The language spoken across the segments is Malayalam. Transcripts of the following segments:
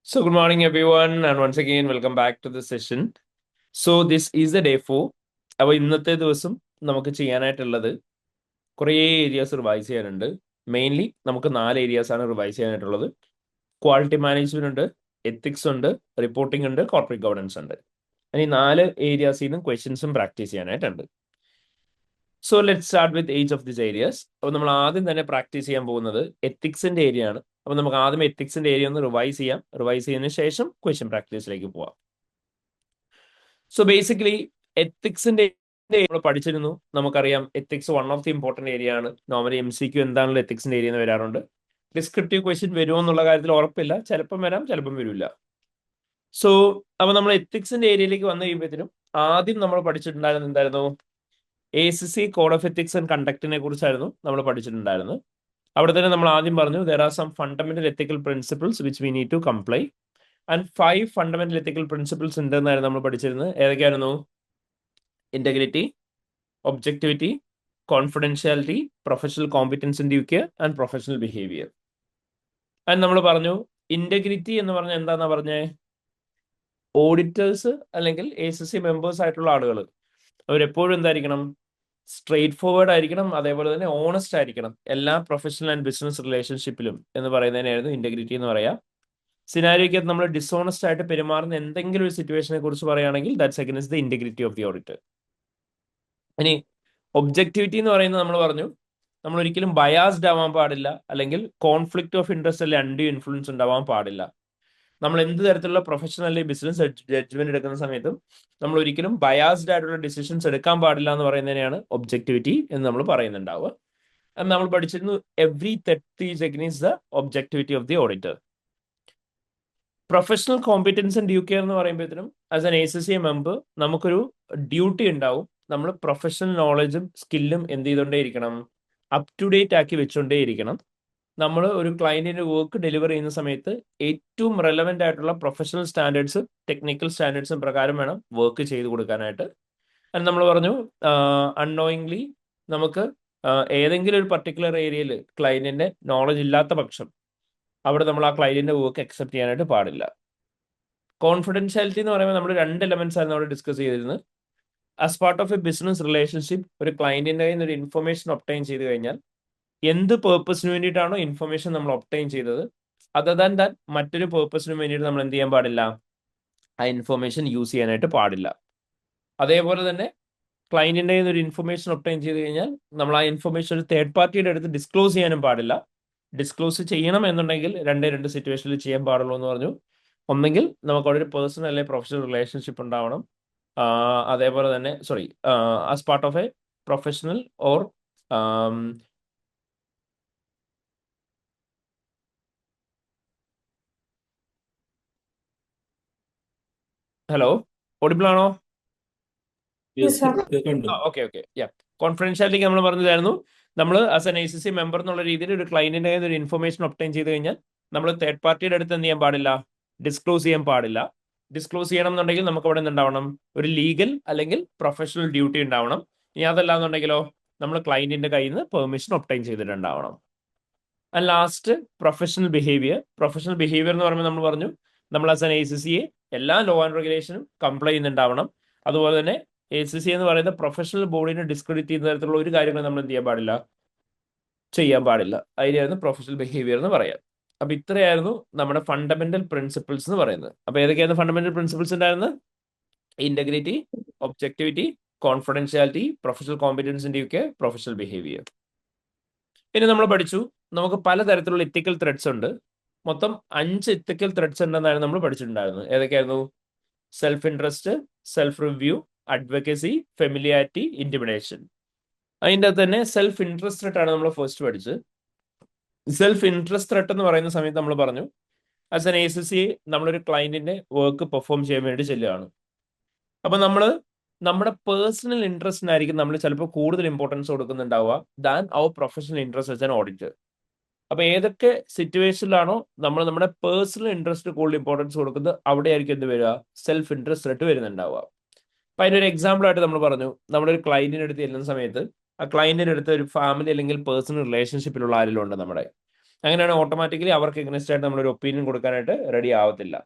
So, good morning, everyone, and once again, welcome back to the session. So, this is the day 4. അപ്പോൾ ഇന്നത്തെ ദിവസം നമുക്ക് ചെയ്യാനായിട്ടുള്ളത് കുറേ ഏരിയാസ് റിവൈസ് ചെയ്യാനുണ്ട്. മെയിൻലി നമുക്ക് 4 ഏരിയാസ് ആണ് റിവൈസ് ചെയ്യാനായിട്ടുള്ളത്. ക്വാളിറ്റി മാനേജ്മെന്റ് ഉണ്ട്, എത്തിക്സ് ഉണ്ട്, റിപ്പോർട്ടിംഗ് ഉണ്ട്, കോർപ്പറേറ്റ് ഗവർണൻസ് ഉണ്ട്. ഈ 4 ഏരിയാസിൽ നിന്നും ക്വസ്റ്റ്യൻസും പ്രാക്ടീസ് ചെയ്യാനായിട്ടുണ്ട്. So let start with each of this areas. അപ്പോൾ നമ്മൾ ആദ്യം തന്നെ പ്രാക്ടീസ് ചെയ്യാൻ പോകുന്നത് എത്തിക്സിന്റെ ഏരിയ ആണ്. അപ്പോൾ നമുക്ക് ആദ്യം എത്തിക്സിന്റെ ഏരിയ ഒന്ന് റിവൈസ് ചെയ്യാം. റിവൈസ് ചെയ്തതിനു ശേഷം ക്വസ്റ്റ്യൻ പ്രാക്ടീസിലേക്ക് പോവാം. സോ ബേസിക്കലി എത്തിക്സിന്റെ നമ്മൾ പഠിച്ചിരുന്നു. നമുക്കറിയാം ethics one of the important area ആണ്. നോർമലി MCQ എന്താണല്ലോ എത്തിക്സിന്റെ ഏരിയ എന്ന് വരാറുണ്ട്. ഡിസ്ക്രിപ്റ്റീവ് ക്വസ്റ്റ്യൻ വരുമോ എന്നുള്ള കാര്യത്തിൽ ഉറപ്പില്ല. ചിലപ്പം വരാം, ചിലപ്പം വരില്ല. സോ അപ്പൊ നമ്മൾ എത്തിക്സിന്റെ ഏരിയയിലേക്ക് വന്നു കഴിയുമ്പോഴത്തേനും ആദ്യം നമ്മൾ പഠിച്ചിട്ടുണ്ടായിരുന്നത് എന്തായിരുന്നു? ACC code of ethics and കണ്ടക്റ്റിനെ കുറിച്ചായിരുന്നു നമ്മൾ പഠിച്ചിട്ടുണ്ടായിരുന്നത്. അവിടെ തന്നെ നമ്മൾ ആദ്യം പറഞ്ഞു there are some fundamental ethical principles which we need to comply and 5 fundamental ethical principles ഉണ്ടെന്നായിരുന്നു നമ്മൾ പഠിച്ചിരുന്നത്. ഏതൊക്കെയായിരുന്നു? Integrity, objectivity, confidentiality, professional competence in due care and professional behaviour. And നമ്മൾ പറഞ്ഞു ഇന്റഗ്രിറ്റി എന്ന് പറഞ്ഞാൽ എന്താന്നാ പറഞ്ഞേ? ഓഡിറ്റേഴ്സ് അല്ലെങ്കിൽ ACC മെമ്പേഴ്സ് ആയിട്ടുള്ള ആളുകൾ അവരെപ്പോഴും എന്തായിരിക്കണം? സ്ട്രെയിറ്റ് ഫോർവേഡ് ആയിരിക്കണം, അതേപോലെ തന്നെ ഓണസ്റ്റ് ആയിരിക്കണം എല്ലാ പ്രൊഫഷണൽ ആൻഡ് ബിസിനസ് റിലേഷൻഷിപ്പിലും എന്ന് പറയുന്നതിനായിരുന്നു ഇന്റഗ്രിറ്റി എന്ന് പറയാം. സിനാരിയോയ്ക്ക് നമ്മൾ ഡിസോണസ്റ്റ് ആയിട്ട് പെരുമാറുന്ന എന്തെങ്കിലും ഒരു സിറ്റുവേഷനെ കുറിച്ച് പറയുകയാണെങ്കിൽ that's against the integrity of the auditor. ഇനി ഒബ്ജക്ടിവിറ്റി എന്ന് പറയുന്നത് നമ്മൾ പറഞ്ഞു നമ്മൾ ഒരിക്കലും ബയാസ്ഡ് ആവാൻ പാടില്ല, അല്ലെങ്കിൽ കോൺഫ്ലിക്ട് ഓഫ് ഇൻട്രസ്റ്റ് അല്ലെങ്കിൽ അൺഡ്യൂ ഇൻഫ്ലുവൻസ് ഉണ്ടാവാൻ പാടില്ല. നമ്മൾ എന്ത് തരത്തിലുള്ള പ്രൊഫഷണൽ അല്ലെങ്കിൽ ബിസിനസ് ജഡ്ജ്മെന്റ് എടുക്കുന്ന സമയത്തും നമ്മൾ ഒരിക്കലും ബയാസ്ഡ് ആയിട്ടുള്ള ഡിസിഷൻസ് എടുക്കാൻ പാടില്ല എന്ന് പറയുന്നതിനെയാണ് ഒബ്ജക്ടിവിറ്റി എന്ന് നമ്മൾ പറയുന്നുണ്ടാവുക. നമ്മൾ പഠിച്ചിരുന്നു എവ്രി തെറ്റ് is against the objectivity of the auditor. Professional competence and dew care എന്ന് പറയുമ്പോഴത്തേനും ആസ് എൻ ACC മെമ്പർ നമുക്കൊരു ഡ്യൂട്ടി ഉണ്ടാവും. നമ്മൾ പ്രൊഫഷണൽ നോളജും സ്കില്ലും എന്ത് ചെയ്തുകൊണ്ടേ ഇരിക്കണം? അപ് ടു ഡേറ്റ് ആക്കി വെച്ചുകൊണ്ടേ ഇരിക്കണം. നമ്മൾ ഒരു ക്ലയന്റിന്റെ വർക്ക് ഡെലിവർ ചെയ്യുന്ന സമയത്ത് ഏറ്റവും റെലവെന്റ് ആയിട്ടുള്ള പ്രൊഫഷണൽ സ്റ്റാൻഡേർഡ്സും ടെക്നിക്കൽ സ്റ്റാൻഡേർഡ്സും പ്രകാരം വേണം വർക്ക് ചെയ്ത് കൊടുക്കാനായിട്ട്. അത് നമ്മൾ പറഞ്ഞു അൺനോയിങ്ലി നമുക്ക് ഏതെങ്കിലും ഒരു പർട്ടിക്കുലർ ഏരിയയിൽ ക്ലയന്റിന്റെ നോളജ് ഇല്ലാത്ത പക്ഷം അവിടെ നമ്മൾ ആ ക്ലയന്റിന്റെ വർക്ക് അക്സെപ്റ്റ് ചെയ്യാനായിട്ട് പാടില്ല. കോൺഫിഡൻഷ്യാലിറ്റി എന്ന് പറയുമ്പോൾ നമ്മൾ 2 എലമെന്റ്സ് ആയിരുന്നു അവിടെ ഡിസ്കസ് ചെയ്തിരുന്നത്. As part of A business relationship ഒരു ക്ലയന്റിന്റെ കയ്യിൽ നിന്ന് ഒരു ഇൻഫർമേഷൻ ഒബ്ടൈൻ ചെയ്ത് കഴിഞ്ഞാൽ എന്ത് പേർപ്പസിന് വേണ്ടിയിട്ടാണോ ഇൻഫർമേഷൻ നമ്മൾ ഒബ്ടൈൻ ചെയ്തത് അതർ ദാൻ ദാറ്റ് മറ്റൊരു പേർപ്പസിന് വേണ്ടിയിട്ട് നമ്മൾ എന്ത് ചെയ്യാൻ പാടില്ല? ആ ഇൻഫർമേഷൻ യൂസ് ചെയ്യാനായിട്ട് പാടില്ല. അതേപോലെ തന്നെ ക്ലയന്റിന്റെ കയ്യിൽ നിന്ന് ഒരു ഇൻഫർമേഷൻ ഒബ്ടൈൻ ചെയ്ത് കഴിഞ്ഞാൽ നമ്മൾ ആ ഇൻഫർമേഷൻ ഒരു തേർഡ് പാർട്ടിയുടെ അടുത്ത് ഡിസ്ക്ലോസ് ചെയ്യാനും പാടില്ല. ഡിസ്ക്ലോസ് ചെയ്യണം എന്നുണ്ടെങ്കിൽ രണ്ട് സിറ്റുവേഷനിൽ ചെയ്യാൻ പാടുള്ളൂ എന്ന് പറഞ്ഞു. ഒന്നെങ്കിൽ നമുക്ക് അവിടെ ഒരു പേഴ്സണൽ അല്ലെങ്കിൽ പ്രൊഫഷണൽ റിലേഷൻഷിപ്പ് ഉണ്ടാവണം. അതേപോലെ തന്നെ as part of a professional or hello, audible ആണോ? Okay ya. കോൺഫിഡൻഷ്യാലിറ്റിക്ക് നമ്മൾ പറഞ്ഞതായിരുന്നു നമ്മൾ ആസ് എൻ ACC മെമ്പർ എന്നുള്ള രീതിയിൽ ഒരു ക്ലയന്റിന്റെ കയ്യിൽ ഒരു ഇൻഫർമേഷൻ ഒബ്ടൈൻ ചെയ്ത് കഴിഞ്ഞാൽ നമ്മൾ തേർഡ് പാർട്ടിയുടെ അടുത്ത് എന്ത് ചെയ്യാൻ പാടില്ല? ഡിസ്ക്ലോസ് ചെയ്യാൻ പാടില്ല. ഡിസ്ക്ലോസ് ചെയ്യണം എന്നുണ്ടെങ്കിൽ നമുക്ക് അവിടെ എന്തുണ്ടാവണം? ഒരു ലീഗൽ അല്ലെങ്കിൽ പ്രൊഫഷണൽ ഡ്യൂട്ടി ഉണ്ടാവണം. ഇനി അതല്ല എന്നുണ്ടെങ്കിലോ നമ്മൾ ക്ലയന്റിന്റെ കയ്യിൽ നിന്ന് പെർമിഷൻ ഒബ്ടൈൻ ചെയ്തിട്ടുണ്ടാവണം. And last professional behaviour. Professional behaviour എന്ന് പറയുമ്പോൾ നമ്മൾ പറഞ്ഞു നമ്മൾ ആസ് എൻ ACC എല്ലാ ലോ ആൻഡ് റെഗുലേഷനും കംപ്ലൈ ചെയ്യുന്നുണ്ടാവണം. അതുപോലെ തന്നെ ACC എന്ന് പറയുന്ന പ്രൊഫഷണൽ ബോഡിനെ ഡിസ്ക്രെഡിറ്റ് ചെയ്യുന്ന തരത്തിലുള്ള ഒരു കാര്യങ്ങൾ നമ്മൾ എന്ത് ചെയ്യാൻ പാടില്ല? ചെയ്യാൻ പാടില്ല. അതിനായിരുന്നു പ്രൊഫഷണൽ ബിഹേവിയർ എന്ന് പറയാം. അപ്പൊ ഇത്രയായിരുന്നു നമ്മുടെ ഫണ്ടമെന്റൽ പ്രിൻസിപ്പിൾസ് എന്ന് പറയുന്നത്. അപ്പൊ ഏതൊക്കെയായിരുന്നു ഫണ്ടമെന്റൽ പ്രിൻസിപ്പിൾസ് ഉണ്ടായിരുന്നത്? Integrity, objectivity, confidentiality, professional competence in due care, professional behaviour. ഇനി നമ്മൾ പഠിച്ചു നമുക്ക് പലതരത്തിലുള്ള എത്തിക്കൽ ത്രെഡ്സ് ഉണ്ട്. മൊത്തം 5 എത്തിക്കൽ ത്രെഡ്സ് ഉണ്ടെന്നായിരുന്നു നമ്മൾ പഠിച്ചിട്ടുണ്ടായിരുന്നത്. ഏതൊക്കെയായിരുന്നു? Self interest, self review, advocacy, familiarity, intimidation. അതിൻ്റെ അകത്ത് തന്നെ സെൽഫ് ഇൻട്രസ്റ്റ് ത്രെട്ട് ആണ് നമ്മൾ ഫസ്റ്റ് പഠിച്ചത്. സെൽഫ് ഇൻട്രസ്റ്റ് ത്രെട്ട് എന്ന് പറയുന്ന സമയത്ത് നമ്മൾ പറഞ്ഞു ആസ് എൻ ACC നമ്മളൊരു ക്ലയന്റിന്റെ വർക്ക് പെർഫോം ചെയ്യാൻ വേണ്ടി ചെല്ലുകയാണ്. അപ്പൊ നമ്മൾ നമ്മുടെ പേഴ്സണൽ ഇൻട്രസ്റ്റിനായിരിക്കും നമ്മൾ ചിലപ്പോൾ കൂടുതൽ ഇമ്പോർട്ടൻസ് കൊടുക്കുന്നുണ്ടാവുക ദാൻ അവർ professional interest as an auditor. അപ്പൊ ഏതൊക്കെ സിറ്റുവേഷനിലാണോ നമ്മൾ നമ്മുടെ പേഴ്സണൽ ഇൻട്രസ്റ്റ് കൂടുതൽ ഇമ്പോർട്ടൻസ് കൊടുക്കുന്നത് അവിടെ ആയിരിക്കും എന്ത് വരിക? സെൽഫ് ഇൻട്രസ്റ്റ് ത്രെട്ട് വരുന്നുണ്ടാവുക. അപ്പൊ അതിനൊരു എക്സാമ്പിൾ ആയിട്ട് നമ്മൾ പറഞ്ഞു നമ്മളൊരു ക്ലയന്റിന്റെ അടുത്ത് ചെല്ലുന്ന സമയത്ത് ആ ക്ലയന്റിന്റെ അടുത്ത് ഒരു ഫാമിലി അല്ലെങ്കിൽ പേഴ്സണൽ റിലേഷൻഷിപ്പിലുള്ള ആരെങ്കിലും ഉണ്ട് നമ്മുടെ. അങ്ങനെയാണ് ഓട്ടോമാറ്റിക്കലി അവർക്ക് എഗ്നസ്റ്റ് ആയിട്ട് നമ്മളൊരു ഒപ്പീനിയൻ കൊടുക്കാനായിട്ട് റെഡി ആവത്തില്ല.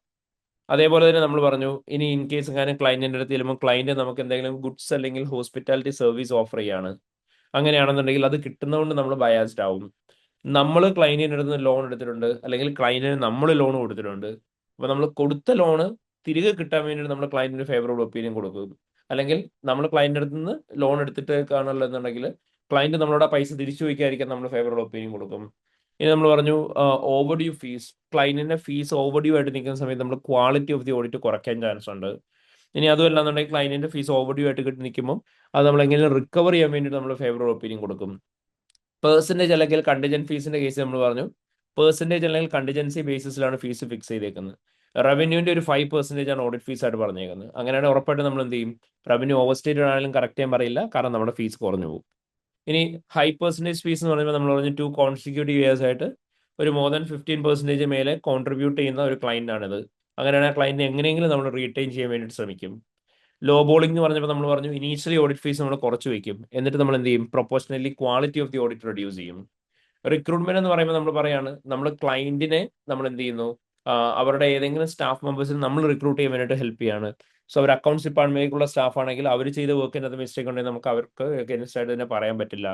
അതേപോലെ തന്നെ നമ്മൾ പറഞ്ഞു, ഇനി ഇൻ കേസ് കാര്യം ക്ലയന്റിന്റെ അടുത്ത് ചെല്ലുമ്പോൾ ക്ലയന്റ് നമുക്ക് എന്തെങ്കിലും ഗുഡ്സ് അല്ലെങ്കിൽ ഹോസ്പിറ്റാലിറ്റി സർവീസ് ഓഫർ ചെയ്യാണ്, അങ്ങനെയാണെന്നുണ്ടെങ്കിൽ അത് കിട്ടുന്നതുകൊണ്ട് നമ്മൾ ബയാസ്ഡ് ആവും. നമ്മൾ ക്ലയന്റിന്റെ അടുത്ത് ലോൺ എടുത്തിട്ടുണ്ട്, അല്ലെങ്കിൽ ക്ലയന്റിന് നമ്മൾ ലോൺ കൊടുത്തിട്ടുണ്ട്. അപ്പൊ നമ്മൾ കൊടുത്ത ലോണ് തിരികെ കിട്ടാൻ വേണ്ടി നമ്മൾ ക്ലയന്റിന് ഫേവറബിൾ ഒപ്പീനിയൻ കൊടുക്കും. അല്ലെങ്കിൽ നമ്മൾ ക്ലയന്റിന്റെ അടുത്ത് നിന്ന് ലോൺ എടുത്തിട്ട് കാണുമല്ലോ എന്നുണ്ടെങ്കിൽ ക്ലയന്റ് നമ്മളോട് ആ പൈസ തിരിച്ചു ചോദിക്കാതിരിക്കാൻ നമ്മൾ ഫേവറബിൾ ഒപ്പീനിയൻ കൊടുക്കും. ഇനി നമ്മൾ പറഞ്ഞു ഓവർ ഡ്യൂ ഫീസ്. ക്ലയന്റിന്റെ ഫീസ് ഓവർ ഡ്യൂ ആയിട്ട് നിൽക്കുന്ന സമയത്ത് നമ്മൾ ക്വാളിറ്റി ഓഫ് ദി ഓഡിറ്റ് കുറയ്ക്കാൻ ചാൻസ് ഉണ്ട്. ഇനി അതുമല്ല എന്നുണ്ടെങ്കിൽ ക്ലയന്റിന്റെ ഫീസ് ഓവർ ഡ്യൂ ആയിട്ട് കിട്ടി നിൽക്കുമ്പോൾ അത് നമ്മൾ എങ്ങനെ റിക്കവർ ചെയ്യാൻ വേണ്ടിയിട്ട് നമ്മൾ ഫേവറബിൾ ഒപ്പീനിയൻ കൊടുക്കും. പെർസെൻറ്റേജ് അല്ലെങ്കിൽ കണ്ടിജന്റ് ഫീസിന്റെ കേസ് നമ്മൾ പറഞ്ഞു, പെർസെൻറ്റേജ് അല്ലെങ്കിൽ കണ്ടിജൻസി ബേസിസിലാണ് ഫീസ് ഫിക്സ് ചെയ്തേക്കുന്നത്. റവന്യൂവിന്റെ ഒരു 5% ആണ് ഓഡിറ്റ് ഫീസ് ആയിട്ട് പറഞ്ഞേക്കുന്നത്. അങ്ങനെയാണ് ഉറപ്പായിട്ട് നമ്മൾ എന്ത് ചെയ്യും, റവന്യൂ ഓവർ സ്റ്റേറ്റഡ് ആണെങ്കിലും കറക്റ്റ് ചെയ്യാൻ പറയില്ല, കാരണം നമ്മുടെ ഫീസ് കുറഞ്ഞു പോകും. ഇനി ഹൈ പെർസെൻറ്റേജ് ഫീസ് എന്ന് പറയുമ്പോൾ നമ്മൾ പറഞ്ഞു 2 കോൺസിക്യൂട്ടീവ് ഇയേഴ്സ് ആയിട്ട് ഒരു മോർ ദാൻ 15% മേലെ കോൺട്രിബ്യൂട്ട് ചെയ്യുന്ന ഒരു ക്ലയന്റ് ആണിത്. അങ്ങനെയാണ് ആ ക്ലയന്റിനെ എങ്ങനെയെങ്കിലും നമ്മൾ റീറ്റെയിൻ ചെയ്യാൻ വേണ്ടിയിട്ട് ശ്രമിക്കും. ലോ ബോളിംഗ് എന്ന് പറഞ്ഞപ്പോൾ നമ്മൾ പറഞ്ഞു ഇനീഷ്യലി ഓഡിറ്റ് ഫീസ് നമ്മൾ കുറച്ച് വയ്ക്കും, എന്നിട്ട് നമ്മൾ എന്ത് ചെയ്യും, proportionally quality of the audit reduce ചെയ്യും. റിക്രൂട്ട്മെന്റ് എന്ന് പറയുമ്പോൾ നമ്മൾ പറയാണ്, നമ്മൾ ക്ലയന്റിനെ നമ്മൾ എന്ത് ചെയ്യുന്നു, അവരുടെ ഏതെങ്കിലും സ്റ്റാഫ് മെമ്പേഴ്സിന് നമ്മൾ റിക്രൂട്ട് ചെയ്യാൻ വേണ്ടിയിട്ട് ഹെൽപ്പ് ചെയ്യാണ്. സോ അവർ അക്കൗണ്ട്സ് ഡിപ്പാർട്ട്മെന്റിലേക്കുള്ള സ്റ്റാഫ് ആണെങ്കിൽ അവർ ചെയ്ത വർക്കിനകത്ത് മിസ്റ്റേക്ക് ഉണ്ടെങ്കിൽ നമുക്ക് അവർക്ക് അഗൈൻസ്റ്റ് ആയിട്ട് തന്നെ പറയാൻ പറ്റില്ല.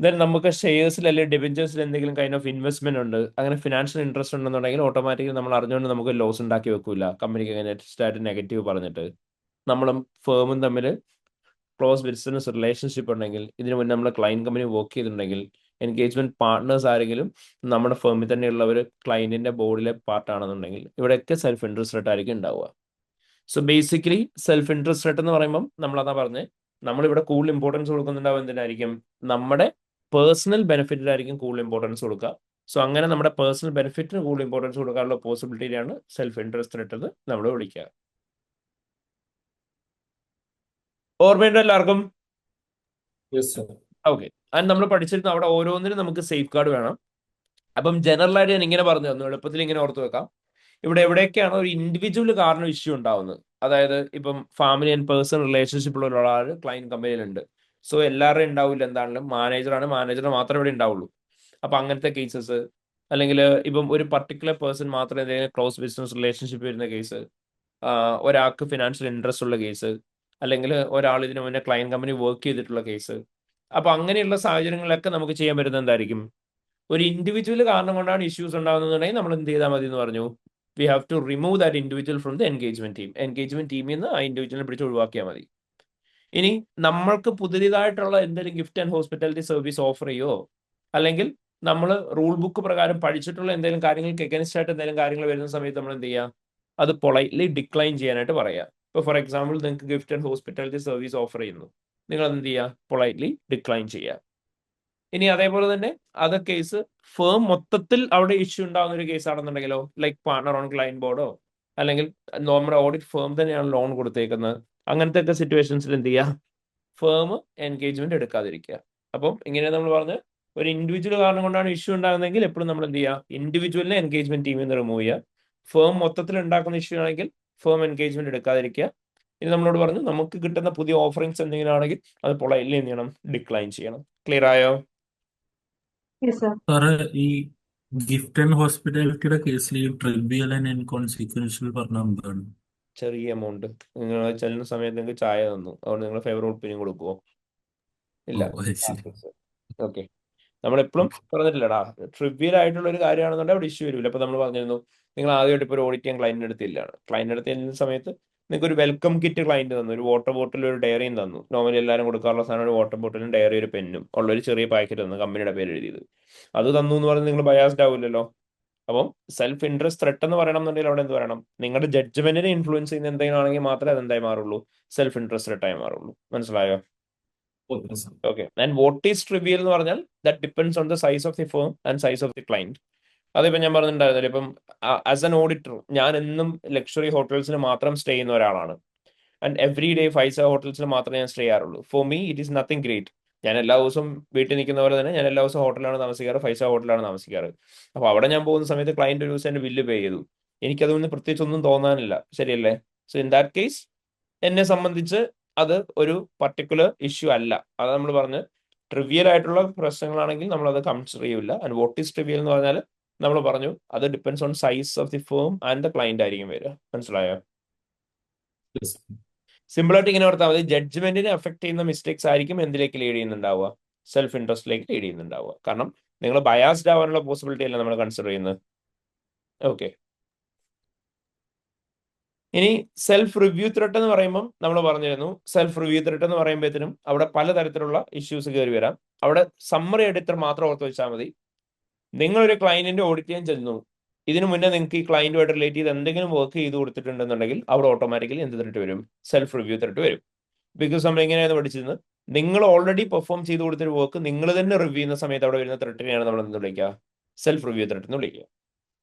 ദെൻ നമുക്ക് ഷെയർസിൽ അല്ലെങ്കിൽ ഡിബഞ്ചേഴ്സിൽ എന്തെങ്കിലും കൈൻഡ് ഓഫ് ഇൻവെസ്റ്റ്മെന്റ് ഉണ്ട്, അങ്ങനെ ഫിനാൻഷ്യൽ ഇൻട്രസ്റ്റ് ഉണ്ടെന്നുണ്ടെങ്കിൽ ഓട്ടോമാറ്റിക്കലി നമ്മൾ അറിഞ്ഞുകൊണ്ട് നമുക്ക് ലോസ് ഉണ്ടാക്കി വെക്കില്ല, കമ്പനിക്ക് അഗൈൻസ്റ്റ് ആയിട്ട് നെഗറ്റീവ് പറഞ്ഞിട്ട്. നമ്മളും ഫേമും തമ്മിൽ ക്ലോസ് ബിസിനസ് റിലേഷൻഷിപ്പ് ഉണ്ടെങ്കിൽ, ഇതിനു മുന്നേ നമ്മൾ ക്ലയന്റ് കമ്പനി വർക്ക് ചെയ്തിട്ടുണ്ടെങ്കിൽ, എൻഗേജ്മെന്റ് പാർട്ട്നേഴ്സ് ആരെങ്കിലും നമ്മുടെ ഫേമിൽ തന്നെയുള്ളവർ ക്ലയന്റിന്റെ ബോർഡിലെ പാർട്ടാണെന്നുണ്ടെങ്കിൽ ഇവിടെയൊക്കെ സെൽഫ് ഇൻട്രസ്റ്റ് റേറ്റ് ആയിരിക്കും ഉണ്ടാവുക. So basically self interest rate എന്ന് പറയുമ്പോൾ നമ്മളതാ പറഞ്ഞത്, നമ്മളിവിടെ കൂടുതൽ ഇമ്പോർട്ടൻസ് കൊടുക്കുന്നുണ്ടാവും എന്തിനായിരിക്കും, നമ്മുടെ പേഴ്സണൽ ബെനിഫിറ്റിലായിരിക്കും കൂടുതൽ ഇമ്പോർട്ടൻസ് കൊടുക്കുക. സോ അങ്ങനെ നമ്മുടെ പേഴ്സണൽ ബെനിഫിറ്റിന് കൂടുതൽ ഇമ്പോർട്ടൻസ് കൊടുക്കാനുള്ള പോസിബിലിറ്റിയാണ് സെൽഫ് ഇൻട്രസ്റ്റ് റേറ്റ് എന്ന് നമ്മൾ വിളിക്കുക. ഓർമ്മയുണ്ടോ എല്ലാവർക്കും? Yes sir. ഓക്കെ. ആൻഡ് നമ്മൾ പഠിച്ചിരുന്ന അവിടെ ഓരോന്നിനും നമുക്ക് സേഫ് ഗാർഡ് വേണം. അപ്പം ജനറൽ ആയിട്ട് ഞാൻ ഇങ്ങനെ പറഞ്ഞു തന്നു, എളുപ്പത്തിൽ ഇങ്ങനെ ഓർത്ത് വെക്കാം. ഇവിടെ എവിടെയൊക്കെയാണ് ഒരു ഇൻഡിവിജ്വൽ കാരണം ഇഷ്യൂ ഉണ്ടാവുന്നത്, അതായത് ഇപ്പം ഫാമിലി ആൻഡ് പേഴ്സണൽ റിലേഷൻഷിപ്പ് ഉള്ള ഒരാൾ ക്ലയന്റ് കമ്പനിയിലുണ്ട്. സോ എല്ലാവരുടെയും ഉണ്ടാവില്ല, എന്താണെങ്കിലും മാനേജറിന് മാത്രമേ ഇവിടെ ഉണ്ടാവുള്ളൂ. അപ്പൊ അങ്ങനത്തെ കേസസ്, അല്ലെങ്കിൽ ഇപ്പം ഒരു പർട്ടിക്കുലർ പേഴ്സൺ മാത്രമേ എന്തെങ്കിലും ക്ലോസ് ബിസിനസ് റിലേഷൻഷിപ്പ് വരുന്ന കേസ്, ഒരാൾക്ക് ഫിനാൻഷ്യൽ ഇൻട്രസ്റ്റ് ഉള്ള കേസ്, അല്ലെങ്കിൽ ഒരാൾ ഇതിനു മുന്നേ ക്ലയന്റ് കമ്പനി വർക്ക് ചെയ്തിട്ടുള്ള കേസ്. അപ്പൊ അങ്ങനെയുള്ള സാഹചര്യങ്ങളിലൊക്കെ നമുക്ക് ചെയ്യാൻ പറ്റുന്ന എന്തായിരിക്കും, ഒരു ഇൻഡിവിജ്വൽ കാരണം കൊണ്ടാണ് ഇഷ്യൂസ് ഉണ്ടാകുന്നതെന്നുണ്ടെങ്കിൽ നമ്മൾ എന്ത് ചെയ്താൽ മതി എന്ന് പറഞ്ഞു, we have to remove that individual from the engagement ടീമിൽ നിന്ന് ആ ഇൻഡിവിജ്വലിനെ പിടിച്ച് ഒഴിവാക്കിയാൽ മതി. ഇനി നമ്മൾക്ക് പുതിയതായിട്ടുള്ള എന്തെങ്കിലും gift and hospitality service offer ചെയ്യോ, അല്ലെങ്കിൽ നമ്മൾ റൂൾ ബുക്ക് പ്രകാരം പഠിച്ചിട്ടുള്ള എന്തെങ്കിലും കാര്യങ്ങൾക്ക് എഗൻസ്റ്റ് ആയിട്ട് എന്തെങ്കിലും കാര്യങ്ങൾ വരുന്ന സമയത്ത് നമ്മൾ എന്ത് ചെയ്യുക, അത് പൊളൈറ്റ്ലി ഡിക്ലൈൻ ചെയ്യാനായിട്ട് പറയാം. ഇപ്പോൾ ഫോർ എക്സാമ്പിൾ നിങ്ങൾക്ക് gift and hospitality service offer ചെയ്യുന്നു, നിങ്ങൾ എന്ത് ചെയ്യുക, പൊളൈറ്റ്ലി ഡിക്ലൈൻ ചെയ്യുക. ഇനി അതേപോലെ തന്നെ അതർ കേസ്, ഫേം മൊത്തത്തിൽ അവിടെ ഇഷ്യൂ ഉണ്ടാകുന്ന ഒരു കേസ് ആണെന്നുണ്ടെങ്കിലോ, ലൈക്ക് പാർട്ണർ ഓൺ ക്ലയന്റ് ബോർഡോ, അല്ലെങ്കിൽ നമ്മുടെ ഓഡിറ്റ് ഫേം തന്നെയാണ് ലോൺ കൊടുത്തേക്കുന്നത്, അങ്ങനത്തെ ഒക്കെ സിറ്റുവേഷൻസിൽ എന്ത് ചെയ്യുക, ഫേം എൻഗേജ്മെന്റ് എടുക്കാതിരിക്കുക. അപ്പം ഇങ്ങനെ നമ്മൾ പറഞ്ഞ്, ഒരു ഇൻഡിവിജ്വൽ കാരണം കൊണ്ടാണ് ഇഷ്യൂ ഉണ്ടാകുന്നതെങ്കിൽ എപ്പോഴും നമ്മൾ എന്ത് ചെയ്യുക, ഇൻഡിവിജ്വലിനെ എൻഗേജ്മെന്റ് ടീമിൽ നിന്ന് റിമൂവ് ചെയ്യുക. ഫേം മൊത്തത്തിൽ ഉണ്ടാക്കുന്ന ഇഷ്യൂ ആണെങ്കിൽ ഫേം എൻഗേജ്മെന്റ് എടുക്കാതിരിക്കുക. ഇനി നമ്മളോട് പറഞ്ഞു നമുക്ക് കിട്ടുന്ന പുതിയ ഓഫറിങ്സ് എന്തെങ്കിലും ആണെങ്കിൽ അത് പൊളൈറ്റ്ലി എന്ത് ചെയ്യണം, ഡിക്ലൈൻ ചെയ്യണം. ക്ലിയർ ആയോ? Yes sir. സാറ് ഈ ഗിഫ്റ്റ് ആൻഡ് ഹോസ്പിറ്റാലിറ്റിയുടെ കേസിൽ ഈ ട്രിവിയൽ ആൻഡ് ഇൻകോൺസിക്വൻഷ്യൽ പറഞ്ഞ എന്താണ്? ചെറിയ എമൗണ്ട് നിങ്ങൾ ചെല്ലുന്ന സമയത്ത് നിങ്ങൾക്ക് ചായ തന്നു, അതുകൊണ്ട് നിങ്ങൾ ഫേവറബിൾ ഒപ്പീനിയൻ കൊടുക്കുമോ? ഇല്ല. ഓ അത് ശരി. ഓക്കെ. നമ്മളെപ്പോഴും ഓക്കെ. പറഞ്ഞിട്ടില്ലടാ, ട്രിവ്യൽ ആയിട്ടുള്ള ഒരു കാര്യമാണെന്നുണ്ടെങ്കിൽ അവിടെ ഇഷ്യൂ വരില്ല. ഇപ്പൊ നമ്മൾ പറഞ്ഞിരുന്നു, നിങ്ങൾ ആദ്യമായിട്ട് ഇപ്പോൾ ഒരു ഓഡിറ്റ് ചെയ്യാൻ ക്ലയന്റിന്റെ അടുത്തില്ലാണ്, ക്ലയന്റിന്റെ അടുത്ത് ചെല്ലുന്ന സമയത്ത് നിങ്ങൾക്ക് ഒരു വെൽക്കം കിറ്റ് ക്ലയന്റ് തന്നു, ഒരു വാട്ടർ ബോട്ടിൽ ഒരു ഡയറിയും തന്നു. നോർമലി എല്ലാവരും കൊടുക്കാറുള്ള സാധനം ഒരു വാട്ടർ ബോട്ടിലും ഡയറി ഒരു പെന്നും ഉള്ള ഒരു ചെറിയ പാക്കറ്റ് തന്നു, കമ്പനിയുടെ പേര് എഴുതിയത്. അത് തന്നു എന്ന് പറഞ്ഞ് നിങ്ങൾ ബയാസ്ഡ് ആവില്ലല്ലോ. അപ്പം സെൽഫ് ഇൻട്രസ്റ്റ് ത്രെട്ട് എന്ന് പറയണമെന്നുണ്ടെങ്കിൽ അവിടെ എന്ത് പറയണം, നിങ്ങളുടെ ജഡ്ജ്മെന്റിനെ ഇൻഫ്ലുവൻസ് ചെയ്യുന്ന എന്തെങ്കിലും ആണെങ്കിൽ മാത്രമേ അത് എന്തായി മാറുള്ളൂ, സെൽഫ് ഇൻട്രസ്റ്റ് ത്രെട്ടായി മാറുള്ളൂ. മനസ്സിലായോ? Okay sir. Okay. And what is trivial എന്ന് പറഞ്ഞാൽ that depends on the size of the firm and size of the client. അതിപ്പോൾ ഞാൻ പറഞ്ഞിട്ടുണ്ടായിരുന്നില്ല, ഇപ്പം ആസ് എൻ ഓഡിറ്റർ ഞാൻ എന്നും ലക്ഷറി ഹോട്ടൽസിൽ മാത്രം സ്റ്റേ ചെയ്യുന്ന ഒരാളാണ്. ആൻഡ് എവറി ഡേ 5 സ്റ്റാർ ഹോട്ടൽസിൽ മാത്രമേ ഞാൻ സ്റ്റേ ചെയ്യാറുള്ളൂ. For me it is nothing great. ഞാൻ എല്ലാ ദിവസവും വീട്ടിൽ നിൽക്കുന്ന പോലെ തന്നെ ഞാൻ എല്ലാ ദിവസവും ഹോട്ടലാണ് താമസിക്കാറ്, 5 സ്റ്റാർ ഹോട്ടലാണ് താമസിക്കാറ്. അപ്പോൾ അവിടെ ഞാൻ പോകുന്ന സമയത്ത് ക്ലയന്റ് ഒരു ദിവസം എൻ്റെ ബില്ല് പേ ചെയ്തു, എനിക്കതുകൊണ്ട് പ്രത്യേകിച്ച് ഒന്നും തോന്നാനില്ല, ശരിയല്ലേ? സോ ഇൻ ദാറ്റ് കേസ് എന്നെ സംബന്ധിച്ച് അത് ഒരു പർട്ടിക്കുലർ ഇഷ്യൂ അല്ല. അത് നമ്മൾ പറഞ്ഞ് ട്രിവിയൽ ആയിട്ടുള്ള പ്രശ്നങ്ങളാണെങ്കിൽ നമ്മൾ അത് കൺസിഡർ ചെയ്യില്ല. ആൻഡ് വാട്ട് ഈസ് ട്രിവിയൽ എന്ന് പറഞ്ഞാൽ നമ്മൾ പറഞ്ഞു അത് depends on size of the firm and the client ആയിരിക്കും വരിക. മനസ്സിലായോ? Yes. സിമ്പിൾ ആയിട്ട് ഇങ്ങനെ ഓർത്താൽ മതി. ജഡ്ജ്മെന്റിനെ അഫക്ട് ചെയ്യുന്ന മിസ്റ്റേക്സ് ആയിരിക്കും എന്തിലേക്ക് ലീഡ് ചെയ്യുന്നുണ്ടാവുക? സെൽഫ് ഇൻട്രസ്റ്റിലേക്ക് ലീഡ് ചെയ്യുന്നുണ്ടാവുക. കാരണം നിങ്ങൾ ബയാസ്ഡ് ആവാനുള്ള പോസിബിലിറ്റി അല്ല നമ്മൾ കൺസിഡർ ചെയ്യുന്നത്. ഓക്കെ, ഇനി സെൽഫ് റിവ്യൂ ത്രെട്ട് എന്ന് പറയുമ്പോൾ നമ്മൾ പറഞ്ഞിരുന്നു, സെൽഫ് റിവ്യൂ ത്രെട്ട് എന്ന് പറയുമ്പോഴത്തേനും അവിടെ പലതരത്തിലുള്ള ഇഷ്യൂസ് കയറി വരാം. അവിടെ സമ്മറി എഡിറ്റർ മാത്രം ഓർത്ത് വെച്ചാൽ മതി. നിങ്ങളൊരു ക്ലയന്റിന്റെ ഓഡിറ്റ് ചെയ്യാൻ ചെല്ലുന്നു, ഇതിനു മുന്നേ നിങ്ങൾക്ക് ഈ ക്ലയന്റുമായിട്ട് റിലേറ്റ് ചെയ്ത് എന്തെങ്കിലും വർക്ക് ചെയ്ത് കൊടുത്തിട്ടുണ്ടെന്നുണ്ടെങ്കിൽ അവിടെ ഓട്ടോമാറ്റിക്കലി എന്ത് ത്രെട്ട് വരും? സെൽഫ് റിവ്യൂ ത്രെട്ട് വരും. ബിക്കോസ് നമ്മൾ എങ്ങനെയാണ് പഠിച്ചത്? നിങ്ങൾ ഓൾറെഡി പെർഫോം ചെയ്ത് കൊടുത്തൊരു വർക്ക് നിങ്ങൾ തന്നെ റിവ്യൂ ചെയ്യുന്ന സമയത്ത് അവിടെ വരുന്ന ത്രെട്ടിനെയാണ് നമ്മൾ എന്ത് വിളിക്കുക? സെൽഫ് റിവ്യൂ ത്രെട്ട് എന്ന് വിളിക്കുക.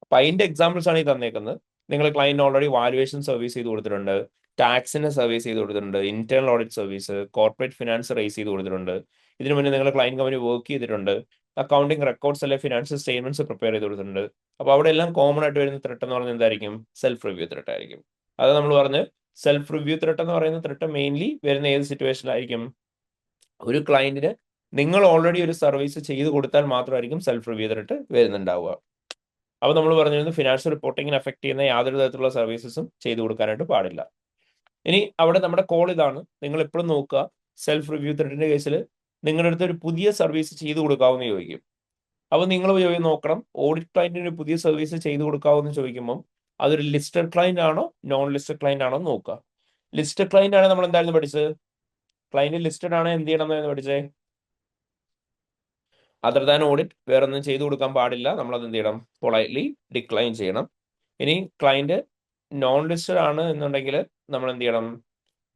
അപ്പൊ അതിന്റെ എക്സാമ്പിൾസ് ആണ് ഈ തന്നേക്കുന്നത്. നിങ്ങൾ ക്ലയന്റ് ഓൾറെഡി വാലുവേഷൻ സർവീസ് ചെയ്ത് കൊടുത്തിട്ടുണ്ട്, ടാക്സിന്റെ സർവീസ് ചെയ്ത് കൊടുത്തിട്ടുണ്ട്, internal audit service, corporate finance റേസ് ചെയ്ത് കൊടുത്തിട്ടുണ്ട്. ഇതിനു മുന്നേ നിങ്ങൾ ക്ലയന്റ് കമ്പനി വർക്ക് ചെയ്തിട്ടുണ്ട്, അക്കൗണ്ടിങ് റെക്കോർഡ്സ് അല്ലെ ഫിനാൻഷ്യൽ സ്റ്റേറ്റ്മെന്റ്സ് പ്രിപ്പയർ ചെയ്ത് കൊടുത്തിട്ടുണ്ട്. അപ്പൊ അവിടെ എല്ലാം കോമൺ ആയിട്ട് വരുന്ന ത്രെട്ട് എന്ന് പറയുന്നത് എന്തായിരിക്കും? സെൽഫ് റിവ്യൂ ത്രെട്ട് ആയിരിക്കും. അത് നമ്മൾ പറഞ്ഞ് സെൽഫ് റിവ്യൂ ത്രെട്ട് എന്ന് പറയുന്ന ത്രെട്ട് മെയിൻലി വരുന്ന ഏത് സിറ്റുവേഷനിലായിരിക്കും? ഒരു ക്ലയന്റിന് നിങ്ങൾ ഓൾറെഡി ഒരു സർവീസ് ചെയ്ത് കൊടുത്താൽ മാത്രമായിരിക്കും സെൽഫ് റിവ്യൂ ത്രെട്ട് വരുന്നുണ്ടാവുക. അപ്പൊ നമ്മൾ പറഞ്ഞിരുന്നു ഫിനാൻഷ്യൽ റിപ്പോർട്ടിങ്ങിനെ അഫക്ട് ചെയ്യുന്ന യാതൊരു തരത്തിലുള്ള സർവീസസും ചെയ്തു കൊടുക്കാനായിട്ട് പാടില്ല. ഇനി അവിടെ നമ്മുടെ കോൾ ഇതാണ്, നിങ്ങൾ എപ്പോഴും നോക്കുക, സെൽഫ് റിവ്യൂ ത്രെട്ടിന്റെ കേസിൽ നിങ്ങളുടെ അടുത്ത് ഒരു പുതിയ സർവീസ് ചെയ്തു കൊടുക്കാമെന്ന് ചോദിക്കും. അപ്പൊ നിങ്ങൾ നോക്കണം, ഓഡിറ്റ് ക്ലയന്റിന് ഒരു പുതിയ സർവീസ് ചെയ്തു കൊടുക്കാമെന്ന് ചോദിക്കുമ്പോൾ അതൊരു ലിസ്റ്റഡ് ക്ലയന്റ് ആണോ നോൺ ലിസ്റ്റഡ് ക്ലയന്റ് ആണോ എന്ന് നോക്കുക. ലിസ്റ്റഡ് ക്ലയന്റ് ആണ് നമ്മൾ എന്തായിരുന്നു പഠിച്ചത്? ക്ലയന്റ് ലിസ്റ്റഡ് ആണ് എന്ത് ചെയ്യണം എന്ന് പഠിച്ചേ? അതർ ദാൻ ഓഡിറ്റ് വേറെ ഒന്നും ചെയ്തു കൊടുക്കാൻ പാടില്ല. നമ്മൾ അത് എന്ത് ചെയ്യണം? പൊളൈറ്റ്ലി ഡിക്ലൈൻ ചെയ്യണം. ഇനി ക്ലയന്റ് നോൺ ലിസ്റ്റഡ് ആണ് എന്നുണ്ടെങ്കിൽ നമ്മൾ എന്ത് ചെയ്യണം?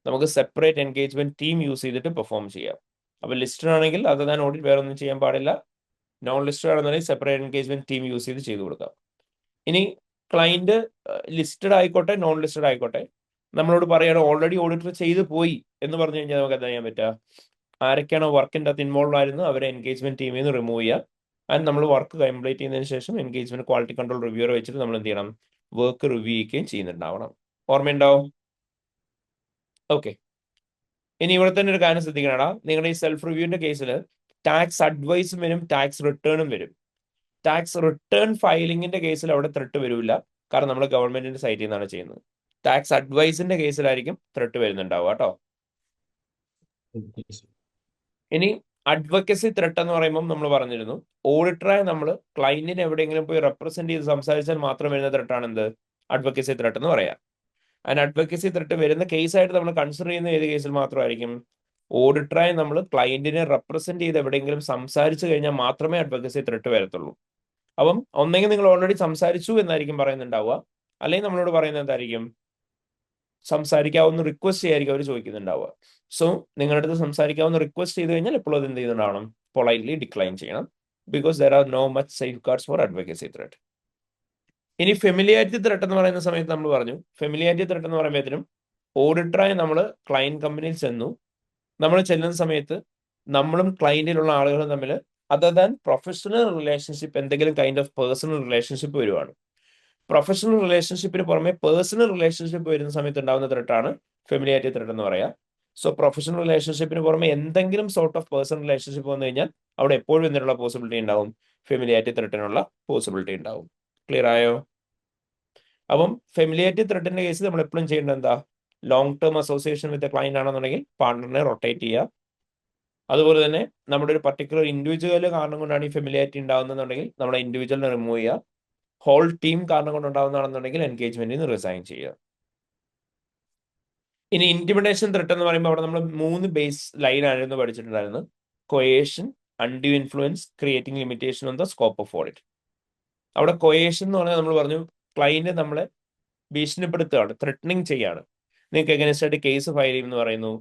നമുക്ക് സെപ്പറേറ്റ് എൻഗേജ്മെന്റ് ടീം യൂസ് ചെയ്തിട്ട് പെർഫോം ചെയ്യാം. അപ്പൊ ലിസ്റ്റഡ് ആണെങ്കിൽ അതർ ദാൻ ഓഡിറ്റ് വേറെ ഒന്നും ചെയ്യാൻ പാടില്ല. നോൺ ലിസ്റ്റഡ് ആണെന്നുണ്ടെങ്കിൽ സെപ്പറേറ്റ് എൻഗേജ്മെന്റ് ടീം യൂസ് ചെയ്ത് ചെയ്തു കൊടുക്കാം. ഇനി ക്ലയന്റ് ലിസ്റ്റഡ് ആയിക്കോട്ടെ നോൺ ലിസ്റ്റഡ് ആയിക്കോട്ടെ, നമ്മളോട് പറയണം ഓൾറെഡി ഓഡിറ്റർ ചെയ്തു പോയി എന്ന് പറഞ്ഞു കഴിഞ്ഞാൽ നമുക്ക് എന്താ ചെയ്യാൻ പറ്റുക? ആരൊക്കെയാണോ വർക്കിൻ്റെ അകത്ത് ഇൻവോൾവ് ആയിരുന്നു അവരെ എൻഗേജ്മെന്റ് ടീമിൽ നിന്ന് റിമൂവ് ചെയ്യുക. ആൻഡ് നമ്മൾ വർക്ക് കംപ്ലീറ്റ് ചെയ്യുന്നതിന് ശേഷം എൻഗേജ്മെന്റ് ക്വാളിറ്റി കൺട്രോൾ റിവ്യൂറെ വെച്ചിട്ട് നമ്മൾ എന്ത് ചെയ്യണം? വർക്ക് റിവ്യൂ ചെയ്യുകയും ചെയ്യുന്നുണ്ടാവണം. ഓർമ്മയുണ്ടാവും? ഓക്കെ, ഇനി ഇവിടെ തന്നെ ഒരു കാര്യം ശ്രദ്ധിക്കണടാ, നിങ്ങളുടെ ഈ സെൽഫ് റിവ്യൂവിന്റെ കേസിൽ ടാക്സ് അഡ്വൈസും വരും, ടാക്സ് റിട്ടേണും വരും. ടാക്സ് റിട്ടേൺ ഫയലിംഗിന്റെ കേസിൽ അവിടെ ത്രെട്ട് വരില്ല, കാരണം നമ്മൾ ഗവൺമെന്റിന്റെ സൈറ്റിൽ നിന്നാണ് ചെയ്യുന്നത്. ടാക്സ് അഡ്വൈസിന്റെ കേസിലായിരിക്കും ത്രെട്ട് വരുന്നുണ്ടാവുക കേട്ടോ. ഇനി അഡ്വക്കസി ത്രെട്ട് എന്ന് പറയുമ്പോൾ നമ്മൾ പറഞ്ഞിരുന്നു, ഓഡിറ്ററായി നമ്മൾ ക്ലയന്റിനെ എവിടെയെങ്കിലും പോയി റെപ്രസെന്റ് ചെയ്ത് സംസാരിച്ചാൽ മാത്രം വരുന്ന ത്രെട്ടാണ് എന്ത്? അഡ്വക്കസി ത്രെട്ട് എന്ന് പറയാം. ആൻഡ് അഡ്വക്കസി ത്രെട്ട് വരുന്ന കേസായിട്ട് നമ്മൾ കൺസിഡർ ചെയ്യുന്ന ഏത് കേസിൽ മാത്രമായിരിക്കും? ഓഡിറ്ററായി നമ്മൾ ക്ലയന്റിനെ റെപ്രസെന്റ് ചെയ്ത് എവിടെയെങ്കിലും സംസാരിച്ചു കഴിഞ്ഞാൽ മാത്രമേ അഡ്വക്കസി ത്രെട്ട് വരത്തുള്ളൂ. അപ്പം ഒന്നെങ്കിൽ നിങ്ങൾ ഓൾറെഡി സംസാരിച്ചു എന്നായിരിക്കും പറയുന്നുണ്ടാവുക, അല്ലെങ്കിൽ നമ്മളോട് പറയുന്നത് എന്തായിരിക്കും? സംസാരിക്കാവുന്ന റിക്വസ്റ്റ് ചെയ്യായിരിക്കും അവർ ചോദിക്കുന്നുണ്ടാവുക. സോ നിങ്ങളുടെ അടുത്ത് സംസാരിക്കാവുന്ന റിക്വസ്റ്റ് ചെയ്ത് കഴിഞ്ഞാൽ എപ്പോഴും അത് എന്ത് ചെയ്യുന്നുണ്ടാവണം? പൊളൈറ്റ്ലി ഡിക്ലൈൻ ചെയ്യണം. Because there are no much safeguards for advocacy threat. ഇനി ഫെമിലിയാരിറ്റി ത്രെട്ട് എന്ന് പറയുന്ന സമയത്ത് നമ്മൾ പറഞ്ഞു, ഫെമിലിയാരിറ്റി ത്രെട്ട് എന്ന് പറയുമ്പോഴത്തേനും ഓഡിറ്ററായി നമ്മൾ ക്ലയന്റ് കമ്പനിയിൽ ചെന്നു. നമ്മൾ ചെല്ലുന്ന സമയത്ത് നമ്മളും ക്ലയന്റിലുള്ള ആളുകളും തമ്മിൽ അതർ ദാൻ പ്രൊഫഷണൽ റിലേഷൻഷിപ്പ് എന്തെങ്കിലും കൈൻഡ് ഓഫ് പേഴ്സണൽ റിലേഷൻഷിപ്പ് വരുവാണ്. പ്രൊഫഷണൽ റിലേഷൻഷിപ്പിന് പുറമെ പേഴ്സണൽ റിലേഷൻഷിപ്പ് വരുന്ന സമയത്ത് ഉണ്ടാകുന്ന ത്രെട്ടാണ് ഫെമിലിയാരിറ്റി ത്രെട്ട് എന്ന് പറയാം. സോ പ്രൊഫഷണൽ റിലേഷൻഷിപ്പിന് പുറമെ എന്തെങ്കിലും സോർട്ട് ഓഫ് പേഴ്സണൽ റിലേഷൻഷിപ്പ് വന്നു കഴിഞ്ഞാൽ അവിടെ എപ്പോഴും എന്തിനുള്ള പോസിബിലിറ്റി ഉണ്ടാവും? ഫെമിലിയാരിറ്റി ത്രെട്ടിനുള്ള പോസിബിലിറ്റി ഉണ്ടാവും. ക്ലിയർ ആയോ? അപ്പം ഫെമിലിയാരിറ്റി ത്രെട്ടിന്റെ കേസ് നമ്മൾ എപ്പോഴും ചെയ്യേണ്ടത് എന്താ? Long term association with client ആണെന്നുണ്ടെങ്കിൽ പാർട്ണറിനെ റൊട്ടേറ്റ് ചെയ്യുക. അതുപോലെ തന്നെ നമ്മുടെ ഒരു പർട്ടിക്കുലർ ഇൻഡിവിജ്വൽ കാരണം കൊണ്ടാണ് ഈ ഫെമിലിയാരിറ്റി ഉണ്ടാകുന്നതെന്നുണ്ടെങ്കിൽ നമ്മുടെ ഇൻഡിവിജ്വലിനെ റിമൂവ് ചെയ്യുക. ഹോൾ ടീം കാരണം കൊണ്ടുണ്ടാകുന്നതാണെന്നുണ്ടെങ്കിൽ എൻഗേജ്മെന്റിൽ നിന്ന് റിസൈൻ ചെയ്യുക. ഇനി ഇന്റിമിഡേഷൻ ത്രെട്ട് എന്ന് പറയുമ്പോൾ അവിടെ നമ്മൾ 3 ബേസ് ലൈൻ ആയിരുന്നു പഠിച്ചിട്ടുണ്ടായിരുന്നു. Coercion, undue influence, creating limitation on the scope of audit. അവിടെ കൊയേഷൻ എന്ന് പറഞ്ഞാൽ നമ്മൾ പറഞ്ഞു ക്ലയന്റ് നമ്മളെ ഭീഷണിപ്പെടുത്തുകയാണ്, ത്രെട്ടനിങ് ചെയ്യാണ്. നിങ്ങൾക്ക് എഗൈൻസ്റ്റ് ആയിട്ട് കേസ് ഫയൽ ചെയ്യുമെന്ന് പറയുന്നു.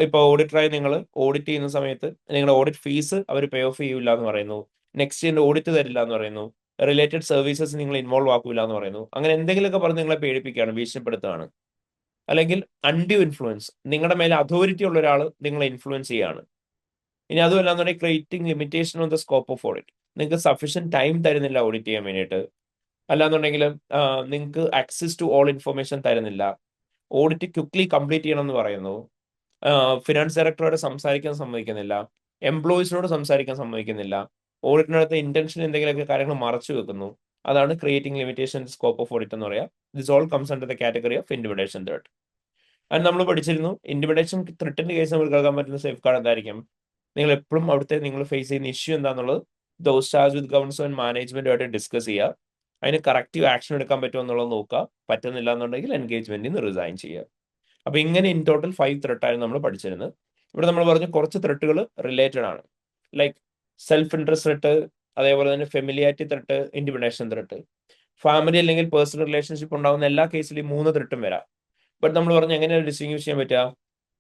ഇപ്പോൾ ഓഡിറ്ററായി നിങ്ങൾ ഓഡിറ്റ് ചെയ്യുന്ന സമയത്ത് നിങ്ങളുടെ audit fees our pay of ചെയ്യില്ല എന്ന് പറയുന്നു. നെക്സ്റ്റ് ഇയറിന്റെ ഓഡിറ്റ് തരില്ല എന്ന് പറയുന്നു. റിലേറ്റഡ് സർവീസസ് നിങ്ങൾ ഇൻവോൾവ് ആക്കില്ല എന്ന് പറയുന്നു. അങ്ങനെ എന്തെങ്കിലുമൊക്കെ പറഞ്ഞ് നിങ്ങളെ പേടിപ്പിക്കുകയാണ്, ഭീഷണിപ്പെടുത്തുകയാണ്. അല്ലെങ്കിൽ അൺഡ്യൂ ഇൻഫ്ലുവൻസ്, നിങ്ങളുടെ മേലെ അതോറിറ്റി ഉള്ള ഒരാൾ നിങ്ങളെ ഇൻഫ്ലുവൻസ് ചെയ്യാണ്. ഇനി അതുമല്ലാന്നുണ്ടെങ്കിൽ creating limitation on the scope of audit, നിങ്ങൾക്ക് സഫീഷ്യന്റ് ടൈം തരുന്നില്ല ഓഡിറ്റ് ചെയ്യാൻ വേണ്ടിയിട്ട്. അല്ലാന്നുണ്ടെങ്കിൽ നിങ്ങൾക്ക് ആക്സസ് ടു ഓൾ ഇൻഫർമേഷൻ തരുന്നില്ല. ഓഡിറ്റ് ക്വിക്ലി കംപ്ലീറ്റ് ചെയ്യണം എന്ന് പറയുന്നു. ഫിനാൻസ് ഡയറക്ടറോട് സംസാരിക്കാൻ സമ്മതിക്കുന്നില്ല. എംപ്ലോയീസിനോട് സംസാരിക്കാൻ സമ്മതിക്കുന്നില്ല, ഓഡിറ്റിനകത്ത് ഇന്റൻഷൻ എന്തെങ്കിലുമൊക്കെ കാര്യങ്ങൾ മറച്ചു വെക്കുന്നു. അതാണ് creating limitation scope of audit എന്ന് പറയാം. This all comes under the category of intimidation threat. അത് നമ്മൾ പഠിച്ചിരുന്നു. ഇന്റിമിഡേഷൻ ത്രെട്ടിന്റെ കേസ് നമുക്ക് കേൾക്കാൻ പറ്റുന്ന സേഫ് ഗാർഡ് എന്തായിരിക്കും? നിങ്ങൾ എപ്പോഴും അവിടുത്തെ നിങ്ങൾ ഫേസ് ചെയ്യുന്ന ഇഷ്യൂ എന്താണെന്നുള്ളത് those charge with governance and മാനേജ്മെന്റുമായിട്ട് ഡിസ്കസ് ചെയ്യുക. അതിന് കറക്റ്റീവ് ആക്ഷൻ എടുക്കാൻ പറ്റുമോ എന്നുള്ളത് നോക്കുക. പറ്റുന്നില്ല എന്നുണ്ടെങ്കിൽ എൻഗേജ്മെന്റിൽ നിന്ന് റിസൈൻ ചെയ്യുക. അപ്പൊ ഇങ്ങനെ ഇൻ ടോട്ടൽ 5 ത്രെട്ടായിരുന്നു നമ്മൾ പഠിച്ചിരുന്നത്. ഇവിടെ നമ്മൾ പറഞ്ഞു കുറച്ച് ത്രെട്ടുകൾ റിലേറ്റഡ് ആണ്. ലൈക്ക് സെൽഫ് ഇൻട്രസ്റ്റ് ത്രെട്ട്, അതേപോലെ തന്നെ familiarity threat, intimidation threat. Family അല്ലെങ്കിൽ പേഴ്സണൽ റിലേഷൻഷിപ്പ് ഉണ്ടാകുന്ന എല്ലാ കേസിലും 3 ത്രെട്ടും വരാം. ബട്ട് നമ്മൾ പറഞ്ഞു എങ്ങനെയാണ് ഡിസ്റ്റിങ്വിഷ് ചെയ്യാൻ പറ്റുക?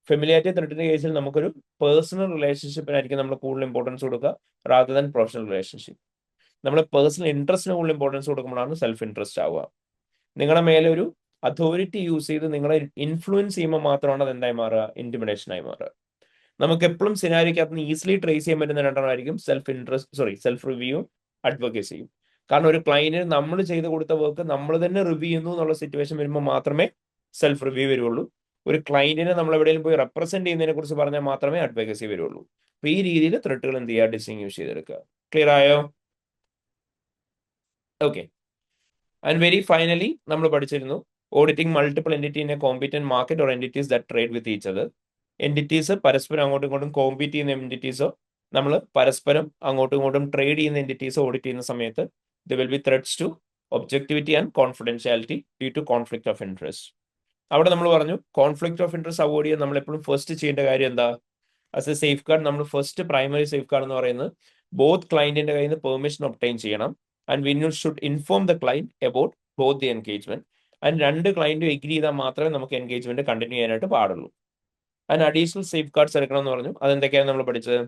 ഫെമിലിയാരിറ്റി ത്രെട്ടിന്റെ കേസിൽ നമുക്കൊരു പേഴ്സണൽ റിലേഷൻഷിപ്പിനായിരിക്കും നമ്മൾ കൂടുതൽ ഇമ്പോർട്ടൻസ് കൊടുക്കുക റാദർ ദാൻ പ്രൊഫഷണൽ റിലേഷൻഷിപ്പ്. നമ്മൾ പേഴ്സണൽ ഇൻട്രസ്റ്റിന് കൂടുതൽ ഇമ്പോർട്ടൻസ് കൊടുക്കുമ്പോഴാണ് സെൽഫ് ഇൻട്രസ്റ്റ് ആവുക. നിങ്ങളുടെ മേലെ ഒരു അതോറിറ്റി യൂസ് ചെയ്ത് നിങ്ങളെ ഇൻഫ്ലുവൻസ് ചെയ്യുമ്പോൾ മാത്രമാണ് അത് എന്തായി മാറുക? ഇന്റിമിഡേഷനായി മാറുക. നമുക്ക് എപ്പോഴും സിനാരിക്കകത്ത് ഈസിലി ട്രേസ് ചെയ്യാൻ പറ്റുന്ന രണ്ടെണ്ണമായിരിക്കും സെൽഫ് റിവ്യൂ, അഡ്വക്കേസിയും. കാരണം ഒരു ക്ലയന്റിന് നമ്മൾ ചെയ്ത് കൊടുത്ത വർക്ക് നമ്മൾ തന്നെ റിവ്യൂ ചെയ്യുന്നു എന്നുള്ള സിറ്റുവേഷൻ വരുമ്പോൾ മാത്രമേ സെൽഫ് റിവ്യൂ വരുള്ളൂ. ഒരു ക്ലയന്റിനെ നമ്മൾ എവിടെയെങ്കിലും പോയി റെപ്രസെന്റ് ചെയ്യുന്നതിനെ കുറിച്ച് പറഞ്ഞാൽ മാത്രമേ അഡ്വക്കേസി വരുള്ളൂ. അപ്പൊ ഈ രീതിയിൽ ത്രെട്ടുകൾ എന്ത് ചെയ്യുക? ഡിസ്റ്റിങ്വിഷ് ചെയ്തെടുക്കുക. ക്ലിയർ ആയോ? ഓക്കെ. ആൻഡ് വെരി ഫൈനലി നമ്മൾ പഠിച്ചിരുന്നു auditing multiple entity in A competent market or entities that trade with each other. Entities പരസ്പരം അങ്ങോട്ടും ഇങ്ങോട്ടും കോമ്പീറ്റ് ചെയ്യുന്ന എൻറ്റിറ്റീസോ നമ്മൾ പരസ്പരം അങ്ങോട്ടും ഇങ്ങോട്ടും ട്രേഡ് ചെയ്യുന്ന എൻറ്റിറ്റീസോ ഓഡിറ്റ് ചെയ്യുന്ന സമയത്ത് there will be threats to objectivity and confidentiality due to conflict of interest. അവിടെ നമ്മൾ പറഞ്ഞു കോൺഫ്ലിക്ട് ഓഫ് ഇൻട്രസ്റ്റ് അവോയ്ഡ് ചെയ്യാൻ നമ്മൾ എപ്പോഴും ഫസ്റ്റ് ചെയ്യേണ്ട കാര്യം എന്താ? ആസ് എ സേഫ് ഗാർഡ് നമ്മൾ ഫസ്റ്റ് പ്രൈമറി സേഫ് ഗാർഡ് എന്ന് പറയുന്നത് ബോത്ത് ക്ലയന്റിന്റെ കയ്യിൽ നിന്ന് പെർമിഷൻ ഒബ്റ്റൈൻ ചെയ്യണം. And we should inform the client about both the engagement. And 2 ക്ലയന്റും എഗ്രി ചെയ്താൽ മാത്രമേ നമുക്ക് എൻഗേജ്മെന്റ് കണ്ടിന്യൂ ചെയ്യാനായിട്ട് പാടുള്ളൂ. ആൻഡ് അഡീഷണൽ സേഫ് ഗാർഡ്സ് എടുക്കണം എന്ന് പറഞ്ഞു. അതെന്തൊക്കെയാണ് നമ്മൾ പഠിച്ചത്?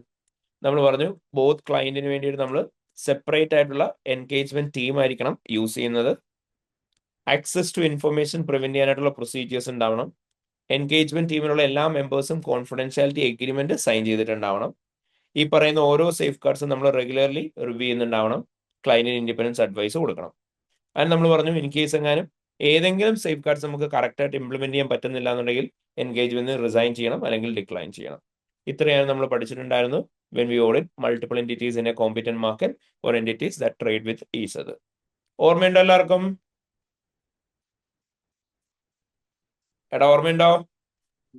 നമ്മൾ പറഞ്ഞു ബോത്ത് ക്ലയന്റിന് വേണ്ടിയിട്ട് നമ്മൾ സെപ്പറേറ്റ് ആയിട്ടുള്ള എൻഗേജ്മെന്റ് ടീം ആയിരിക്കണം യൂസ് ചെയ്യുന്നത്. ആക്സസ് ടു ഇൻഫർമേഷൻ പ്രിവെന്റ് ചെയ്യാനായിട്ടുള്ള പ്രൊസീജിയേഴ്സ് ഉണ്ടാവണം. എൻഗേജ്മെന്റ് ടീമിലുള്ള എല്ലാ മെമ്പേഴ്സും കോൺഫിഡൻഷ്യാലിറ്റി എഗ്രിമെന്റ് സൈൻ ചെയ്തിട്ടുണ്ടാവണം. ഈ പറയുന്ന ഓരോ സേഫ് ഗാർഡ്സും നമ്മൾ റെഗുലർലി റിവ്യൂ ചെയ്യുന്നുണ്ടാവണം. ക്ലയന്റിന് ഇൻഡിപെൻഡൻസ് അഡ്വൈസ് കൊടുക്കണം. ആൻഡ് നമ്മൾ പറഞ്ഞു ഇൻ കേസ് എങ്ങാനും ഏതെങ്കിലും സേഫ് ഗാർഡ്സ് നമുക്ക് കറക്റ്റായിട്ട് ഇംപ്ലിമെന്റ് ചെയ്യാൻ പറ്റുന്നില്ല എന്നുണ്ടെങ്കിൽ എൻഗേജ്മെന്റ് റിസൈൻ ചെയ്യണം അല്ലെങ്കിൽ ഡിക്ലൈൻ ചെയ്യണം. ഇത്രയാണ് നമ്മൾ പഠിച്ചിട്ടുണ്ടായിരുന്നു when we audit multiple entities in a competent market or entities that trade with each other. ഓർമ്മയുണ്ടോ എല്ലാവർക്കും? എടാ ഓർമ്മയുണ്ടോ?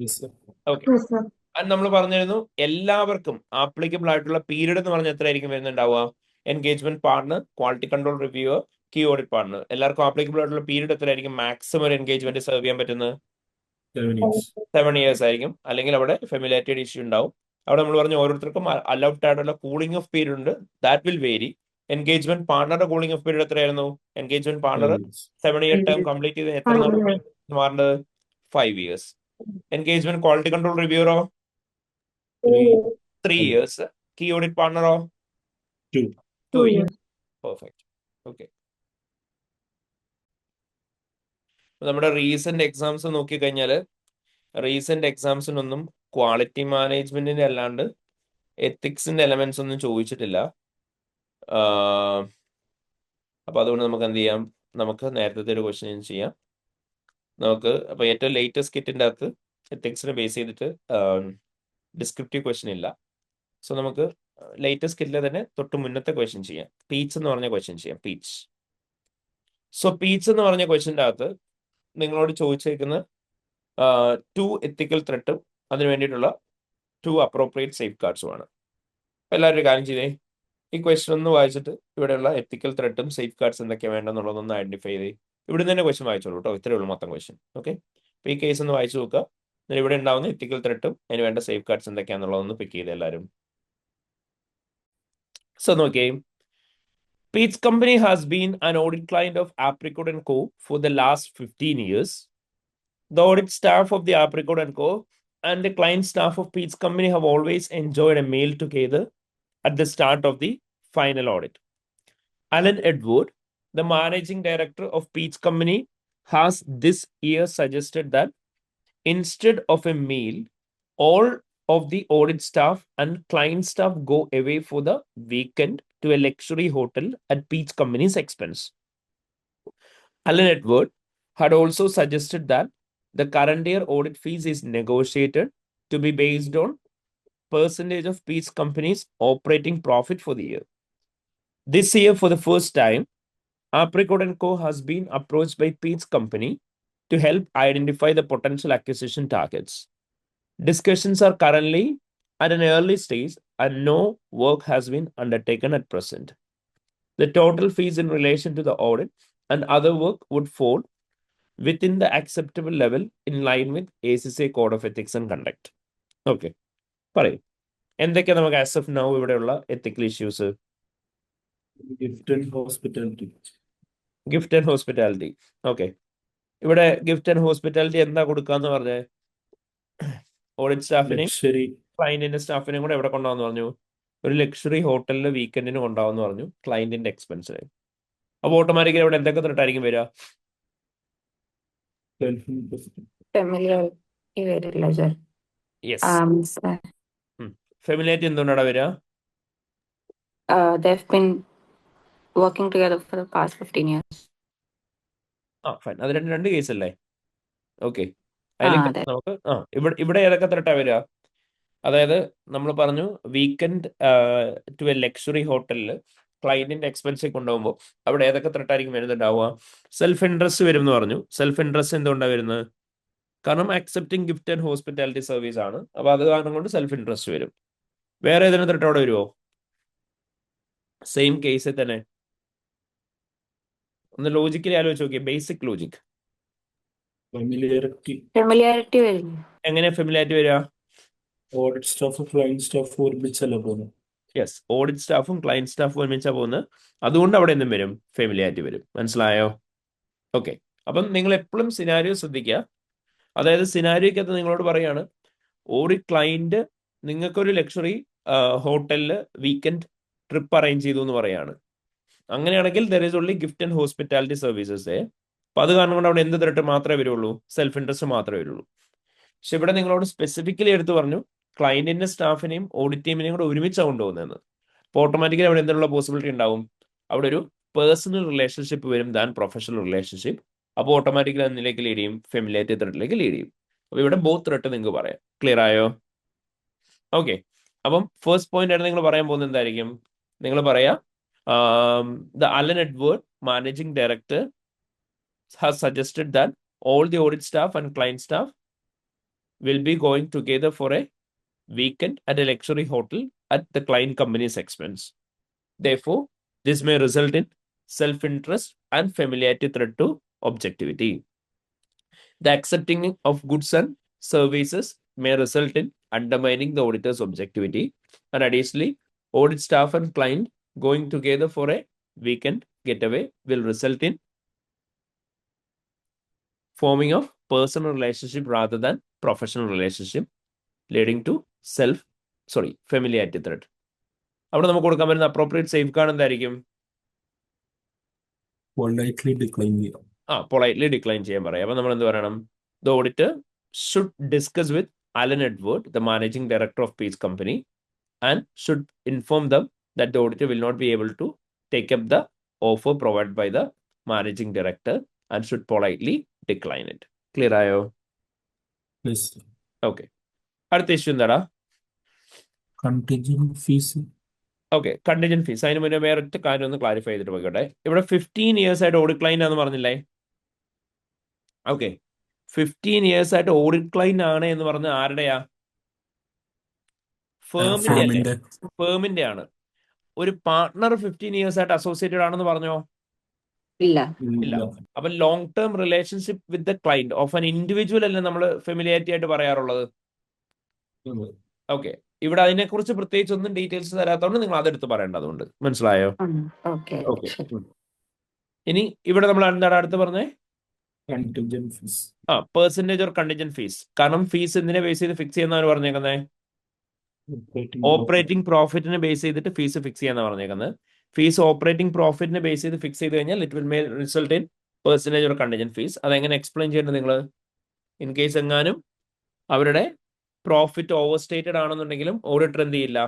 Yes, sir. Okay. Yes, sir. അത് നമ്മൾ പറഞ്ഞിരുന്നു എല്ലാവർക്കും ആപ്ലിക്കബിൾ ആയിട്ടുള്ള പീരീഡ് എന്ന് പറഞ്ഞാൽ എത്രയായിരിക്കും വരുന്നുണ്ടാവുക? Engagement partner, quality control reviewer, key audit partner, എല്ലാവർക്കും ആപ്ലിക്കബിൾ ആയിട്ടുള്ള പീരീഡ് എത്രയായിരിക്കും മാക്സിമം ഒരു എൻഗേജ്മെന്റ് സെർവ് ചെയ്യാൻ പറ്റുന്നത്? 7 years. 7 years ആയിരിക്കും. അല്ലെങ്കിൽ അവിടെ ഫെമിലിയാരിറ്റി ഇഷ്യൂ ഉണ്ടാവും. അവിടെ നമ്മൾ പറഞ്ഞു ഓരോരുത്തർക്കും അലൗഡ് ആയിട്ടുള്ള കൂളിംഗ് ഓഫ് പീരീഡ് ഉണ്ട്. That will vary. എൻഗേജ്മെന്റ് പാർട്ണറുടെ കൂളിംഗ് ഓഫ് പീരീഡ് എത്രയായിരുന്നു? Engagement partner 7 years. 7-year term complete ചെയ്ത് എത്ര മാറേണ്ടത്? 5 years. എൻഗേജ്മെന്റ് ക്വാളിറ്റി കൺട്രോൾ റിവ്യൂറോ 3 years. കീ ഓഡിറ്റ് പാർട്ണറോ 2. 2 years. പെർഫെക്റ്റ്. ഓക്കെ. നമ്മുടെ റീസെന്റ് എക്സാംസ് നോക്കിക്കഴിഞ്ഞാൽ റീസെന്റ് എക്സാംസിനൊന്നും ക്വാളിറ്റി മാനേജ്മെന്റിന്റെ അല്ലാണ്ട് എത്തിക്സിന്റെ എലമെന്റ്സ് ഒന്നും ചോദിച്ചിട്ടില്ല. അപ്പൊ അതുകൊണ്ട് നമുക്ക് എന്ത് ചെയ്യാം? നമുക്ക് നേരത്തെ ഒരു ക്വസ്റ്റ്യൻ ചെയ്യാം. നമുക്ക് അപ്പൊ ഏറ്റവും ലേറ്റസ്റ്റ് കിറ്റിന്റെ അകത്ത് എത്തിക്സിനെ ബേസ് ചെയ്തിട്ട് ഡിസ്ക്രിപ്റ്റീവ് ക്വസ്റ്റ്യൻ ഇല്ല. സോ നമുക്ക് ലേറ്റസ്റ്റ് കിറ്റിലെ തന്നെ തൊട്ട് മുന്നത്തെ ക്വസ്റ്റ്യൻ ചെയ്യാം. പീച്ച് എന്ന് പറഞ്ഞ ക്വസ്റ്റ്യൻ ചെയ്യാം. പീച്ച്. സോ പീച്ച് എന്ന് പറഞ്ഞ ക്വസ്റ്റ്യൻ്റെ അകത്ത് നിങ്ങളോട് ചോദിച്ചേക്കുന്ന 2 എത്തിക്കൽ ത്രെട്ടും അതിന് വേണ്ടിയിട്ടുള്ള 2 അപ്രോപ്രിയേറ്റ് സേഫ് ഗാർഡ്സുമാണ്. അപ്പൊ എല്ലാവരും ഒരു കാര്യം ചെയ്തേ, ഈ ക്വസ്റ്റ്യൻ ഒന്ന് വായിച്ചിട്ട് ഇവിടെയുള്ള എത്തിക്കൽ ത്രെട്ടും സേഫ് ഗാർഡ്സ് എന്തൊക്കെയാണ് വേണ്ടെന്നുള്ളതൊന്ന് ഐഡന്റിഫൈ ചെയ്തേ. ഇവിടെ തന്നെ ക്വസ്റ്റ്യൻ വായിച്ചോളൂ കേട്ടോ. ഇത്രയേ ഉള്ളൂ മൊത്തം ക്വസ്റ്റ്യൻ. ഓക്കെ. അപ്പൊ ഈ കേസ് ഒന്ന് വായിച്ചു നോക്കുക. ഇവിടെ ഉണ്ടാവുന്ന എത്തിക്കൽ ത്രെട്ടും അതിന് വേണ്ട സേഫ് ഗാർഡ്സ് എന്തൊക്കെയാണെന്നുള്ളതൊന്ന് പിക്ക് ചെയ്ത് എല്ലാവരും. സോ നോക്കിയേ, Pete's company has been an audit client of Apricot & Co. for the last 15 years. The audit staff of the Apricot & Co. and the client staff of Pete's company have always enjoyed a meal together at the start of the final audit. Alan Edward, the managing director of Pete's company, has this year suggested that instead of a meal, all of the audit staff and client staff go away for the weekend to a luxury hotel at Pete's company's expense. Alan Edward had also suggested that the current year audit fees is negotiated to be based on percentage of Peace Company's operating profit for the year. This year, for the first time, Apricot & Co. has been approached by Peace Company to help identify the potential acquisition targets. Discussions are currently at an early stage and no work has been undertaken at present. The total fees in relation to the audit and other work would fall within the acceptable level in line with ACCA Code of Ethics and Conduct. Okay. പറയും എന്തൊക്കെയാ നമുക്ക് ആസ് ഓഫ് നൗ ഇവിടെയുള്ള ethical issues? Gift and hospitality. Gift and hospitality. Okay, ഇവിടെ ഗിഫ്റ്റ് ആൻഡ് ഹോസ്പിറ്റാലിറ്റി എന്താ കൊടുക്കാന്ന് പറഞ്ഞേ? Audit സ്റ്റാഫിനെയും Luxury. ക്ലയന്റിന്റെ സ്റ്റാഫിനെയും കൂടെ എവിടെ കൊണ്ടുപോകാന്ന് പറഞ്ഞു? ഒരു ലക്ഷറി ഹോട്ടലിൽ വീക്കെൻഡിന് കൊണ്ടുപോകാന്ന് പറഞ്ഞു, ക്ലയന്റിന്റെ എക്സ്പെൻസിന്. അപ്പൊ ഓട്ടോമാറ്റിക്കലി ഇവിടെ എന്തൊക്കെ തൊട്ടായിരിക്കും വരിക? Self-interest. Familiarity വരില്ല സർ. യെസ്, ഫെമിലിയാരിറ്റി എന്തുകൊണ്ടാണ് വരിക? They've been working together for the past 15 years. Fine, അത് രണ്ട് കേസ് അല്ലേ? ഓക്കെ, അതിലേക്ക് അതെ. നമുക്ക് ഇവിടെ ഏതൊക്കെ തൊട്ടാ വരിക? അതായത് നമ്മൾ പറഞ്ഞു വീക്കെൻഡ് ടു എ ലക്ഷറി ഹോട്ടലിൽ ക്ലയന്റിന്റെ എക്സ്പെൻസ് കൊണ്ടുപോകുമ്പോൾ അവിടെ ഏതൊക്കെ തൊട്ടായിരിക്കും വരുന്നുണ്ടാവുക? സെൽഫ് ഇൻട്രസ്റ്റ് വരും എന്ന് പറഞ്ഞു. സെൽഫ് ഇൻട്രസ്റ്റ് എന്തുകൊണ്ടാണ് വരുന്നത്? കാരണം accepting gift and hospitality service ആണ്. അപ്പൊ അത് കാരണം കൊണ്ട് സെൽഫ് ഇൻട്രസ്റ്റ് വരും. വേറെ ഏതിനെ തൊട്ട് അവിടെ വരുമോ? സെയിം കേസിൽ തന്നെ ഒന്ന് ലോജിക്കലി ആലോചിച്ച് നോക്കിയേ, ബേസിക് ലോജിക്. Familiarity. Familiarity വരില്ല. എങ്ങനെ ഫെമിലിയാരിറ്റി വരിക? Audit staff, client staff ഒരുമിച്ചല്ല പോകുന്നത്. യെസ്, ഓഡിറ്റ് സ്റ്റാഫും ക്ലയന്റ് സ്റ്റാഫും ഒരുമിച്ചാ പോകുന്നത്. അതുകൊണ്ട് അവിടെ എന്തും വരും? ഫെമിലിയാരിറ്റി വരും. മനസ്സിലായോ? ഓക്കെ, അപ്പം നിങ്ങൾ എപ്പോഴും സിനാരിയോ ശ്രദ്ധിക്കുക. അതായത് സിനാരിയോക്കകത്ത് നിങ്ങളോട് പറയാണ് ഒരു ക്ലയന്റ് നിങ്ങൾക്കൊരു ലക്ഷറി ഹോട്ടലിൽ വീക്കെൻഡ് ട്രിപ്പ് അറേഞ്ച് ചെയ്തു എന്ന് പറയാണ്. അങ്ങനെയാണെങ്കിൽ there is only gift and hospitality services. അപ്പൊ അത് കാരണം കൊണ്ട് അവിടെ എന്ത് തൊട്ട് മാത്രമേ വരുള്ളൂ? സെൽഫ് ഇൻട്രസ്റ്റ് മാത്രമേ വരുള്ളൂ. പക്ഷെ ഇവിടെ നിങ്ങളോട് സ്പെസിഫിക്കലി എടുത്ത് പറഞ്ഞു ക്ലയന്റിന്റെ സ്റ്റാഫിനെയും ഓഡിറ്റ് ടീമിനെയും കൂടെ ഒരുമിച്ചാണ് കൊണ്ടുപോകുന്നതെന്ന്. അപ്പോൾ ഓട്ടോമാറ്റിക്കലി അവിടെ എന്നുള്ള പോസിബിലിറ്റി ഉണ്ടാവും? അവിടെ ഒരു പേഴ്സണൽ റിലേഷൻഷിപ്പ് വരും ദാൻ പ്രൊഫഷണൽ റിലേഷൻഷിപ്പ്. അപ്പോൾ ഓട്ടോമാറ്റിക്കലി അതിലേക്ക് ലീഡ് ചെയ്യും, ഫെമിലിയാരിറ്റി ത്രെഡിലേക്ക് ലീഡ് ചെയ്യും. അപ്പൊ ഇവിടെ ബോത്ത് ത്രെഡ് നിങ്ങൾക്ക് പറയാം. ക്ലിയർ ആയോ? ഓക്കെ, അപ്പം ഫസ്റ്റ് പോയിന്റ് ആയിട്ട് നിങ്ങൾ പറയാൻ പോകുന്നത് എന്തായിരിക്കും? നിങ്ങൾ പറയാ the Alan Edward managing director has suggested that all the audit staff and client staff will be going together for a weekend at a luxury hotel at the client company's expense. Therefore, this may result in self-interest and familiarity threat to objectivity. The accepting of goods and services may result in undermining the auditor's objectivity. And additionally, audit staff and client going together for a weekend getaway will result in forming of personal relationship rather than professional relationship, leading to familiarity threat. അവിടെ നമുക്ക് കൊടുക്കാൻ പറ്റുന്ന അപ്രോപ്രിയേറ്റ് സേഫ് ഗാർഡ് എന്തായിരിക്കും? Politely decline ചെയ്യാം. പൊളൈറ്റ്ലി ഡിക്ലൈൻ ചെയ്യാൻ പറയാം. അപ്പൊ നമ്മൾ എന്ത് പറയണം? The auditor should discuss with Alan Edward, the managing director of Peace company, and should inform them that the auditor will not be able to take up the offer provide by the managing director and should politely decline it. Clear ആയോ? Yes. ഓക്കെ, അടുത്ത ഇഷ്യൂ എന്താടാ? Contingent fees. Okay, contingent fees. അതിന് മുന്നേ വേറെ ഒറ്റ കാര്യം ഒന്ന് ക്ലാരിഫൈ ചെയ്തിട്ട് പോയിക്കോട്ടെ. ഇവിടെ 15 years ആയിട്ട് ഓഡിറ്റ് ക്ലൈന്റ് ആണെന്ന് പറഞ്ഞില്ലേ? ഓക്കെ, 15 years ആയിട്ട് ഓഡിറ്റ് ക്ലൈന്റ് ആണ് എന്ന് പറഞ്ഞ ആരുടെയാ? ഫേമിന്റെ അല്ലേ? Firm-ന്റെ. ഫേമിന്റെ ആണ്. ഒരു പാർട്ട്ണർ 15 years ആയിട്ട് അസോസിയേറ്റഡ് ആണെന്ന് പറഞ്ഞോ? ഇല്ല. ഇല്ല. അപ്പൊ long term relationship with the client of an individual അല്ലേ നമ്മൾ ഫെമിലിയാരിറ്റി ആയിട്ട് പറയാറുള്ളത്? ഓക്കെ, ഇവിടെ അതിനെക്കുറിച്ച് പ്രത്യേകിച്ച് ഒന്നും ഡീറ്റെയിൽസ് തരാത്തതുകൊണ്ട് നിങ്ങൾ അതെടുത്ത് പറയേണ്ടതുണ്ട്. മനസ്സിലായോ? ഓക്കെ. ഓക്കെ, ഇനി ഇവിടെ നമ്മൾ എന്താണ് അടുത്ത് പറഞ്ഞേ? Contingent fees. Percentage or contingent fees. കാരണം ഫീസ് എന്തിനെ ബേസ് ചെയ്ത് ഫിക്സ് ചെയ്യുന്നവർ പറഞ്ഞേക്കുന്നത്? ഓപ്പറേറ്റിംഗ് പ്രോഫിറ്റിനെ ബേസ് ചെയ്തിട്ട് ഫീസ് ഫിക്സ് ചെയ്യാന്നാണ് പറഞ്ഞേക്കുന്നത്. ഫീസ് ഓപ്പറേറ്റിംഗ് പ്രോഫിറ്റിനെ ബേസ് ചെയ്ത് ഫിക്സ് ചെയ്ത് കഴിഞ്ഞാൽ it will may result in percentage or contingent fees. അതെങ്ങനെ എക്സ്പ്ലെയിൻ ചെയ്യേണ്ടത് നിങ്ങൾ? ഇൻ കേസ് എങ്ങാനും അവരുടെ പ്രോഫിറ്റ് ഓവർ സ്റ്റേറ്റഡ് ആണെന്നുണ്ടെങ്കിലും ഓഡിറ്റർ എന്ത് ചെയ്യില്ല,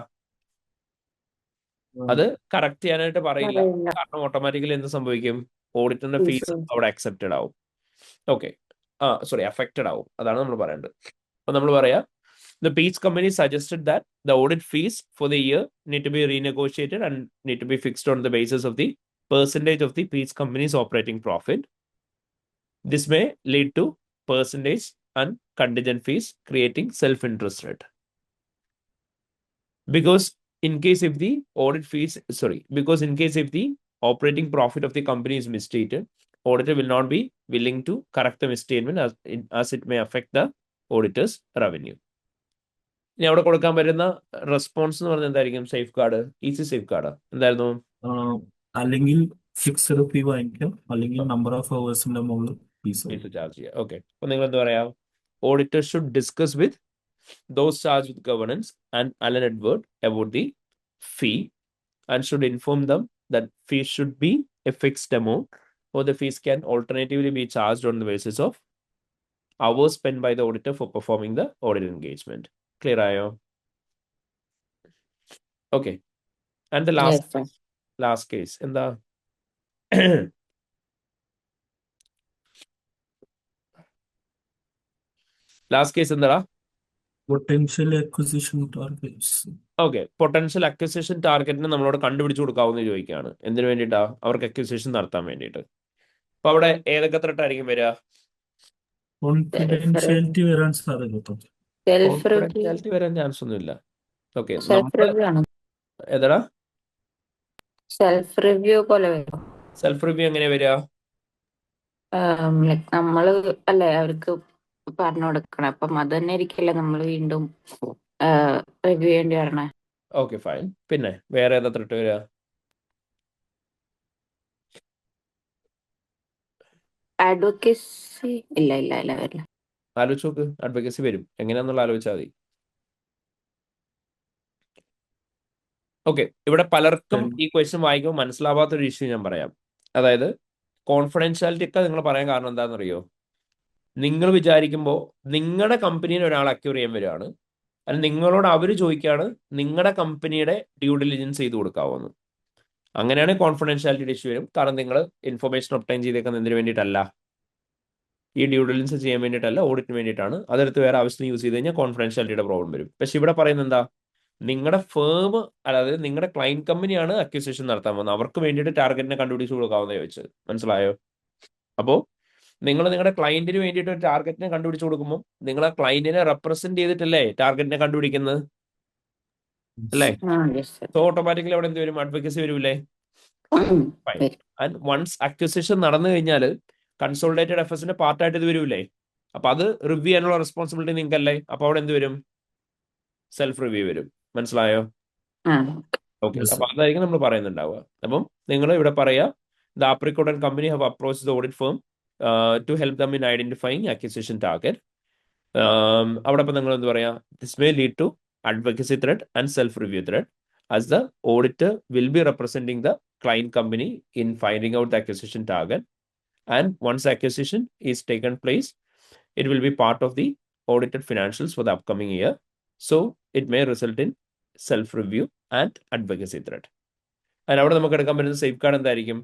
അത് കറക്റ്റ് ചെയ്യാനായിട്ട് പറയില്ല. കാരണം ഓട്ടോമാറ്റിക്കലി എന്ത് സംഭവിക്കും? ഓഡിറ്ററിന്റെ ഫീസ് അവിടെ അക്സെപ്റ്റഡ് ആവും. ഓക്കെ, അഫക്റ്റഡ് ആവും. അതാണ് നമ്മൾ പറയേണ്ടത്. അപ്പൊ നമ്മൾ പറയാ The Peach company suggested that the audit fees for the year need to be renegotiated and need to be fixed on the basis of the percentage of the Peach company's operating profit. This may lead to percentage and contingent fees, creating self-interest rate. Because in case if the operating profit of the company is misstated, auditor will not be willing to correct the misstatement as it may affect the auditor's revenue. ഇനി അവിടെ കൊടുക്കാൻ പറ്റുന്ന റെസ്പോൺസ് എന്ന് പറഞ്ഞാൽ എന്തായിരിക്കും? Safe guard, easy safe guard എന്തായിരുന്നു? അല്ലെങ്കിൽ ഫിക്സഡ് ഫീ വാങ്ങിക്കാം, അല്ലെങ്കിൽ നമ്പർ ഓഫ് അവേഴ്സിന്റെ മുകളിൽ ഫീസ് ചാർജ് ചെയ്യാം. ഓക്കെ, അപ്പൊ നിങ്ങൾ എന്താ പറയാ? Auditor should discuss with those charged with governance and Alan Edward about the fee and should inform them that fees should be a fixed amount, or the fees can alternatively be charged on the basis of hours spent by the auditor for performing the audit engagement. Clear ayo? Okay, and the Yes, sir. last case in the last case in the potential acquisition targets. Okay, potential acquisition ടാർഗറ്റിന് നമ്മളോട് കണ്ടുപിടിച്ച് കൊടുക്കാവുന്ന ചോദിക്കുകയാണ്. എന്തിനു വേണ്ടിയിട്ടാ? അവർക്ക് അക്വിസിഷൻ നടത്താൻ വേണ്ടിയിട്ട്. അപ്പൊ അവിടെ ഏതൊക്കെ ത്രെട്ടായിരിക്കും വരിക? കോൺഫിഡൻഷ്യാലിറ്റി വരാൻ സാധ്യത. കോൺഫിഡൻഷ്യാലിറ്റി വരാൻ ചാൻസ് ഒന്നുമില്ല. ഓക്കെ, സെൽഫ് റിവ്യൂ ആണ്. ഏതാടാ? സെൽഫ് റിവ്യൂ പോലെ വരും. സെൽഫ് റിവ്യൂ എങ്ങനെ വരിക? ലൈക് നമ്മള് അല്ലേ അവർക്ക് പറഞ്ഞു കൊടുക്കണം. അപ്പം അത് തന്നെ ആയിരിക്കില്ല നമ്മൾ വീണ്ടും റിവ്യൂ ചെയ്യേണ്ടി വരണേ. Okay, fine. പിന്നെ വേറെ ഏതാ ത്രെട്ട് വരിക? അഡ്വക്കസി ഇല്ല വരില്ല. ആലോചിച്ച് നോക്ക്, അഡ്വക്കസി വരും. എങ്ങനെയാന്നുള്ള ആലോചിച്ചാൽ മതി. ഓക്കെ, ഇവിടെ പലർക്കും ഈ ക്വസ്റ്റ്യൻ വായിക്കുമ്പോൾ മനസ്സിലാവാത്തൊരു ഇഷ്യൂ ഞാൻ പറയാം. അതായത് കോൺഫിഡൻഷ്യാലിറ്റി ഒക്കെ നിങ്ങൾ പറയാൻ കാരണം എന്താണെന്നറിയോ? നിങ്ങൾ വിചാരിക്കുമ്പോൾ നിങ്ങളുടെ കമ്പനിയിൽ ഒരാൾ അക്യൂർ ചെയ്യാൻ വരികയാണ്, അല്ലെങ്കിൽ നിങ്ങളോട് അവർ ചോദിക്കുകയാണ് നിങ്ങളുടെ കമ്പനിയുടെ ഡ്യൂ ഡിലിജൻസ് ചെയ്ത് കൊടുക്കാവുന്നു. അങ്ങനെയാണ് കോൺഫിഡൻഷ്യാലിറ്റി ഇഷ്യൂ വരും. കാരണം നിങ്ങൾ ഇൻഫർമേഷൻ ഒബ്ടൈൻ ചെയ്തേക്കുന്നത് എന്തിനു വേണ്ടിയിട്ടല്ല, ഈ ഡ്യൂ ഡിലിജൻസ് ചെയ്യാൻ വേണ്ടിയിട്ടല്ല, ഓഡിറ്റിന് വേണ്ടിയിട്ടാണ്. അതെടുത്ത് വേറെ ആവശ്യത്തിന് യൂസ് ചെയ്ത് കഴിഞ്ഞാൽ കോൺഫിഡൻഷ്യാലിറ്റിയുടെ പ്രോബ്ലം വരും. പക്ഷെ ഇവിടെ പറയുന്നത് എന്താ? നിങ്ങളുടെ ഫേം, അതായത് നിങ്ങളുടെ ക്ലയന്റ് കമ്പനിയാണ് അക്വിസിഷൻ നടത്താൻ പോകുന്നത്, അവർക്ക് വേണ്ടിയിട്ട് ടാർഗറ്റിനെ കണ്ടുപിടിച്ച് കൊടുക്കാവുന്ന ചോദിച്ചത്. മനസ്സിലായോ? അപ്പോൾ നിങ്ങൾ നിങ്ങളുടെ ക്ലയന്റിന് വേണ്ടിയിട്ട് ഒരു ടാർഗറ്റിനെ കണ്ടുപിടിച്ച് കൊടുക്കുമ്പോൾ നിങ്ങൾ ആ ക്ലയന്റിനെ റെപ്രസെന്റ് ചെയ്തിട്ടല്ലേ ടാർഗറ്റിനെ കണ്ടുപിടിക്കുന്നത്, അല്ലേ? സോ ഓട്ടോമാറ്റിക്കലി അവിടെ എന്ത് വരും? അഡ്വക്കസി വരൂല്ലേ? ആൻഡ് വൺസ് അക്വിസിഷൻ നടന്നു കഴിഞ്ഞാൽ കൺസോളിഡേറ്റഡ് എഫേഴ്സിന്റെ പാർട്ടായിട്ട് ഇത് വരൂല്ലേ? അപ്പൊ അത് റിവ്യൂ ചെയ്യാനുള്ള റെസ്പോൺസിബിലിറ്റി നിങ്ങൾക്കല്ലേ? അപ്പൊ അവിടെ എന്ത് വരും? സെൽഫ് റിവ്യൂ വരും. മനസ്സിലായോ? ഓക്കെ, അപ്പൊ അതായിരിക്കും നമ്മൾ പറയുന്നുണ്ടാവുക. അപ്പം നിങ്ങൾ ഇവിടെ പറയാ the Apricot and company have approach the audit firm to help them in identifying acquisition target. അവിടെ ഇപ്പം നിങ്ങൾ എന്ത് പറയാ? This may lead to advocacy threat and self-review threat, as the auditor will be representing the client company in finding out the acquisition target, and once the acquisition is taken place, it will be part of the audited financials for the upcoming year, so it may result in self-review and advocacy threat. And അവിടെ നമുക്ക് എടുക്കാൻ പറ്റുന്ന സേഫ് ഗാർഡ് എന്തായിരിക്കും?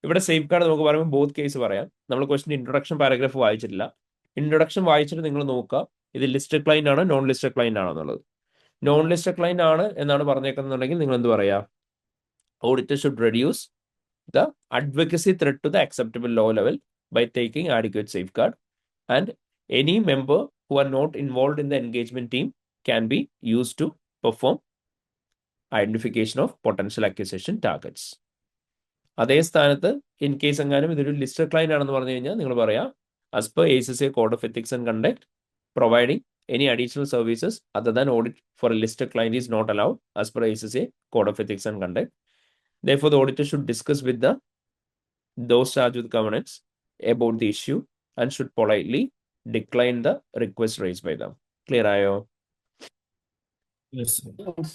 ഇവിടെ സേഫ് ഗാർഡ് നമുക്ക് പറയുമ്പോൾ ബോത്ത് കേസ് പറയാം. നമ്മൾ ക്വസ്റ്റ്യൻ ഇൻട്രൊഡക്ഷൻ പാരഗ്രാഫ് വായിച്ചിട്ടില്ല. ഇൻട്രൊഡക്ഷൻ വായിച്ചിട്ട് നിങ്ങൾ നോക്കുക ഇത് ലിസ്റ്റഡ് ക്ലൈന്റ് ആണോ നോൺ ലിസ്റ്റഡ് ക്ലൈന്റ് ആണോ എന്നുള്ളത്. നോൺ ലിസ്റ്റഡ് ക്ലൈന്റ് ആണ് എന്നാണ് പറഞ്ഞേക്കുന്നുണ്ടെങ്കിൽ നിങ്ങൾ എന്ത് പറയാ? Auditor should reduce the advocacy threat to the acceptable low level by taking adequate safeguard, and any member who are not involve in the engagement team can be use to perform identification of potential acquisition targets. അതേ സ്ഥാനത്ത് ഇൻ കേസ് എങ്ങാനും ഇതൊരു ലിസ്റ്റഡ് ക്ലൈന്റ് ആണെന്ന് പറഞ്ഞു കഴിഞ്ഞാൽ നിങ്ങൾ പറയാം as per ACCA code of ethics and conduct providing any additional services other than audit for a listed client is not allowed as per ACCA code of ethics and conduct. Therefore, the auditor should discuss with those charged with governance about the issue and should politely decline the request raised by them. Clear ayo?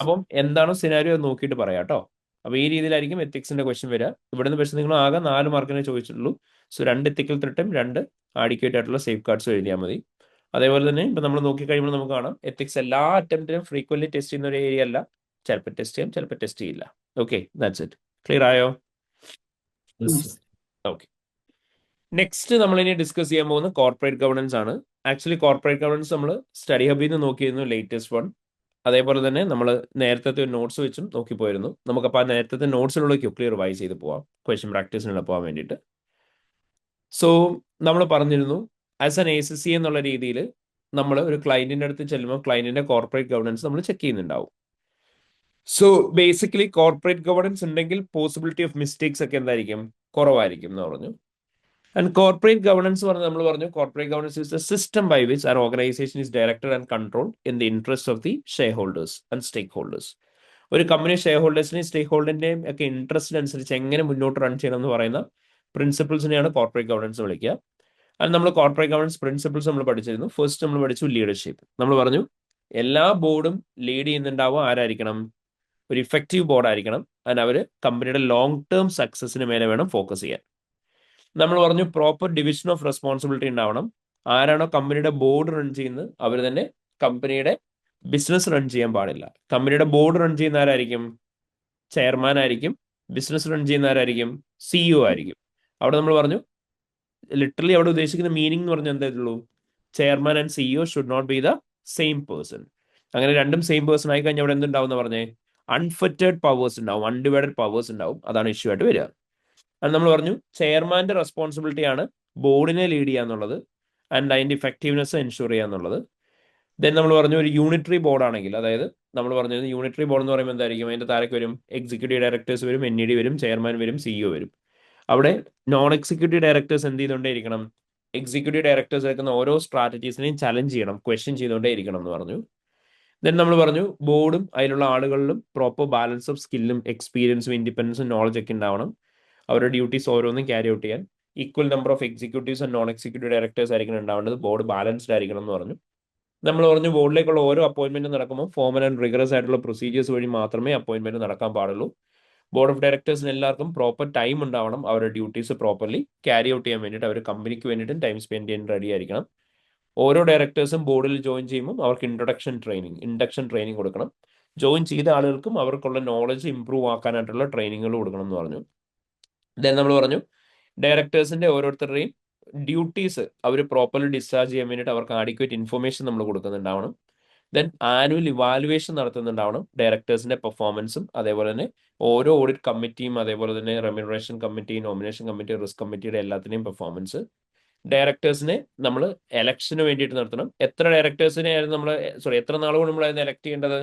അപ്പം എന്താണോ സിനാരിയോ നോക്കിയിട്ട് പറയാം കേട്ടോ. അപ്പൊ ഈ രീതിയിലായിരിക്കും എത്തിക്സിന്റെ ക്വസ്റ്റ്യൻ വരിക. ഇവിടുന്ന് പക്ഷേ നിങ്ങൾ ആകെ 4 മാർക്കിനെ ചോദിച്ചിട്ടുള്ളൂ. സോ 2 എത്തിക്കൽ ത്രെട്ടും 2 ആഡിക്വേറ്റ് ആയിട്ടുള്ള സേഫ് ഗാർഡ്സും എഴുതിയാൽ മതി. അതേപോലെ തന്നെ ഇപ്പൊ നമ്മൾ നോക്കി കഴിയുമ്പോൾ നമുക്ക് കാണാം എത്തിക്സ് എല്ലാ അറ്റംപ്റ്റിനും ഫ്രീക്വന്റ് ടെസ്റ്റ് ചെയ്യുന്ന ഒരു ഏരിയ അല്ല. ചിലപ്പോൾ ടെസ്റ്റ് ചെയ്യാം, ചിലപ്പോൾ ടെസ്റ്റ് ചെയ്യില്ല. Okay, that's it. ക്ലിയർ ആയോ? ഓക്കെ, നെക്സ്റ്റ് നമ്മൾ ഇനി ഡിസ്കസ് ചെയ്യാൻ പോകുന്ന കോർപ്പറേറ്റ് ഗവർണൻസ് ആണ്. ആക്ച്വലി കോർപ്പറേറ്റ് ഗവർണൻസ് നമ്മൾ സ്റ്റഡി ഹബിൽ നിന്ന് നോക്കിയിരുന്നു ലേറ്റസ്റ്റ് വൺ. അതേപോലെ തന്നെ നമ്മൾ നേരത്തെ നോട്ട്സ് വെച്ചും നോക്കിപ്പോയിരുന്നു. നമുക്കപ്പോൾ ആ നേരത്തെ നോട്ട്സിലുള്ള ക്വിക്ലി റിവൈസ് ചെയ്ത് പോവാം ക്വസ്റ്റ്യൻ പ്രാക്ടീസിനുള്ള പോകാൻ വേണ്ടിയിട്ട്. സോ നമ്മൾ പറഞ്ഞിരുന്നു ആസ് എൻ ACC എന്നുള്ള രീതിയിൽ നമ്മൾ ഒരു ക്ലയന്റിന്റെ അടുത്ത് ചെല്ലുമ്പോൾ ക്ലയന്റിന്റെ കോർപ്പറേറ്റ് ഗവർണൻസ് നമ്മൾ ചെക്ക് ചെയ്യുന്നുണ്ടാവും. സോ ബേസിക്കലി കോർപ്പറേറ്റ് ഗവർണൻസ് ഉണ്ടെങ്കിൽ പോസിബിലിറ്റി ഓഫ് മിസ്റ്റേക്സ് ഒക്കെ എന്തായിരിക്കും, കുറവായിരിക്കും എന്ന് പറഞ്ഞു. ആൻഡ് കോർപ്പറേറ്റ് ഗവർണൻസ് പറഞ്ഞ് നമ്മൾ പറഞ്ഞു corporate governance is the system by which are organisation is directed and control in the interest of the shareholders and stakeholders. ഒരു കമ്പനി ഷെയർ ഹോൾഡേഴ്സിനെയും സ്റ്റേക്ക് ഹോൾഡറിന്റെയും ഒക്കെ ഇൻട്രസ്റ്റിനനുസരിച്ച് എങ്ങനെ മുന്നോട്ട് റൺ ചെയ്യണം എന്ന് പറയുന്ന പ്രിൻസിപ്പിൾസിനെയാണ് കോർപ്പറേറ്റ് ഗവർണൻസ് വിളിക്കുക. അത് നമ്മൾ കോർപ്പറേറ്റ് ഗവർണൻസ് പ്രിൻസിപ്പിൾസ് നമ്മൾ പഠിച്ചിരുന്നു. ഫസ്റ്റ് നമ്മൾ പഠിച്ചു ലീഡർഷിപ്പ്. നമ്മൾ പറഞ്ഞു എല്ലാ ബോർഡും ലീഡ് ചെയ്യുന്നുണ്ടാവുക ആരായിരിക്കണം, ഒരു ഇഫക്റ്റീവ് ബോർഡ് ആയിരിക്കണം. ആൻഡ് അവർ കമ്പനിയുടെ ലോങ് ടേം സക്സസിന് മേലെ വേണം ഫോക്കസ് ചെയ്യാൻ. നമ്മൾ പറഞ്ഞു പ്രോപ്പർ ഡിവിഷൻ ഓഫ് റെസ്പോൺസിബിലിറ്റി ഉണ്ടാവണം. ആരാണോ കമ്പനിയുടെ ബോർഡ് റൺ ചെയ്യുന്നത് അവർ തന്നെ കമ്പനിയുടെ ബിസിനസ് റൺ ചെയ്യാൻ പാടില്ല. കമ്പനിയുടെ ബോർഡ് റൺ ചെയ്യുന്ന ആരായിരിക്കും, ചെയർമാൻ ആയിരിക്കും. ബിസിനസ് റൺ ചെയ്യുന്ന ആരായിരിക്കും, CEO ആയിരിക്കും. അവിടെ നമ്മൾ പറഞ്ഞു ലിറ്ററലി അവിടെ ഉദ്ദേശിക്കുന്ന മീനിങ് എന്ന് പറഞ്ഞാൽ എന്തായിട്ടുള്ളൂ, chairman and CEO should not be the same person. അങ്ങനെ രണ്ടും സെയിം പേഴ്സൺ ആയി കഴിഞ്ഞാൽ അവിടെ എന്തുണ്ടാവും എന്ന് പറഞ്ഞേ, അൺഫിറ്റഡ് പവേഴ്സ് ഉണ്ടാവും, അൺഡിവൈഡഡ് പവേഴ്സ് ഉണ്ടാവും. അതാണ് ഇഷ്യൂ ആയിട്ട് വരിക. അത് നമ്മൾ പറഞ്ഞു ചെയർമാന്റെ റെസ്പോൺസിബിലിറ്റി ആണ് ബോർഡിനെ ലീഡ് ചെയ്യുക എന്നുള്ളത് ആൻഡ് അതിന്റെ ഇഫക്റ്റീവ്നെസ് എൻഷുർ ചെയ്യുക എന്നുള്ളത്. ദെൻ നമ്മൾ പറഞ്ഞു ഒരു യൂണിറ്ററി ബോർഡ് ആണെങ്കിൽ, അതായത് നമ്മൾ പറഞ്ഞത് യൂണിറ്ററി ബോർഡ് എന്ന് പറയുമ്പോൾ എന്തായിരിക്കും, അതിന്റെ താരക്ക് വരും എക്സിക്യൂട്ടീവ് ഡയറക്ടേഴ്സ് വരും, NED വരും, ചെയർമാൻ വരും, CEO വരും. അവിടെ നോൺ എക്സിക്യൂട്ടീവ് ഡയറക്ടേഴ്സ് എന്ത് ചെയ്തുകൊണ്ടേ ഇരിക്കണം, എക്സിക്യൂട്ടീവ് ഡയറക്ടേഴ്സ് എടുക്കുന്ന ഓരോ സ്ട്രാറ്റജീസിനെയും ചലഞ്ച് ചെയ്യണം, ക്വസ്റ്റ്യൻ ചെയ്തുകൊണ്ടേ ഇരിക്കണം എന്ന് പറഞ്ഞു. ദെൻ നമ്മൾ പറഞ്ഞു ബോർഡും അതിലുള്ള ആളുകളിലും പ്രോപ്പർ ബാലൻസ് ഓഫ് സ്കില്ലും എക്സ്പീരിയൻസും ഇൻഡിപെൻഡൻസും നോളജ് ഒക്കെ ഉണ്ടാവണം. അവരുടെ ഡ്യൂട്ടീസ് ഓരോന്നും ക്യാരി ഔട്ട് ചെയ്യാൻ equal number of executives and non executive directors ആയിരിക്കണം ഉണ്ടാവേണ്ടത്. ബോർഡ് ബാലൻസ്ഡ് ആയിരിക്കണം എന്ന് പറഞ്ഞു. നമ്മൾ പറഞ്ഞു ബോർഡിലേക്കുള്ള ഓരോ അപ്പോയിന്റ്മെന്റ് നടക്കുമ്പോൾ ഫോമൽ ആൻഡ് റിഗറസ് ആയിട്ടുള്ള പ്രൊസീജിയേഴ്സ് വഴി മാത്രമേ അപ്പോയിന്റ്മെന്റ് നടക്കാൻ പാടുള്ളൂ. ബോർഡ് ഓഫ് ഡയറക്ടേഴ്സിന് എല്ലാവർക്കും പ്രോപ്പർ ടൈം ഉണ്ടാവണം അവരുടെ ഡ്യൂട്ടീസ് പ്രോപ്പർലി ക്യാരി ഔട്ട് ചെയ്യാൻ വേണ്ടിയിട്ട്. അവർ കമ്പനിക്ക് വേണ്ടിയിട്ടും ടൈം സ്പെൻഡ് ചെയ്യാൻ റെഡി ആയിരിക്കണം. ഓരോ ഡയറക്ടേഴ്സും ബോർഡിൽ ജോയിൻ ചെയ്യുമ്പോൾ അവർക്ക് ഇൻഡക്ഷൻ ട്രെയിനിങ് കൊടുക്കണം. ജോയിൻ ചെയ്ത ആളുകൾക്കും അവർക്കുള്ള നോളജ് ഇംപ്രൂവ് ആക്കാനായിട്ടുള്ള ട്രെയിനിങ്ങുകൾ കൊടുക്കണം എന്ന് പറഞ്ഞു. ദെൻ നമ്മൾ പറഞ്ഞു ഡയറക്ടേഴ്സിന്റെ ഓരോരുത്തരുടെയും ഡ്യൂട്ടീസ് അവർ പ്രോപ്പർലി ഡിസ്ചാർജ് ചെയ്യാൻ വേണ്ടിയിട്ട് അവർക്ക് ആഡിക്വേറ്റ് ഇൻഫർമേഷൻ നമ്മൾ കൊടുക്കുന്നുണ്ടാവണം. ദെൻ ആനുവൽ ഇവാലുവേഷൻ നടത്തുന്നുണ്ടാവണം ഡയറക്ടേഴ്സിന്റെ പെർഫോമൻസും. അതേപോലെ തന്നെ ഓരോ ഓഡിറ്റ് കമ്മിറ്റിയും, അതേപോലെ തന്നെ remuneration committee, nomination committee, risk കമ്മിറ്റിയുടെ എല്ലാത്തിനെയും പെർഫോമൻസ്. ഡയറക്ടേഴ്സിനെ നമ്മൾ എലക്ഷന് വേണ്ടിയിട്ട് നടത്തണം. എത്ര ഡയറക്ടേഴ്സിനെ ആയിരുന്നു നമ്മൾ എത്ര നാളുകൊണ്ട് നമ്മളായിരുന്നു എലക്ട് ചെയ്യേണ്ടത്,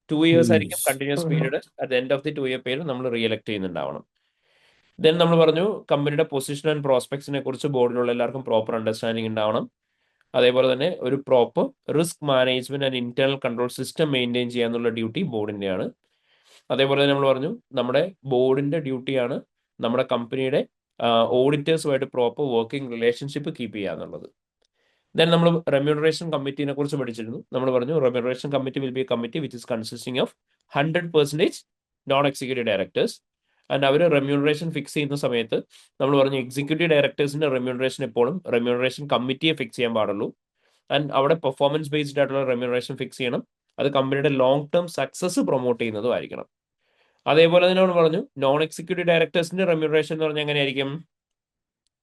2 years ആയിരിക്കും continuous period. At the end of the 2 year period നമ്മൾ റീഎലക്ട് ചെയ്യുന്നുണ്ടാവണം. ദെൻ നമ്മൾ പറഞ്ഞു കമ്പനിയുടെ പൊസിഷൻ ആൻഡ് പ്രോസ്പെക്ട്സിനെ കുറിച്ച് ബോർഡിലുള്ള എല്ലാവർക്കും പ്രോപ്പർ അണ്ടർസ്റ്റാൻഡിങ് ഉണ്ടാവണം. അതേപോലെ തന്നെ ഒരു proper risk management and internal control system maintain ചെയ്യാന്നുള്ള ഡ്യൂട്ടി ബോർഡിന്റെയാണ്. അതേപോലെ തന്നെ നമ്മൾ പറഞ്ഞു നമ്മുടെ ബോർഡിന്റെ ഡ്യൂട്ടിയാണ് നമ്മുടെ കമ്പനിയുടെ ഓഡിറ്റേഴ്സുമായിട്ട് പ്രോപ്പർ വർക്കിംഗ് റിലേഷൻഷിപ്പ് കീപ്പ് ചെയ്യുക എന്നുള്ളത്. ദെൻ നമ്മൾ റെമ്യൂണറേഷൻ കമ്മിറ്റിനെ കുറിച്ച് പഠിച്ചിരുന്നു. നമ്മൾ പറഞ്ഞു remuneration committee will be a committee which is consisting of 100% non executive directors. And അവർ റെമ്യൂണറേഷൻ ഫിക്സ് ചെയ്യുന്ന സമയത്ത് നമ്മൾ പറഞ്ഞു എക്സിക്യൂട്ടീവ് ഡയറക്ടേഴ്സിന്റെ റെമ്യൂണറേഷൻ എപ്പോഴും റെമ്യൂണറേഷൻ കമ്മിറ്റിയെ ഫിക്സ് ചെയ്യാൻ പാടുള്ളൂ. ആൻഡ് അവിടെ പെർഫോമൻസ് ബേസ്ഡ് ആയിട്ടുള്ള റെമ്യൂണറേഷൻ ഫിക്സ് ചെയ്യണം. അത് കമ്പനിയുടെ ലോങ് ടേം സക്സസ് പ്രൊമോട്ട് ചെയ്യുന്നതും ആയിരിക്കണം. അതേപോലെ തന്നെ നമ്മൾ പറഞ്ഞു നോൺ എക്സിക്യൂട്ടീവ് ഡയറക്ടേഴ്സിന്റെ റെമ്യൂണറേഷൻ എന്ന് പറഞ്ഞാൽ എങ്ങനെയായിരിക്കും,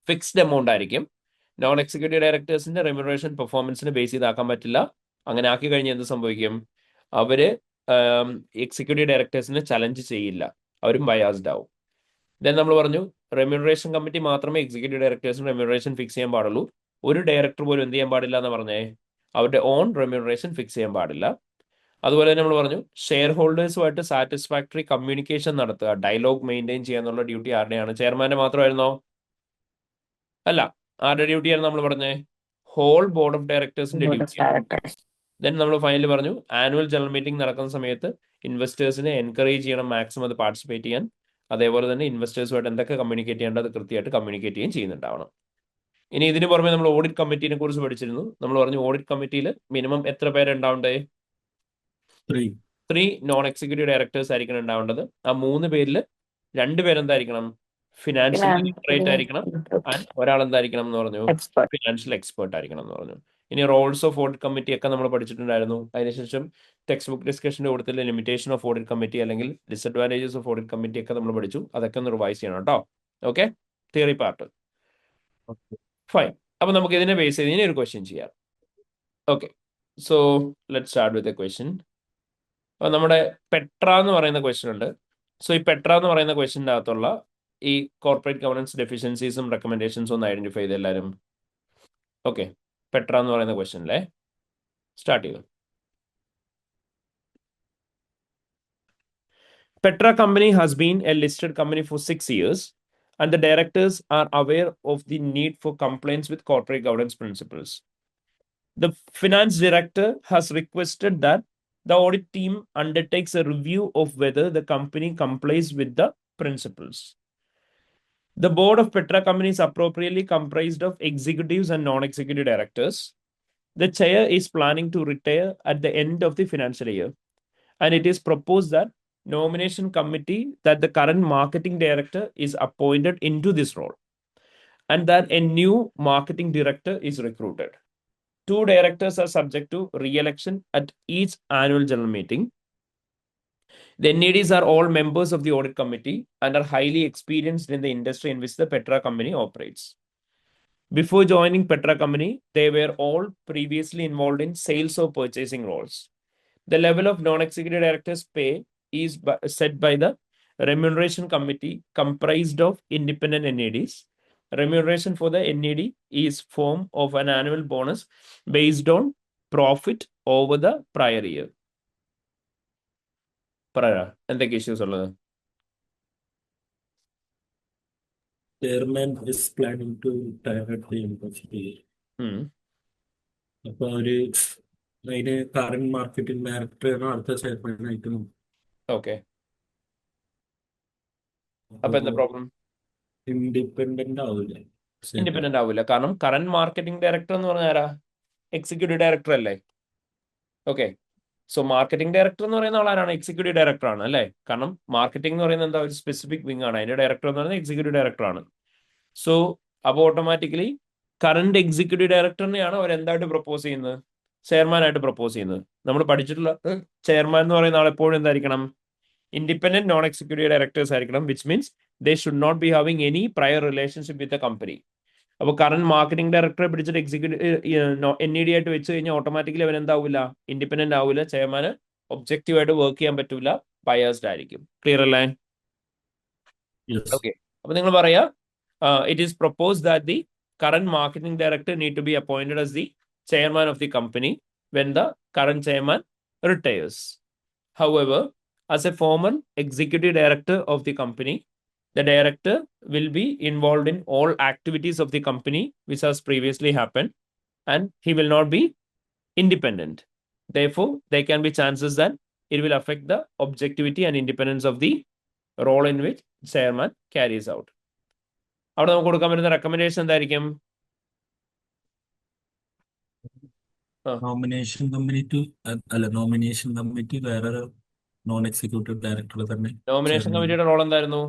ഫിക്സ്ഡ് എമൗണ്ട് ആയിരിക്കും. നോൺ എക്സിക്യൂട്ടീവ് ഡയറക്ടേഴ്സിന്റെ റെമ്യൂണറേഷൻ പെർഫോമൻസിന് ബേസ് ചെയ്താക്കാൻ പറ്റില്ല. അങ്ങനെ ആക്കി കഴിഞ്ഞാൽ എന്ത് സംഭവിക്കും, അവര് എക്സിക്യൂട്ടീവ് ഡയറക്ടേഴ്സിനെ ചലഞ്ച് ചെയ്യില്ല, അവരും ബയാസ്ഡ് ആവും. ദെൻ നമ്മൾ പറഞ്ഞു റെമ്യൂണറേഷൻ കമ്മിറ്റി മാത്രമേ എക്സിക്യൂട്ടീവ് ഡയറക്ടേഴ്സിന് റെമ്യൂണറേഷൻ ഫിക്സ് ചെയ്യാൻ പാടുള്ളൂ. ഒരു ഡയറക്ടർ പോലും എന്ത് ചെയ്യാൻ പാടില്ല എന്ന് പറഞ്ഞേ, അവരുടെ ഓൺ റെമ്യൂണറേഷൻ ഫിക്സ് ചെയ്യാൻ പാടില്ല. അതുപോലെ തന്നെ നമ്മൾ പറഞ്ഞു ഷെയർ ഹോൾഡേഴ്സുമായിട്ട് സാറ്റിസ്ഫാക്ടറി കമ്മ്യൂണിക്കേഷൻ നടത്തുക, ഡയലോഗ് മെയിൻറ്റെയിൻ ചെയ്യാന്നുള്ള ഡ്യൂട്ടി ആരുടെയാണ്, ചെയർമാന്റെ മാത്രമായിരുന്നോ? അല്ല, ആരുടെ ഡ്യൂട്ടിയാണ് നമ്മൾ പറഞ്ഞേ, ഹോൾ ബോർഡ് ഓഫ് ഡയറക്ടേഴ്സിന്റെ ബോർഡ് ഓഫ് ഡ്യൂട്ടിയാണ്. ഡയറക്ടേഴ്സ്. ദെൻ നമ്മൾ ഫൈനലി പറഞ്ഞു ആനുവൽ ജനറൽ മീറ്റിംഗ് നടക്കുന്ന സമയത്ത് ഇൻവെസ്റ്റേഴ്സിനെ എൻകറേജ് ചെയ്യണം മാക്സിമം അത് പാർട്ടിസിപ്പേറ്റ് ചെയ്യാൻ. അതേപോലെ തന്നെ ഇൻവെസ്റ്റേഴ്സുമായിട്ട് എന്തൊക്കെ കമ്മ്യൂണിക്കേറ്റ് ചെയ്യേണ്ടത് കൃത്യമായിട്ട് കമ്മ്യൂണിക്കേറ്റ് ചെയ്യുകയും ചെയ്യുന്നുണ്ടാവണം. ഇനി ഇതിന് പുറമെ നമ്മൾ ഓഡിറ്റ് കമ്മിറ്റിനെ കുറിച്ച് പഠിച്ചിരുന്നു. നമ്മൾ പറഞ്ഞു ഓഡിറ്റ് കമ്മിറ്റിയിൽ മിനിമം എത്ര പേരുണ്ടാവണ്ടേ, 3 നോൺ എക്സിക്യൂട്ടീവ് ഡയറക്ടേഴ്സ് ആയിരിക്കണം ഉണ്ടാവേണ്ടത്. ആ 3 പേരിൽ 2 പേരെന്തായിരിക്കണം, ഫിനാൻഷ്യൽ ലിറ്ററേറ്റ് ആയിരിക്കണം. ആൻഡ് ഒരാൾ എന്തായിരിക്കണം എന്ന് പറഞ്ഞു, എക്സ്പെർട്ട്. ഫിനാൻഷ്യൽ എക്സ്പേർട്ട് ആയിരിക്കണം എന്ന് പറഞ്ഞു. ഇനി റോൾസ് ഓഫ് ഓഡിറ്റ് കമ്മിറ്റി ഒക്കെ നമ്മൾ പഠിച്ചിട്ടുണ്ടായിരുന്നു. അതിനുശേഷം ടെക്സ്റ്റ് ബുക്ക് ഡിസ്കഷന്റെ കൂട്ടത്തിൽ ലിമിറ്റേഷൻ ഓഫ് ഓഡിറ്റ് കമ്മിറ്റി അല്ലെങ്കിൽ ഡിസഡ്വാൻറ്റേജസ് ഓഫ് ഓഡിറ്റ് കമ്മിറ്റി ഒക്കെ നമ്മൾ പഠിച്ചു. അതൊക്കെ ഒന്ന് റിവൈസ് ചെയ്യണം കേട്ടോ. Okay, theory part fine. അപ്പൊ നമുക്ക് ഇതിനെ ബേസ് ചെയ്ത് ഇനി ഒരു ക്വസ്റ്റ്യൻ ചെയ്യാം. Okay, so let start with a question. അപ്പൊ നമ്മുടെ പെട്ര എന്ന് പറയുന്ന ക്വസ്റ്റ്യൻ ഉണ്ട്. സോ ഈ പെട്ര എന്ന് പറയുന്ന ക്വസ്റ്റ്യൻ്റെ അകത്തുള്ള ഈ കോർപ്പറേറ്റ് ഗവർണൻസ് ഡെഫിഷ്യൻസീസും റെക്കമെൻഡേഷൻസും ഒന്ന് ഐഡന്റിഫൈ ചെയ്ത് എല്ലാവരും. ഓക്കെ, പെട്ര എന്ന് പറയുന്ന ക്വസ്റ്റ്യനിലെ സ്റ്റാർട്ട് ചെയ്തു. Petra Company has been a listed company for 6 years, and the directors are aware of the need for compliance with corporate governance principles. The finance director has requested that the audit team undertakes a review of whether the company complies with the principles. The board of Petra Company is appropriately comprised of executives and non-executive directors. The chair is planning to retire at the end of the financial year, and it is proposed that nomination committee that the current marketing director is appointed into this role, and that a new marketing director is recruited. 2 directors are subject to re-election at each annual general meeting. The NEDs are all members of the audit committee and are highly experienced in the industry in which the Petra Company operates. Before joining Petra Company, they were all previously involved in sales or purchasing roles. The level of non-executive directors' pay is set by the remuneration committee comprised of independent NEDs. Remuneration for the NED is form of an annual bonus based on profit over the prior year. എന്തൊക്കെ ഇഷ്യൂസ് ഉള്ളത്? Chairman is planning to retire at the end of the year. അപ്പൊ അവര് അതിന് കറന്റ് മാർക്കറ്റിംഗ് ഡയറക്ടറാണ് അടുത്ത ചെയർമാൻ ആയിട്ട് നോക്കും. ഓക്കെ, അപ്പൊ എന്താ പ്രോബ്ലം? ഇൻഡിപെൻഡന്റ് ആവില്ല. ഇൻഡിപെൻഡന്റ് ആവില്ല, കാരണം കറന്റ് മാർക്കറ്റിംഗ് ഡയറക്ടർ എന്ന് പറഞ്ഞാൽ ആരാ? എക്സിക്യൂട്ടീവ് ഡയറക്ടർ അല്ലേ? ഓക്കെ, സോ മാർക്കറ്റിംഗ് ഡയറക്ടർ എന്ന് പറയുന്ന ആളാരാണ്? എക്സിക്യൂട്ടീവ് ഡയറക്ടർ ആണ് അല്ലേ? കാരണം മാർക്കറ്റിംഗ് എന്ന് പറയുന്നത് എന്താ, ഒരു സ്പെസിഫിക് വിങ് ആണ്. അതിന്റെ ഡയറക്ടർ എന്ന് പറയുന്നത് എക്സിക്യൂട്ടീവ് ഡയറക്ടർ ആണ്. സോ അപ്പോൾ ഓട്ടോമാറ്റിക്കലി കറന്റ് എക്സിക്യൂട്ടീവ് ഡയറക്ടറിനെയാണ് അവർ എന്തായിട്ട് പ്രപ്പോസ് ചെയ്യുന്നത്? ചെയർമാനായിട്ട് പ്രപ്പോസ് ചെയ്യുന്നത്. നമ്മൾ പഠിച്ചിട്ടുള്ള ചെയർമാൻ എന്ന് പറയുന്ന ആൾ എപ്പോഴും എന്തായിരിക്കണം? ഇൻഡിപെൻഡന്റ് നോൺ എക്സിക്യൂട്ടീവ് ഡയറക്ടേഴ്സ് ആയിരിക്കണം, which means they should not be having any prior relationship with the company. അപ്പോൾ കറന്റ് മാർക്കറ്റിംഗ് ഡയറക്ടറെ പിടിച്ചിട്ട് എക്സിക്യൂട്ടീവ് NED ആയിട്ട് വെച്ച് കഴിഞ്ഞാൽ ഓട്ടോമാറ്റിക്കലി അവൻ എന്താവില്ല? ഇൻഡിപെൻഡന്റ് ആവില്ല. ചെയർമാന് ഒബ്ജക്റ്റീവ് ആയിട്ട് വർക്ക് ചെയ്യാൻ പറ്റില്ല, ബയസ്ഡ് ആയിരിക്കും. ക്ലിയർ അല്ലേ? ഓക്കെ, അപ്പൊ നിങ്ങൾ പറയാ it is proposed that the current marketing director need to be appointed as the chairman of the company when the current chairman retires. However, as a former executive director of the company, the director will be involved in all activities of the company which has previously happened, and he will not be independent. Therefore, there can be chances that it will affect the objectivity and independence of the role in which chairman carries out. അവിടെ നമുക്ക് കൊടുക്കാൻ പറ്റുന്ന റെക്കമെൻഡേഷൻ എന്തായിരിക്കും? നോമിനേഷൻ കമ്മിറ്റി വേറെ നോൺ എക്സിക്യൂട്ടീവ് ഡയറക്ടർ തന്നെ. നോമിനേഷൻ കമ്മിറ്റിയുടെ റോൾ എന്തായിരുന്നു?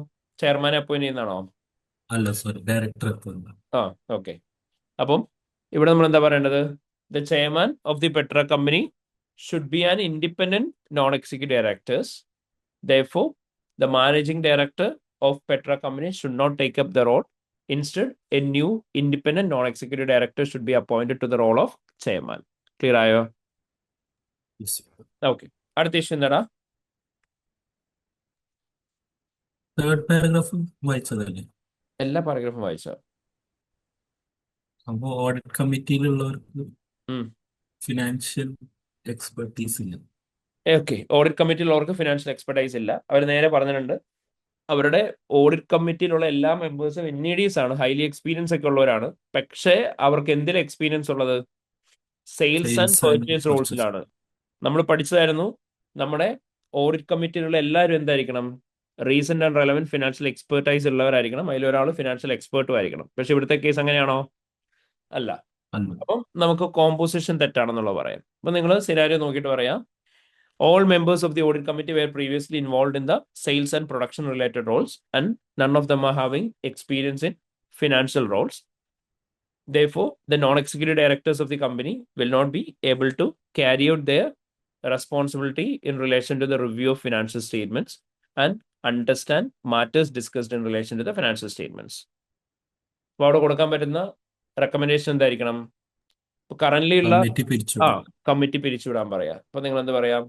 ചെയർമാനെ അപ്പോയിന്റ് ചെയ്യുന്നതാണോ? അല്ല സോറി, ഡയറക്ടർ. ഓക്കെ, അപ്പം ഇവിടെ നമ്മൾ എന്താ പറയേണ്ടത്? The chairman of the Petra company should be an independent non executive directors. Therefore, the managing director of Petra Company should not take up the role. Instead, a new independent non-executive director should be appointed to the role of chairman. Clear ആയോ? ഓക്കെ, അടുത്ത ഇഷ്യൂ എന്താടാ? തേർഡ് പാരഗ്രാഫ് വായിച്ചതല്ലേ? എല്ലാ പാരഗ്രാഫും വായിച്ച. അപ്പൊ ഓഡിറ്റ് കമ്മിറ്റിയിലുള്ളവർക്ക് ഫിനാൻഷ്യൽ എക്സ്പെർട്ടീസ് ഇല്ല. ഓക്കെ, ഓഡിറ്റ് കമ്മിറ്റിയിലുള്ളവർക്ക് ഫിനാൻഷ്യൽ എക്സ്പെർട്ടൈസ് ഇല്ല. അവർ നേരെ പറഞ്ഞിട്ടുണ്ട് അവരുടെ ഓഡിറ്റ് കമ്മിറ്റിയിലുള്ള എല്ലാ മെമ്പേഴ്സും NEDs ആണ്, ഹൈലി എക്സ്പീരിയൻസ് ഒക്കെ ഉള്ളവരാണ്. പക്ഷേ അവർക്ക് എന്തിൽ എക്സ്പീരിയൻസ് ഉള്ളത്? സെയിൽസ് ആൻഡ് പർച്ചേസ് റോൾസിലാണ്. നമ്മൾ പഠിച്ചതായിരുന്നു നമ്മുടെ ഓഡിറ്റ് കമ്മിറ്റിയിലുള്ള എല്ലാവരും എന്തായിരിക്കണം? Recent and relevant financial expertise ഉള്ളവരായിരിക്കണം. അതിലൊരാൾ ഫിനാൻഷ്യൽ എക്സ്പേർട്ടും ആയിരിക്കണം. പക്ഷെ ഇവിടുത്തെ കേസ് അങ്ങനെയാണോ? അല്ല. അപ്പം നമുക്ക് കോമ്പോസിഷൻ തെറ്റാണെന്നുള്ളത് പറയാം. അപ്പൊ നിങ്ങൾ സിനാരിയോ നോക്കിയിട്ട് പറയാം. All members of the audit committee were previously involved in the sales and production related roles, and none of them are having experience in financial roles. Therefore, the non-executive directors of the company will not be able to carry out their responsibility in relation to the review of financial statements and understand matters discussed in relation to the financial statements. അപ്പോൾ അവിടെ കൊടുക്കാൻ പറ്റുന്ന റെക്കമെൻഡേഷൻ എന്തായിരിക്കണം? ഇപ്പൊ കറന്റ് ഉള്ള കമ്മിറ്റി പിരിച്ചുവിടും. കമ്മിറ്റി പിരിച്ചുവിടാൻ പറയാം. അപ്പൊ നിങ്ങൾ എന്ത് പറയാം?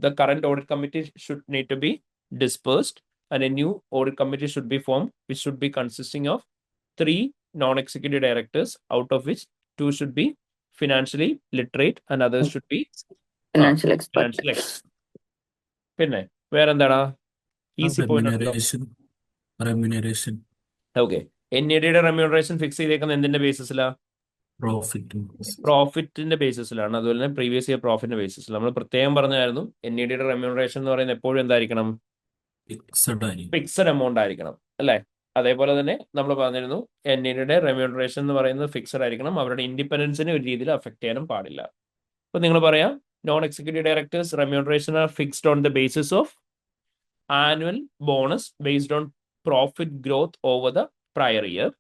The current audit committee should need to be dispersed and a new audit committee should be form which should be consisting of 3 non-executive directors, out of which 2 should be financially literate and others should be financial expert. financial expert. പിന്നെ വേറെന്താടാ ഈസി പോയിന്റ്? Remuneration okay. NADയുടെ റെമ്യൂണറേഷൻ ഫിക്സ് ചെയ്തേക്കുന്നത് എന്തിന്റെ ബേസിസിലാ? പ്രോഫിറ്റിന്റെ ബേസിസിലാണ്. അതുപോലെ തന്നെ പ്രീവിയസ് ഇയർ പ്രോഫിറ്റിന്റെ ബേസിസിൽ. നമ്മൾ പ്രത്യേകം പറഞ്ഞായിരുന്നു NADയുടെ റെമ്യൂണറേഷൻ എന്ന് പറയുന്നത് എപ്പോഴും എന്തായിരിക്കണം? ഫിക്സഡ് എമൗണ്ട് ആയിരിക്കണം അല്ലേ? അതേപോലെ തന്നെ നമ്മൾ പറഞ്ഞിരുന്നു NADയുടെ റെമ്യൂണറേഷൻ എന്ന് പറയുന്നത് ഫിക്സഡ് ആയിരിക്കണം. അവരുടെ ഇൻഡിപെൻഡൻസിനെ ഒരു രീതിയിൽ അഫക്ട് ചെയ്യാനും പാടില്ല. അപ്പൊ നിങ്ങൾ പറയാം non executive directors remuneration are fixed on the basis of annual bonus based on profit growth over the prior year.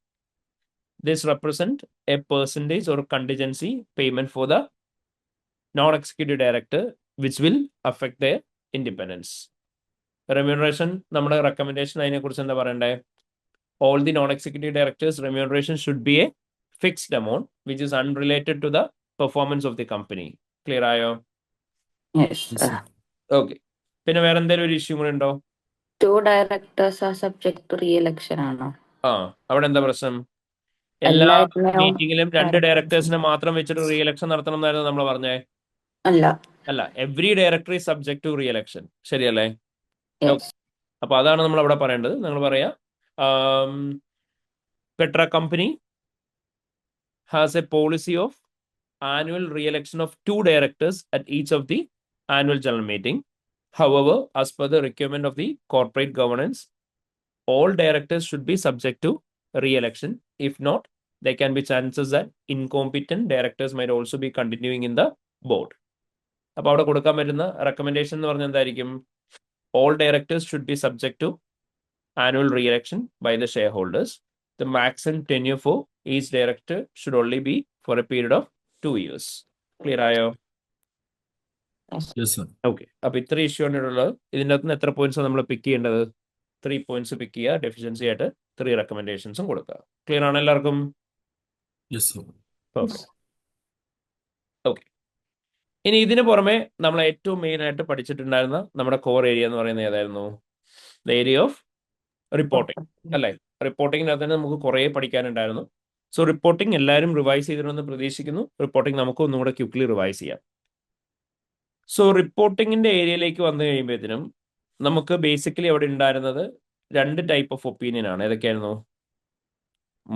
This represent a percentage or contingency payment for the non-executive director which will affect their independence. Remuneration നമ്മുടെ recommendation അതിനെ കുറിച്ച് എന്താ പറയണ്ടേ? All the non-executive directors remuneration should be a fixed amount which is unrelated to the performance of the company. Clear ആയോ? Okay. പിന്നെ വേറെ എന്തെങ്കിലും ഒരു ഇഷ്യൂ കൂടെ ഉണ്ടോ? 2 directors are subject to re-election ആണോ? അവിടെ എന്താ പ്രശ്നം? എല്ലാ എല്ലാത്തിനും മീറ്റിംഗിലും 2 ഡയറക്ടേഴ്സിനെ മാത്രം വെച്ചിട്ട് റീ എലക്ഷൻ നടത്തണം എന്നായിരുന്നു നമ്മൾ പറഞ്ഞേ? അല്ല, every director is subject to re election. ശരിയല്ലേ? അപ്പൊ അതാണ് നമ്മൾ അവിടെ പറയേണ്ടത്. നിങ്ങൾ പറയാ Petra company has a policy of annual re election of 2 directors at each of the annual general meeting. However, as per the requirement of the corporate governance, all directors should be subject to re-election. If not, there can be chances that incompetent directors might also be continuing in the board. അപ്പോൾ അവിടെ കൊടുക്കാൻ പറ്റുന്ന റെക്കമെൻഡേഷൻ എന്ന് പറഞ്ഞാൽ എന്തായിരിക്കും? All directors should be subject to annual re-election by the shareholders. The maximum tenure for each director should only be for a period of 2 years. Clear ആയോ? ഓക്കെ. അപ്പൊ ഇത്ര ഇഷ്യൂ ആണ് ഉള്ളത്. ഇതിൻ്റെ അകത്ത് എത്ര പോയിന്റ്സ് നമ്മൾ പിക്ക് ചെയ്യേണ്ടത്? 3 പോയിന്റ്സ് പിക്ക് ചെയ്യുക. ഡെഫിഷ്യൻസി ആയിട്ട് 3 റെക്കമെൻഡേഷൻസും കൊടുക്കുക. ക്ലിയർ ആണ് എല്ലാവർക്കും? ഓക്കെ. ഇനി ഇതിന് പുറമെ നമ്മൾ ഏറ്റവും മെയിൻ ആയിട്ട് പഠിച്ചിട്ടുണ്ടായിരുന്ന നമ്മുടെ കോർ ഏരിയ എന്ന് പറയുന്നത് ഏതായിരുന്നു? ദ ഏരിയ ഓഫ് റിപ്പോർട്ടിംഗ് അല്ലേ? റിപ്പോർട്ടിങ്ങിനകത്ത് തന്നെ നമുക്ക് കുറേ പഠിക്കാനുണ്ടായിരുന്നു. സോ റിപ്പോർട്ടിംഗ് എല്ലാവരും റിവൈസ് ചെയ്തിട്ടുണ്ടെന്ന് പ്രതീക്ഷിക്കുന്നു. റിപ്പോർട്ടിംഗ് നമുക്ക് ഒന്നുകൂടെ ക്വിക്ക്ലി റിവൈസ് ചെയ്യാം. സോ റിപ്പോർട്ടിങ്ങിന്റെ ഏരിയയിലേക്ക് വന്നു കഴിയുമ്പോഴത്തേനും നമുക്ക് ബേസിക്കലി അവിടെ ഉണ്ടായിരുന്നത് 2 ടൈപ്പ് ഓഫ് ഒപ്പീനിയൻ ആണ്. ഏതൊക്കെയായിരുന്നു?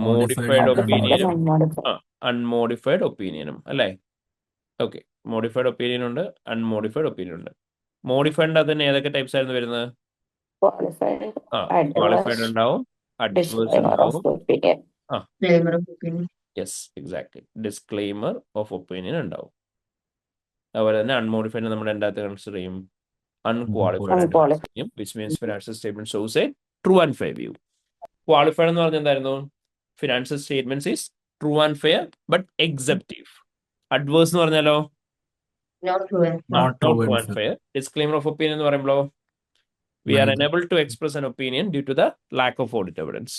മോഡിഫൈഡ് ഒപ്പീനിയനും അൺമോഡിഫൈഡ് ഒപ്പീനിയനും അല്ലേ? ഓക്കെ. മോഡിഫൈഡ് ഒപ്പീനിയൻ ഉണ്ട്, അൺമോഡിഫൈഡ് ഒപ്പീനിയൻ ഉണ്ട്. മോഡിഫൈഡിന്റെ അത് തന്നെ ഏതൊക്കെ ടൈപ്സ് ആയിരുന്നു വരുന്നത്? ക്വാളിഫൈഡ് ഉണ്ടാവും, അഡ്വേഴ്സ് ഉണ്ടാവും. Yes, exactly. Disclaimer of opinion ഉണ്ടാവും. അതുപോലെ തന്നെ അൺമോഡിഫൈഡ് നമ്മുടെ എന്താ കൺസിഡർ ചെയ്യും? Unqualified, which means financial statement shows a true and fair view. Qualified എന്ന് പറഞ്ഞാൽ എന്തായിരുന്നു? Financial statements is true and fair but exemptive. Adverse എന്ന് പറഞ്ഞാലോ? Not true and fair. Disclaimer of opinion എന്ന് പറയുമ്പോഴോ? We are unable to express an opinion due to the lack of audit evidence.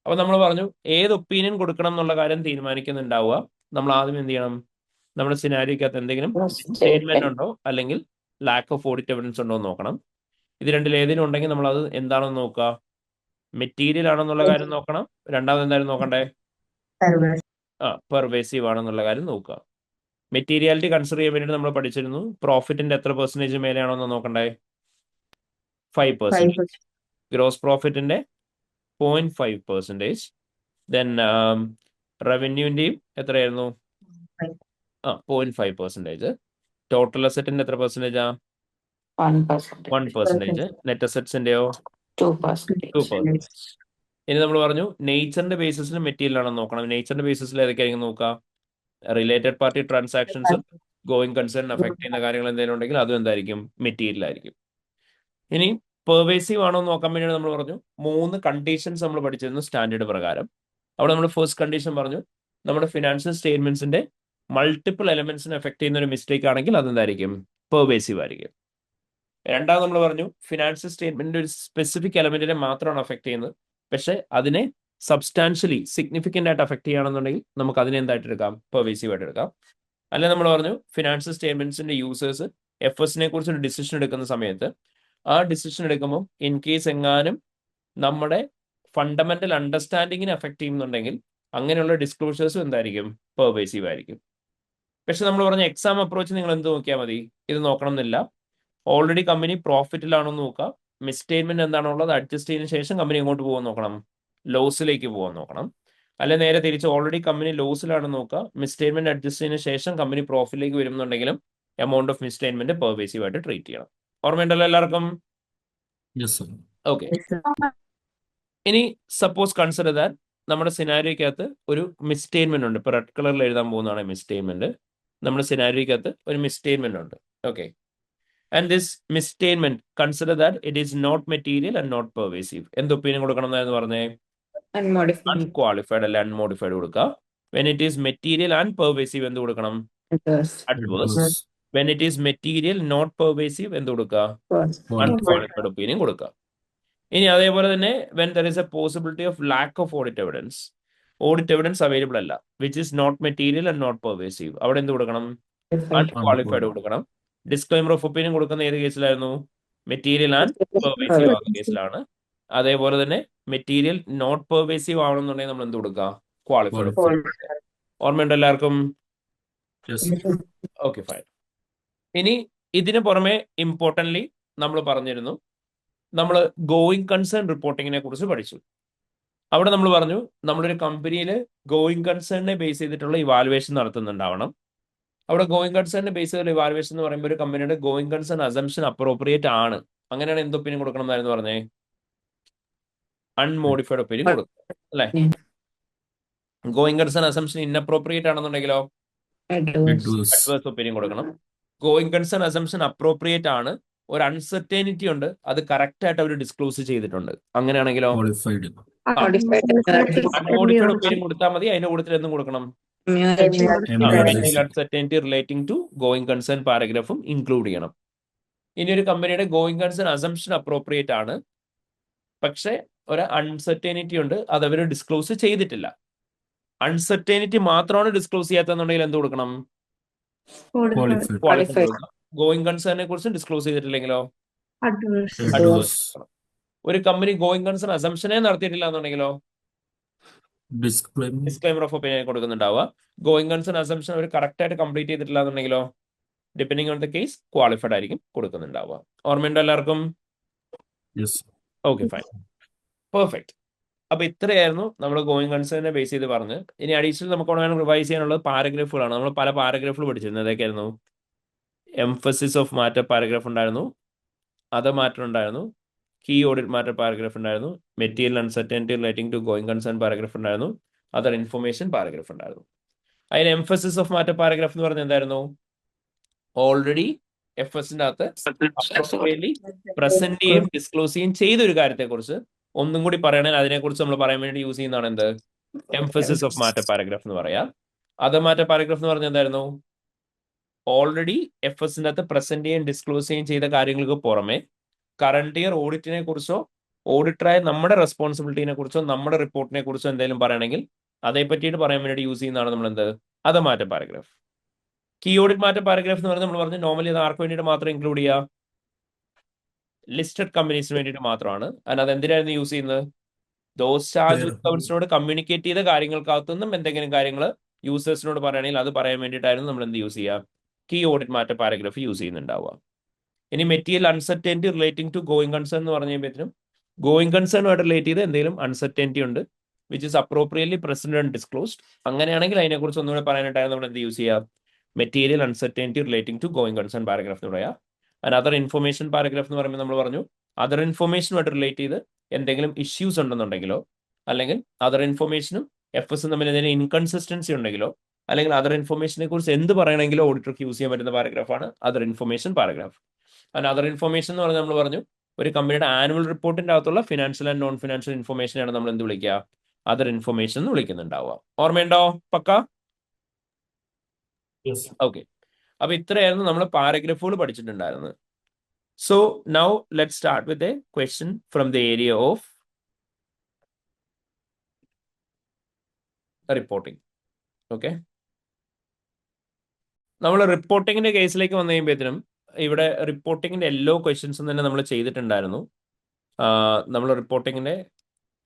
അപ്പൊ നമ്മൾ പറഞ്ഞു ഏത് ഒപ്പീനിയൻ കൊടുക്കണം എന്നുള്ള കാര്യം തീരുമാനിക്കുന്നുണ്ടാവുക. നമ്മൾ ആദ്യം എന്ത് ചെയ്യണം? നമ്മുടെ സിനാരിയോക്കകത്ത് എന്തെങ്കിലും സ്റ്റേറ്റ്മെന്റ് ഉണ്ടോ അല്ലെങ്കിൽ ലാക്ക് ഓഫ് ഓഡിറ്റ് എവിഡൻസ് ഉണ്ടോ എന്ന് നോക്കണം. ഇത് രണ്ടിൽ ഏതെങ്കിലും ഉണ്ടെങ്കിൽ നമ്മൾ അത് എന്താണെന്ന് നോക്കുക? മെറ്റീരിയൽ ആണെന്നുള്ള കാര്യം നോക്കണം. രണ്ടാമത് എന്തായാലും നോക്കണ്ടേ? പെർവേസീവ് ആണെന്നുള്ള കാര്യം നോക്കുക. മെറ്റീരിയാലിറ്റി കൺസിഡർ ചെയ്യാൻ വേണ്ടിയിട്ട് നമ്മൾ പഠിച്ചിരുന്നു പ്രോഫിറ്റിന്റെ എത്ര പെർസെന്റേജ് മേലെയാണോ എന്ന് നോക്കണ്ടേ? 5%. ഗ്രോസ് പ്രോഫിറ്റിന്റെ 0.5%. ദെൻ റവന്യൂവിന്റെയും എത്രയായിരുന്നു? 0.5%. ടോട്ടൽ അസറ്റിന്റെ എത്ര പെർസെന്റേജാ? 1%. നെറ്റ് അസറ്റ്സിന്റെയോ? 2%. ഇനി നമ്മൾ പറഞ്ഞു നേച്ചറിന്റെ ബേസിസിൽ മെറ്റീരിയൽ ആണെന്ന് നോക്കണം. നേച്ചറിന്റെ ബേസിസിൽ ഏതൊക്കെയായിരിക്കും നോക്കുക? റിലേറ്റഡ് പാർട്ടി ട്രാൻസാക്ഷൻസും ഗോയിങ് കൺസേൺ അഫക്ട് ചെയ്യുന്ന കാര്യങ്ങൾ എന്തെങ്കിലും ഉണ്ടെങ്കിൽ അതും എന്തായിരിക്കും? മെറ്റീരിയൽ ആയിരിക്കും. ഇനി പെർവേസീവ് ആണോ എന്ന് നോക്കാൻ വേണ്ടിയാണ് നമ്മൾ പറഞ്ഞു 3 കണ്ടീഷൻസ് നമ്മൾ പഠിച്ചിരുന്നു സ്റ്റാൻഡേർഡ് പ്രകാരം. അവിടെ നമ്മൾ ഫസ്റ്റ് കണ്ടീഷൻ പറഞ്ഞു നമ്മുടെ ഫിനാൻഷ്യൽ സ്റ്റേറ്റ്മെന്റ്സിന്റെ മൾട്ടിപ്പിൾ എലമെന്റ്സിനെ എഫക്ട് ചെയ്യുന്ന ഒരു മിസ്റ്റേക്ക് ആണെങ്കിൽ അതെന്തായിരിക്കും? പെർവേസീവ് ആയിരിക്കും. രണ്ടാമത് നമ്മൾ പറഞ്ഞു ഫിനാൻഷ്യൽ സ്റ്റേറ്റ്മെന്റിന്റെ ഒരു സ്പെസിഫിക് എലമെന്റിനെ മാത്രമാണ് അഫക്ട് ചെയ്യുന്നത്, പക്ഷെ അതിനെ സബ്സ്റ്റാൻഷ്യലി സിഗ്നിഫിക്കൻ്റ് ആയിട്ട് അഫക്ട് ചെയ്യുകയാണെന്നുണ്ടെങ്കിൽ നമുക്ക് അതിനെ എന്തായിട്ട് എടുക്കാം, പെർവേസീവ് ആയിട്ട് എടുക്കാം. അല്ലെ നമ്മൾ പറഞ്ഞു ഫിനാൻഷ്യൽ സ്റ്റേറ്റ്മെന്റ്സിന്റെ യൂസേഴ്സ് എഫ് എസിനെ കുറിച്ച് ഒരു ഡിസിഷൻ എടുക്കുന്ന സമയത്ത് ആ ഡിസിഷൻ എടുക്കുമ്പോൾ ഇൻ കേസ് എങ്ങാനും നമ്മുടെ ഫണ്ടമെന്റൽ അണ്ടർസ്റ്റാൻഡിങ്ങിനെ അഫക്ട് ചെയ്യുന്നുണ്ടെങ്കിൽ അങ്ങനെയുള്ള ഡിസ്ക്ലോഷേഴ്സും എന്തായിരിക്കും, പെർവേസീവ് ആയിരിക്കും. പക്ഷെ നമ്മൾ പറഞ്ഞ എക്സാം അപ്രോച്ച് നിങ്ങൾ എന്ത് നോക്കിയാൽ മതി, ഇത് നോക്കണം എന്നില്ല. ഓൾറെഡി കമ്പനി പ്രോഫിറ്റിലാണോ എന്ന് നോക്കാം, മിസ്സ്റ്റേറ്റ്മെന്റ് എന്താണുള്ളത് അഡ്ജസ്റ്റ് ചെയ്തതിനു ശേഷം കമ്പനി എങ്ങോട്ട് പോകാൻ നോക്കണം, ലോസിലേക്ക് പോകാൻ നോക്കണം. അല്ലെ നേരെ തിരിച്ച് ഓൾറെഡി കമ്പനി ലോസിലാണെന്ന് നോക്കുക, മിസ്സ്റ്റേറ്റ്മെന്റ് അഡ്ജസ്റ്റ് ചെയ്തതിനു ശേഷം കമ്പനി പ്രോഫിറ്റിലേക്ക് വരുന്നുണ്ടെങ്കിലും എമൗണ്ട് ഓഫ് മിസ്സ്റ്റേറ്റ്മെന്റ് പെർവേസീവ് ആയിട്ട് ട്രീറ്റ് ചെയ്യണം. ഓർമ്മയുണ്ടല്ലോ എല്ലാവർക്കും? Yes sir. ഓക്കെ. ഇനി സപ്പോസ് കൺസിഡർ ദാറ്റ് നമ്മുടെ സിനാരിയോക്കകത്ത് ഒരു മിസ്സ്റ്റേറ്റ്മെന്റ് ഉണ്ട്. ഇപ്പൊ റെഡ് കളറിൽ എഴുതാൻ പോകുന്നതാണ് മിസ്സ്റ്റേറ്റ്മെന്റ്. നമ്മുടെ സിനാരിയോക്കകത്ത് ഒരു മിസ്സ്റ്റേറ്റ്മെന്റ് ഉണ്ട്. Okay. And this misstatement consider that it is not material and not pervasive. എന്ത് ഒപ്പീനിയൻ കൊടുക്കണം എന്നായിരുന്നു പറഞ്ഞേ? Unmodified. അൺക്വാളിഫൈഡ് അല്ല അൺമോഡിഫൈഡ് കൊടുക്കുക. When it is material and pervasive എന്ത് കൊടുക്കണം? Adverse. Adverse. Adverse. When it is material not pervasive എന്ത് കൊടുക്കുക? അൺക്വാളിഫൈഡ് ഒപ്പീനിയൻ കൊടുക്കുക. ഇനി അതേപോലെ തന്നെ when there is a possibility of lack of audit evidence, audit evidence available അല്ല, which is not material and not pervasive, അവിടെ എന്ത് കൊടുക്കണം? അൺക്വാളിഫൈഡ് കൊടുക്കണം. ഡിസ്ക്ലൈമർ ഓഫ് ഒപ്പീനിയൻ കൊടുക്കുന്ന ഏത് കേസിലായിരുന്നു? മെറ്റീരിയൽ ആൻഡ് പെർവേസീവ് ആകുന്ന കേസിലാണ്. അതേപോലെ തന്നെ മെറ്റീരിയൽ നോട്ട് പെർവേസീവ് ആവണമെന്നുണ്ടെങ്കിൽ നമ്മൾ എന്ത് കൊടുക്കുക? ക്വാളിഫൈഡ്. ഓർമ്മയുണ്ടോ എല്ലാവർക്കും? യെസ്. Okay fine. ഇനി ഇതിന് പുറമെ ഇമ്പോർട്ടൻ്റ്ലി നമ്മൾ പറഞ്ഞിരുന്നു, നമ്മൾ ഗോയിങ് കൺസേൺ റിപ്പോർട്ടിങ്ങിനെ കുറിച്ച് പഠിച്ചു. അവിടെ നമ്മൾ പറഞ്ഞു നമ്മളൊരു കമ്പനിയിൽ ഗോയിങ് കൺസേണിനെ ബേസ് ചെയ്തിട്ടുള്ള ഇവാലുവേഷൻ നടത്തുന്നുണ്ടാവണം. അവിടെ ഗോയിങ് കൺസേണിനെ ബേസ് ചെയ്തുള്ള ഇവാലുവേഷൻ എന്ന് പറയുമ്പോൾ ഒരു കമ്പനിയുടെ ഗോയിങ് കൺസേൺ അസംഷൻ അപ്രോപ്രിയേറ്റ് ആണ്. അങ്ങനെയാണ് എന്ത് ഒപ്പീനിയൻ കൊടുക്കണം എന്നായിരുന്നു പറഞ്ഞേ? അൺമോഡിഫൈഡ് ഒപ്പീനിയൻ കൊടുക്കും അല്ലേ? ഗോയിങ് കൺസേൺ അസംഷൻ ഇൻഅപ്രോപ്രിയേറ്റ് ആണെന്നുണ്ടെങ്കിലോ Adverse. അഡ്വേഴ്സ് ഒപ്പീനിയൻ കൊടുക്കണം. ഗോയിങ് കൺസേൺ അസംഷൻ അപ്രോപ്രിയേറ്റ് ആണ്, ഒരു അൺസർട്ടേനിറ്റി ഉണ്ട്, അത് കറക്റ്റ് ആയിട്ട് അവർ ഡിസ്ക്ലോസ് ചെയ്തിട്ടുണ്ട്, അങ്ങനെയാണെങ്കിലോ Qualified. അൺമോഡിഫൈഡ് ഒപ്പീനിയൻ കൊടുത്താൽ മതി. അതിന്റെ കൂട്ടത്തിൽ എന്തും കൊടുക്കണം? Uncertainty relating to going concern പാരഗ്രാഫും ഇൻക്ലൂഡ് ചെയ്യണം. ഇനി ഒരു കമ്പനിയുടെ ഗോയിങ് കൺസേൺ അസംഷൻ അപ്രോപ്രിയേറ്റ് ആണ്, പക്ഷെ ഒരു അൺസർട്ടേനിറ്റി ഉണ്ട്, അത് അവർ ഡിസ്ക്ലോസ് ചെയ്തിട്ടില്ല. അൺസർട്ടേനിറ്റി മാത്രമാണ് ഡിസ്ക്ലോസ് ചെയ്യാത്തതെന്നുണ്ടെങ്കിൽ എന്ത് കൊടുക്കണം? Qualified. ഗോയിങ് കൺസേണിനെ കുറിച്ച് ഡിസ്ക്ലോസ് ചെയ്തിട്ടില്ലെങ്കിലോ Adverse. ഒരു കമ്പനി ഗോയിങ് കൺസേൺ അസംഷനെ നടത്തിയിട്ടില്ല എന്നുണ്ടെങ്കിലോ Disclaimer. ഡിസ്ക്ലൈമർ ഓഫ് ഒപ്പീനിയൻ കൊടുക്കുന്നുണ്ടാവുക. ഗോയിങ് കൺസേൺ അസംഷൻ അവർ കറക്റ്റ് ആയിട്ട് കംപ്ലീറ്റ് ചെയ്തിട്ടില്ല എന്നുണ്ടെങ്കിലോ depending on the case qualified ആയിരിക്കും കൊടുക്കുന്നുണ്ടാവുക. ഓർമ്മയുണ്ടോ എല്ലാവർക്കും? Yes. Okay fine, perfect. അപ്പൊ ഇത്രയായിരുന്നു നമ്മൾ ഗോയിങ് കൺസേണിനെ ബേസ് ചെയ്ത് പറഞ്ഞ്. ഇനി അഡീഷണൽ നമുക്ക് വേണമെങ്കിൽ റിവൈസ് ചെയ്യാനുള്ളത് പാരഗ്രാഫുകളാണ്. നമ്മൾ പല പാരഗ്രാഫുകൾ പഠിച്ചിരുന്നത്. ഏതൊക്കെയായിരുന്നു? എംഫസിസ് ഓഫ് മാറ്റർ പാരഗ്രാഫ് ഉണ്ടായിരുന്നു, അതർ മാറ്റർ ഉണ്ടായിരുന്നു, കീ ഓഡിറ്റ് മാറ്റർ പാരഗ്രാഫ് ഉണ്ടായിരുന്നു, material uncertainty relating to going concern paragraph ഉണ്ടായിരുന്നു, അതർ ഇൻഫർമേഷൻ പാരഗ്രാഫ് ഉണ്ടായിരുന്നു. അതിന് എംഫസിസ് ഓഫ് മാറ്റർ പാരഗ്രാഫ് എന്ന് പറഞ്ഞാൽ എന്തായിരുന്നു? ഓൾറെഡി എഫ് എസിന്റെ അകത്ത് പ്രസന്റ് ചെയ്യുകയും ഡിസ്ക്ലോസ് ചെയ്യുകയും ചെയ്ത ഒരു കാര്യത്തെക്കുറിച്ച് ഒന്നും കൂടി പറയണമെങ്കിൽ അതിനെക്കുറിച്ച് നമ്മൾ പറയാൻ വേണ്ടി യൂസ് ചെയ്യുന്നതാണ് എന്ത്? എംഫസിസ് ഓഫ് മാറ്റർ പാരഗ്രാഫ് എന്ന് പറയാം. അതർ മാറ്റർ പാരഗ്രാഫ് എന്ന് പറഞ്ഞാൽ എന്തായിരുന്നു? ഓൾറെഡി എഫ് എസിന്റെ അകത്ത് പ്രസന്റ് ചെയ്യുകയും ഡിസ്ക്ലോസ് ചെയ്യുകയും ചെയ്ത കാര്യങ്ങൾക്ക് പുറമെ കറണ്ട് ഇയർ ഓഡിറ്റിനെ കുറിച്ചോ ഓഡിറ്ററായ നമ്മുടെ റെസ്പോൺസിബിലിറ്റിനെ കുറിച്ചോ നമ്മുടെ റിപ്പോർട്ടിനെ കുറിച്ചോ എന്തെങ്കിലും പറയണമെങ്കിൽ അതേ പറ്റിയിട്ട് പറയാൻ വേണ്ടി യൂസ് ചെയ്യുന്നതാണ് നമ്മൾ എന്ത്? Other matter paragraph. Key audit matter paragraph എന്ന് പറഞ്ഞാൽ നമ്മൾ പറഞ്ഞു നോർമലി അത് ആർക്ക് വേണ്ടിയിട്ട് മാത്രം ഇൻക്ലൂഡ് ചെയ്യുക? ലിസ്റ്റഡ് കമ്പനീസിന് വേണ്ടിയിട്ട് മാത്രമാണ്. അത് എന്തിനായിരുന്നു യൂസ് ചെയ്യുന്നത്? ദോസ് ചാർജ് അക്കൗണ്ട്സിനോട് കമ്മ്യൂണിക്കേറ്റ് ചെയ്ത കാര്യങ്ങൾക്കകത്തുനിന്നും എന്തെങ്കിലും കാര്യങ്ങൾ യൂസേഴ്സിനോട് പറയുകയാണെങ്കിൽ അത് പറയാൻ വേണ്ടിയിട്ടായിരുന്നു നമ്മൾ എന്ത് യൂസ് ചെയ്യുക? Key audit matter paragraph use ചെയ്യുന്നുണ്ടാവുക. ഇനി material uncertainty relating to going concern എന്ന് പറഞ്ഞു കഴിയുമ്പോഴത്തേനും ഗോയിങ് കൺസേണുമായിട്ട് റിലേറ്റ് ചെയ്ത് എന്തെങ്കിലും അൺസർട്ടനിറ്റി ഉണ്ട് which is appropriately present and disclosed, അങ്ങനെയാണെങ്കിൽ അതിനെക്കുറിച്ച് ഒന്നുകൂടെ പറയാനായിട്ടായിരുന്നു നമ്മൾ എന്ത് യൂസ് ചെയ്യുക? Material uncertainty relating to going concern paragraph എന്ന് പറയാം. ആൻഡ് അതർ ഇൻഫർമേഷൻ പാരഗ്രാഫ് എന്ന് പറയുമ്പോൾ നമ്മൾ പറഞ്ഞു അതർ ഇൻഫർമേഷനുമായിട്ട് റിലേറ്റ് ചെയ്ത് എന്തെങ്കിലും ഇഷ്യൂസ് ഉണ്ടെന്നുണ്ടെങ്കിലോ അല്ലെങ്കിൽ അതർ ഇൻഫർമേഷനും എഫ് എസും തമ്മിൽ എന്തെങ്കിലും ഇൻകൺസിസ്റ്റൻസി ഉണ്ടെങ്കിലോ അല്ലെങ്കിൽ അതർ ഇൻഫർമേഷനെ കുറിച്ച് എന്ത് പറയണമെങ്കിലോ ഓഡിറ്റർക്ക് യൂസ് ചെയ്യാൻ പറ്റുന്ന പാരഗ്രാഫാണ് other information paragraph. And other information എന്ന് പറഞ്ഞാൽ നമ്മൾ പറഞ്ഞു ഒരു കമ്പനിയുടെ ആനുവൽ റിപ്പോർട്ടിന്റെ അകത്തുള്ള ഫിനാൻഷ്യൽ ആൻഡ് നോൺ ഫിനാൻഷ്യൽ ഇൻഫർമേഷനാണ് നമ്മൾ എന്ത് വിളിക്കുക? അതർ ഇൻഫർമേഷൻ എന്ന് വിളിക്കുന്നുണ്ടാവുക. ഓർമ്മയുണ്ടോ പക്ക? Yes. ഓക്കെ. അപ്പൊ ഇത്രയായിരുന്നു നമ്മൾ പാരഗ്രാഫുകൾ പഠിച്ചിട്ടുണ്ടായിരുന്നത്. So now let start with a question from the area of reporting. Okay, നമ്മൾ റിപ്പോർട്ടിങ്ങിന്റെ കേസിലേക്ക് വന്നു കഴിയുമ്പോഴത്തേനും ഇവിടെ റിപ്പോർട്ടിങ്ങിന്റെ എല്ലാ ക്വസ്റ്റ്യൻസും തന്നെ നമ്മൾ ചെയ്തിട്ടുണ്ടായിരുന്നു. നമ്മൾ റിപ്പോർട്ടിങ്ങിന്റെ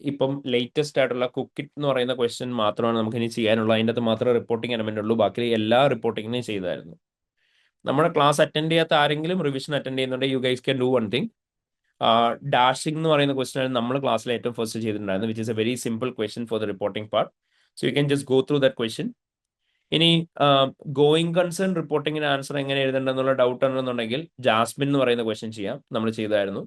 ഇപ്പം ലേറ്റസ്റ്റ് ആയിട്ടുള്ള കുക്കിറ്റ് എന്ന് പറയുന്ന ക്വസ്റ്റ്യൻ മാത്രമാണ് നമുക്ക് ഇനി ചെയ്യാനുള്ളത്. അതിൻ്റെ അകത്ത് മാത്രമേ റിപ്പോർട്ടിംഗ് എലമെന്റ് ഉള്ളൂ. ബാക്കി എല്ലാ റിപ്പോർട്ടിങ്ങിനെയും ചെയ്തായിരുന്നു. നമ്മുടെ ക്ലാസ് അറ്റൻഡ് ചെയ്യാത്ത ആരെങ്കിലും റിവിഷൻ അറ്റൻഡ് ചെയ്യുന്നുണ്ടെങ്കിൽ you guys can do one thing. Dashing എന്ന് പറയുന്ന ക്വസ്റ്റ്യൻ ആണ് നമ്മൾ ക്ലാസ്സിൽ ഏറ്റവും ഫസ്റ്റ് ചെയ്തിട്ടുണ്ടായിരുന്നു, which is A very simple question for the reporting part. So you can just go through that question. ഇനി ഗോയിങ് കൺസേൺ റിപ്പോർട്ടിങ്ങിന് ആൻസർ എങ്ങനെ എഴുതേണ്ടെന്നുള്ള ഡൗട്ട് ഉണ്ടെന്നുണ്ടെങ്കിൽ ജാസ്മിൻ എന്ന് പറയുന്ന ക്വസ്റ്റ്യൻ ചെയ്യാം, നമ്മൾ ചെയ്തായിരുന്നു.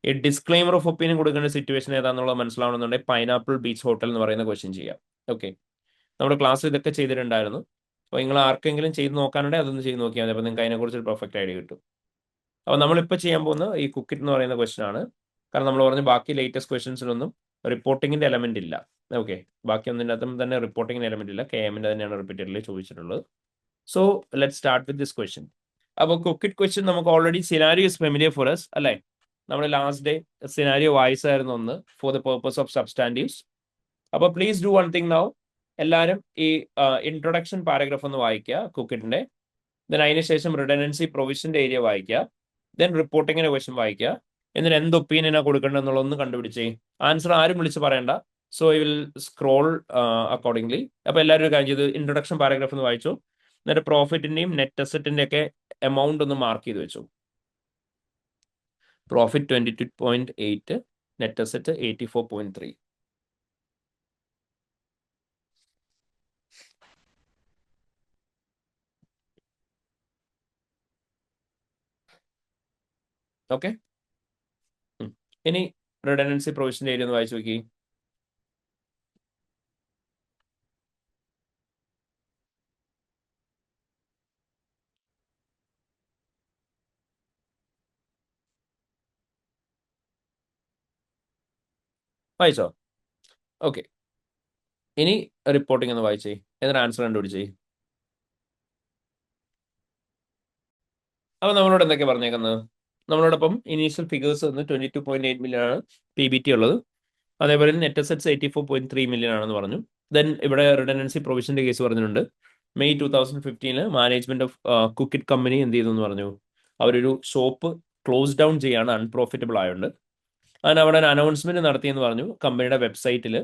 ഈ ഡിസ്ക്ലെയിമർ ഓഫ് ഒപ്പീനിയൻ കൊടുക്കേണ്ട സിറ്റുവേഷൻ ഏതാണെന്നുള്ളത് മനസ്സിലാവണമെന്നുണ്ടെങ്കിൽ പൈനാപ്പിൾ ബീച്ച് ഹോട്ടൽ എന്ന് പറയുന്ന ക്വസ്റ്റ്യൻ ചെയ്യാം. ഓക്കെ, നമ്മുടെ ക്ലാസ്സിൽ ഇതൊക്കെ ചെയ്തിട്ടുണ്ടായിരുന്നു. അപ്പോൾ നിങ്ങൾ ആർക്കെങ്കിലും ചെയ്ത് നോക്കാനുണ്ടെങ്കിൽ അതൊന്ന് ചെയ്ത് നോക്കിയാൽ മതി. അപ്പോൾ നിങ്ങൾക്ക് അതിനെക്കുറിച്ച് ഒരു പെർഫെക്റ്റ് ഐഡിയ കിട്ടും. അപ്പോൾ നമ്മളിപ്പോൾ ചെയ്യാൻ പോകുന്ന ഈ കുക്കിറ്റ് എന്ന് പറയുന്ന ക്വസ്റ്റ്യൻ ആണ്. കാരണം നമ്മൾ പറഞ്ഞ ബാക്കി ലേറ്റസ്റ്റ് ക്വസ്റ്റ്യൻസിനൊന്നും റിപ്പോർട്ടിങ്ങിന്റെ എലമെന്റ് ഇല്ല. ഓക്കെ, ബാക്കി ഒന്നിൻ്റെ അകത്തും തന്നെ റിപ്പോർട്ടിങ്ങിന്റെ എലമെന്റ് ഇല്ല. KMന്റെ തന്നെയാണ് റിപ്പീറ്റഡ്ലി ചോദിച്ചിട്ടുള്ളത്. So let start with this question. അപ്പോൾ കുക്കിറ്റ് ക്വസ്റ്റ്യൻ നമുക്ക് already scenario is familiar for us അല്ലേ? നമ്മൾ ലാസ്റ്റ് ഡേ സിനാരിയോ വായിച്ചായിരുന്നു ഒന്ന്, for the purpose of substantives. അപ്പോൾ please do one thing now. എല്ലാവരും ഈ ഇൻട്രൊഡക്ഷൻ പാരഗ്രാഫ് ഒന്ന് വായിക്കുക കുക്കിറ്റിന്റെ. ദെൻ അതിനുശേഷം റിഡൻഡൻസി പ്രൊവിഷന്റെ ഏരിയ വായിക്കുക. ദെൻ റിപ്പോർട്ടിങ്ങിന്റെ ക്വസ്റ്റ്യൻ വായിക്കുക. എന്നിട്ട് എന്ത് ഒപ്പീനിയനാണ് കൊടുക്കേണ്ടത് എന്നുള്ളതൊന്ന് കണ്ടുപിടിച്ചേ. ആൻസർ ആരും വിളിച്ച് പറയണ്ട. So I will scroll accordingly. അപ്പോൾ എല്ലാവരും ഒരു കാര്യം ചെയ്ത് ഇൻട്രൊഡക്ഷൻ പാരഗ്രാഫ് ഒന്ന് വായിച്ചു. എന്നിട്ട് പ്രോഫിറ്റിന്റെയും നെറ്റ് അസറ്റിന്റെ ഒക്കെ എമൗണ്ട് ഒന്ന് മാർക്ക് ചെയ്ത് വെച്ചു. Profit 22.8, net asset 84.3. ഓക്കെ, ഇനി റിഡൻഡൻസി പ്രൊവിഷന്റെ ഏരിയ ഒന്ന് വായിച്ചു നോക്കി. വായിച്ചോ? ഓക്കെ, ഇനി റിപ്പോർട്ടിംഗ് ഒന്ന് വായിച്ചേ. എന്നിട്ട് ആൻസർ കണ്ടുപിടിച്ചേ. അപ്പൊ നമ്മളോട് എന്തൊക്കെയാ പറഞ്ഞേക്കുന്നത്? നമ്മളോടൊപ്പം ഇനീഷ്യൽ ഫിഗേഴ്സ് വന്ന് 22.8 മില്യൺ ആണ് PBT ഉള്ളത്. അതേപോലെ നെറ്റ് അസറ്റ്സ് 84.3 മില്യൺ ആണെന്ന് പറഞ്ഞു. ദെൻ ഇവിടെ റിഡൻഡൻസി പ്രൊവിഷന്റെ കേസ് പറഞ്ഞിട്ടുണ്ട്. മെയ് 2015 മാനേജ്മെന്റ് ഓഫ് കുക്കിറ്റ് കമ്പനി എന്ത് ചെയ്തു എന്ന് പറഞ്ഞു, അവരൊരു ഷോപ്പ് ക്ലോസ് ഡൗൺ ചെയ്യാണ്, അൺപ്രോഫിറ്റബിൾ ആയതുകൊണ്ട്. അങ്ങനെ അവിടെ ഒരു അനൗൺസ്മെന്റ് നടത്തിയെന്ന് പറഞ്ഞു കമ്പനിയുടെ വെബ്സൈറ്റിൽ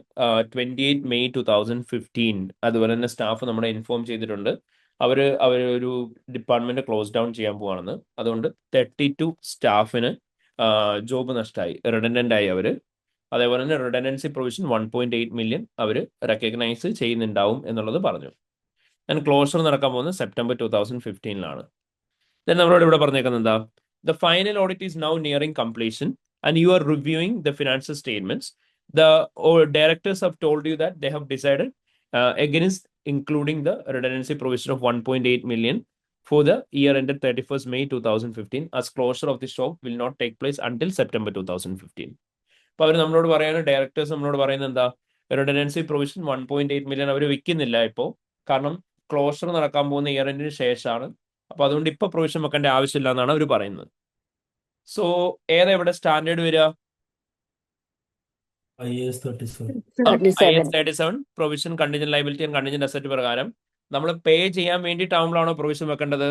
28 മെയ് 2015. അതുപോലെ തന്നെ സ്റ്റാഫ് നമ്മളെ ഇൻഫോം ചെയ്തിട്ടുണ്ട് അവരൊരു ഡിപ്പാർട്ട്മെന്റ് ക്ലോസ് ഡൗൺ ചെയ്യാൻ പോവാണെന്ന്. അതുകൊണ്ട് 32 സ്റ്റാഫിന് ജോബ് നഷ്ടമായി, റിഡൻഡന്റ് ആയി അവർ. അതേപോലെ തന്നെ റിഡൻഡൻസി പ്രൊവിഷൻ 1.8 മില്യൺ അവർ റെക്കഗ്നൈസ് ചെയ്യുന്നുണ്ടാവും എന്നുള്ളത് പറഞ്ഞു. ഞാൻ ക്ലോഷർ നടക്കാൻ പോകുന്നത് സെപ്റ്റംബർ 2015 ദെൻ നമ്മളോട് ഇവിടെ പറഞ്ഞേക്കുന്നത് എന്താ, the final audit is now nearing completion and you are reviewing the financial statements. The directors have told you that they have decided against including the redundancy provision of 1.8 million for the year ended 31st May 2015, as closure of the shop will not take place until September 2015. അപ്പോൾ അവർ നമ്മളോട് പറയുന്നത്, ഡയറക്ടേഴ്സ് നമ്മളോട് പറയുന്നത് എന്താ, റിഡൻഡൻസി പ്രൊവിഷൻ 1.8 മില്യൺ അവർ വിൽക്കുന്നില്ല ഇപ്പോൾ, കാരണം ക്ലോഷർ നടക്കാൻ പോകുന്ന ഇയർ എൻഡിന് ശേഷമാണ്. അപ്പോൾ അതുകൊണ്ട് ഇപ്പോൾ പ്രൊവിഷൻ വെക്കേണ്ട ആവശ്യമില്ല എന്നാണ് അവർ പറയുന്നത്. സോ ഏതാ ഇവിടെ സ്റ്റാൻഡേർഡ് വരിക? IAS 37. 37 provision contingent liability and contingent asset പ്രകാരം നമ്മൾ പേ ചെയ്യാൻ വേണ്ടിയിട്ടാവുമ്പോഴാണോ പ്രൊവിഷൻ വെക്കേണ്ടത്?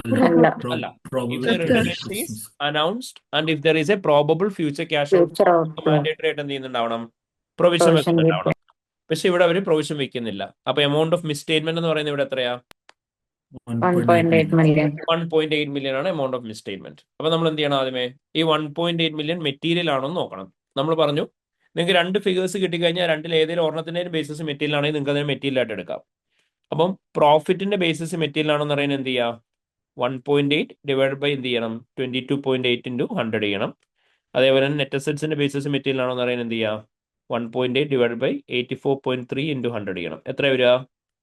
അല്ല. അല്ല. Probable If the redundancy is announced and if there is a probable future cash out, future outflow mandatory ആയിട്ട് എന്ത് ചെയ്യുന്നുണ്ടാവണം? Provision provision വെക്കുന്നുണ്ടാവണം. പക്ഷെ ഇവിടെ അവർ പ്രൊവിഷൻ വെക്കുന്നില്ല. അപ്പൊ എമൗണ്ട് ഓഫ് മിസ്സ്റ്റേറ്റ്മെന്റ് എന്ന് പറയുന്നത് ഇവിടെ എത്രയാ? 1.8 മില്യൺ 1.8 മില്യൺ ആണ് എമൗണ്ട് ഓഫ് മിസ്സ്റ്റേറ്റ്മെന്റ്. അപ്പൊ നമ്മൾ എന്ത് ചെയ്യണം? ആദ്യമേ ഈ 1.8 മില്യൺ മെറ്റീരിയൽ ആണോ എന്ന് നോക്കണം. നമ്മൾ പറഞ്ഞു നിങ്ങൾക്ക് രണ്ട് ഫിഗേഴ്സ് കിട്ടിക്കഴിഞ്ഞാൽ രണ്ടിൽ ഏതെങ്കിലും ഒരെണ്ണത്തിന്റെ ബേസിസ് മെറ്റീരിയൽ ആണെങ്കിൽ നിങ്ങൾക്ക് അതിനെ മെറ്റീരിയൽ ആയിട്ട് എടുക്കാം. അപ്പം പ്രോഫിറ്റിന്റെ ബേസിസ് മെറ്റീരിയൽ ആണെന്ന് പറയുന്നത് എന്ത് ചെയ്യുക? 1.8 ഡിവൈഡ് ബൈ എന്ത് ചെയ്യണം? 22.8 ഇൻറ്റു 100 ചെയ്യണം. അതേപോലെ തന്നെ നെറ്റ് അസറ്റ്സിന്റെ ബേസിസ് മെറ്റീരിയൽ ആണോ എന്ന് പറയുന്നത് എന്ത് ചെയ്യുക? 1.8 ഡിവൈഡ് ബൈ 84.3 ഇൻറ്റു 100 ചെയ്യണം. എത്ര വരിക?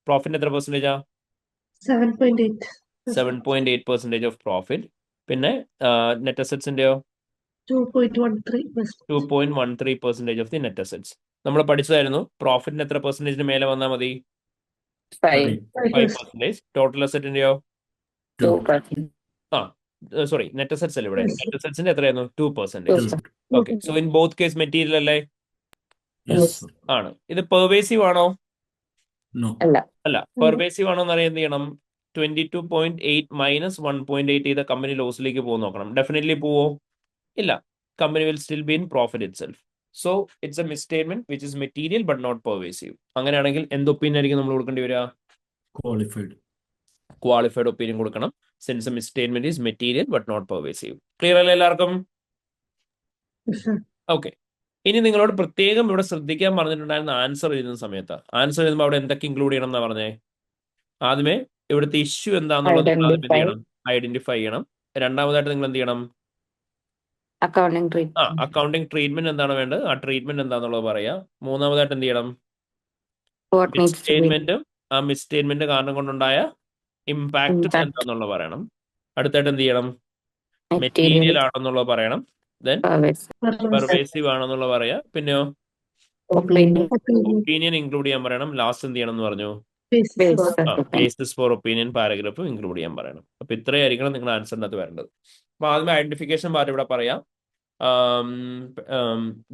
പ്രോഫിറ്റ് എത്ര പെർസെൻറ്റേജാ? 7.8. 7.8% ഓഫ് പ്രോഫിറ്റ്. പിന്നെ നെറ്റ് അസറ്റ്സിന്റെയോ 2.13. 2.13% ഓഫ് ദി നെറ്റ് അസറ്റ്സ്. നമ്മൾ പഠിച്ചതായിരുന്നു പ്രോഫിറ്റിന് എത്ര പെർസെന്റേജിന് മേലെ വന്നാൽ മതി? 5%. ടോട്ടൽ അസറ്റിന്റെയോ? 2%. സോറി, നെറ്റ് അസറ്റ്സ് അല്ലേ ഇവിടെ? നെറ്റ് അസറ്റ്സിന്റെ എത്രയായിരുന്നു? 2%. Okay, so in both case material അല്ലേ? Yes, Yes. sir. ആണ്. ഇത് പെർവേസീവ് ആണോ? No. അല്ല. അല്ല. പെർവേസീവ് ആണോ എന്ന് അറിയാൻ എന്ത് ചെയ്യണം? 22.8 മൈനസ് 1.8 ചെയ്ത കമ്പനി ലോസിലേക്ക് പോകും നോക്കണം. ഡെഫിനറ്റ്ലി പോവോ? ഇല്ല. Company will still be in profit itself. So it's a misstatement which is material but not pervasive. അങ്ങനെയാണെങ്കിൽ എന്ത് ഒപ്പീനിയൻ ആയിരിക്കും നമ്മൾ കൊടുക്കേണ്ടി വരിക? Qualified. ക്വാളിഫൈഡ് ഒപ്പീനിയൻ കൊടുക്കണം. Since a misstatement is material but not pervasive. Clear അല്ലേ എല്ലാവർക്കും? Yes, sir. ഓക്കെ. ഇനി നിങ്ങളോട് പ്രത്യേകം ഇവിടെ ശ്രദ്ധിക്കാൻ പറഞ്ഞിട്ടുണ്ടായിരുന്ന ആൻസർ എഴുതുന്ന സമയത്ത് ആൻസർ എഴുതുമ്പോൾ അവിടെ എന്തൊക്കെ ഇൻക്ലൂഡ് ചെയ്യണം എന്നാ പറഞ്ഞേ? ആദ്യമേ ഇവിടുത്തെ ഇഷ്യൂ എന്താണെന്നുള്ളത് നിങ്ങൾ ആദ്യം എന്ത് Identify. ചെയ്യണം? ഐഡന്റിഫൈ ചെയ്യണം. രണ്ടാമതായിട്ട് നിങ്ങൾ എന്ത് ചെയ്യണം? Accounting treatment. അക്കൗണ്ടിങ് ട്രീറ്റ്മെന്റ് എന്താണ് വേണ്ടത്, ആ ട്രീറ്റ്മെന്റ് എന്താണെന്നുള്ളത് പറയാം. മൂന്നാമതായിട്ട് എന്ത് ചെയ്യണം? What needs to be മിസ്സ്റ്റേറ്റ്മെന്റും ആ മിസ്സ്റ്റേറ്റ്മെന്റ് കാരണം കൊണ്ടുണ്ടായ ഇമ്പാക്റ്റും impact. എന്താണെന്നുള്ളത് പറയണം. അടുത്തായിട്ട് എന്ത് ചെയ്യണം? Material. മെറ്റീരിയൽ ആണെന്നുള്ളത് പറയണം. Then Pervasive. പെർവേസീവ് ആണെന്നുള്ളത് പറയാം. പിന്നെയോ Opinion. Opinion. ഒപ്പീനിയൻ ഇൻക്ലൂഡ് ചെയ്യാൻ പറയണം. ലാസ്റ്റ് എന്ത് ചെയ്യണം എന്ന് പറഞ്ഞു? Basis. Basis of opinion. Basis for opinion paragraph include ചെയ്യാൻ പറയണം. അപ്പൊ ഇത്രയായിരിക്കണം നിങ്ങളുടെ ആൻസറിനകത്ത് വരേണ്ടത്. അപ്പൊ ആദ്യമേ ഐഡന്റിഫിക്കേഷൻ പാർട്ട് ഇവിടെ പറയാം.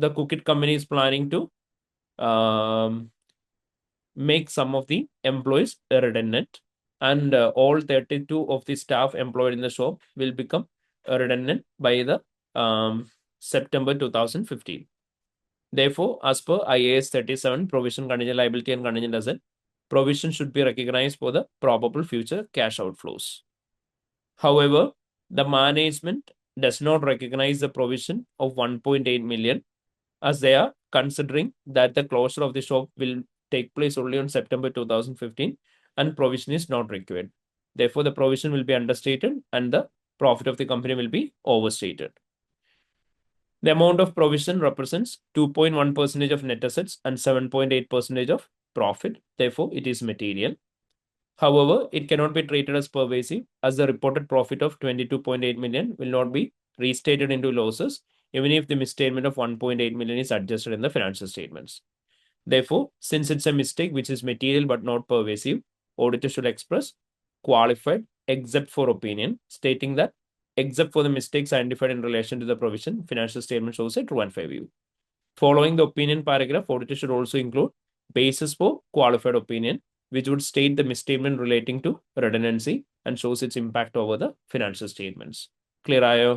The Cookit company is planning to make some of the employees redundant, and all 32 of the staff employed in the shop will become redundant by the September 2015. Therefore, as per IAS 37, provision, contingent liability and contingent asset, provision should be recognized for the probable future cash outflows. However, the management does not recognize the provision of 1.8 million as they are considering that the closure of the shop will take place only on September 2015 and provision is not required. Therefore, the provision will be understated and the profit of the company will be overstated. The amount of provision represents 2.1% of net assets and 7.8% of profit. Therefore, it is material. However, it cannot be treated as pervasive as the reported profit of 22.8 million will not be restated into losses even if the misstatement of 1.8 million is adjusted in the financial statements. Therefore, since it's a mistake which is material but not pervasive, auditor should express qualified except for opinion, stating that except for the mistakes identified in relation to the provision, financial statement shows a true and fair view. Following the opinion paragraph, auditor should also include basis for qualified opinion, which would state the misstatement relating to redundancy and shows its impact over the financial statements. Clear ആയോ?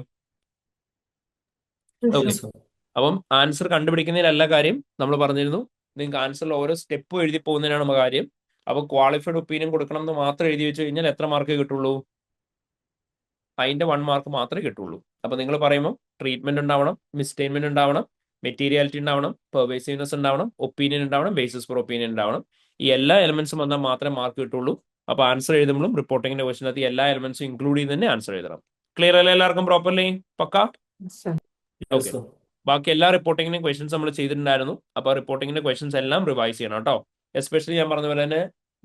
Yes, Okay. Yes, sir. sir. അപ്പം ആൻസർ കണ്ടുപിടിക്കുന്നതിലല്ല കാര്യം. നമ്മൾ പറഞ്ഞിരുന്നു നിങ്ങൾക്ക് ആൻസറിൽ ഓരോ സ്റ്റെപ്പും എഴുതി പോകുന്നതിനാണ് നമ്മൾ കാര്യം. അപ്പോൾ ക്വാളിഫൈഡ് ഒപ്പീനിയൻ കൊടുക്കണം എന്ന് മാത്രം എഴുതി വെച്ച് കഴിഞ്ഞാൽ എത്ര മാർക്ക് കിട്ടുള്ളൂ? അതിന്റെ 1 മാർക്ക് മാത്രമേ കിട്ടുള്ളൂ. അപ്പൊ നിങ്ങൾ പറയുമ്പോൾ ട്രീറ്റ്മെന്റ് ഉണ്ടാവണം, മിസ്സ്റ്റേറ്റ്മെന്റ് ഉണ്ടാവണം, മെറ്റീരിയാലിറ്റി ഉണ്ടാവണം, പെർവേസീവ്നെസ് ഉണ്ടാവണം, ഒപ്പീനിയൻ ഉണ്ടാവണം, ബേസിസ് ഫോർ ഒപ്പീനിയൻ ഉണ്ടാവണം. ഈ എല്ലാ എലമെന്റ്സും വന്നാൽ മാത്രമേ മാർക്ക് കിട്ടുള്ളൂ. അപ്പൊ ആൻസർ എഴുതുമ്പോഴും റിപ്പോർട്ടിംഗിന്റെ ക്വസ്റ്റിനകത്ത് എല്ലാ എലമെന്റ്സും ഇൻക്ലൂഡ് ചെയ്ത് തന്നെ ആൻസർ എഴുതണം. ക്ലിയർ അല്ലേ എല്ലാവർക്കും? പ്രോപ്പർലി പക്ക? Yes, sir. Yes, Okay. sir. ബാക്കി എല്ലാ റിപ്പോർട്ടിങ്ങിനും ക്വസ്റ്റ്യൻസ് നമ്മൾ ചെയ്തിട്ടുണ്ടായിരുന്നു. അപ്പൊ റിപ്പോർട്ടിങ്ങിന്റെ ക്വസ്റ്റ്യൻസ് എല്ലാം റിവൈസ് ചെയ്യണം കേട്ടോ. എസ്പെഷ്യലി ഞാൻ പറഞ്ഞ പോലെ തന്നെ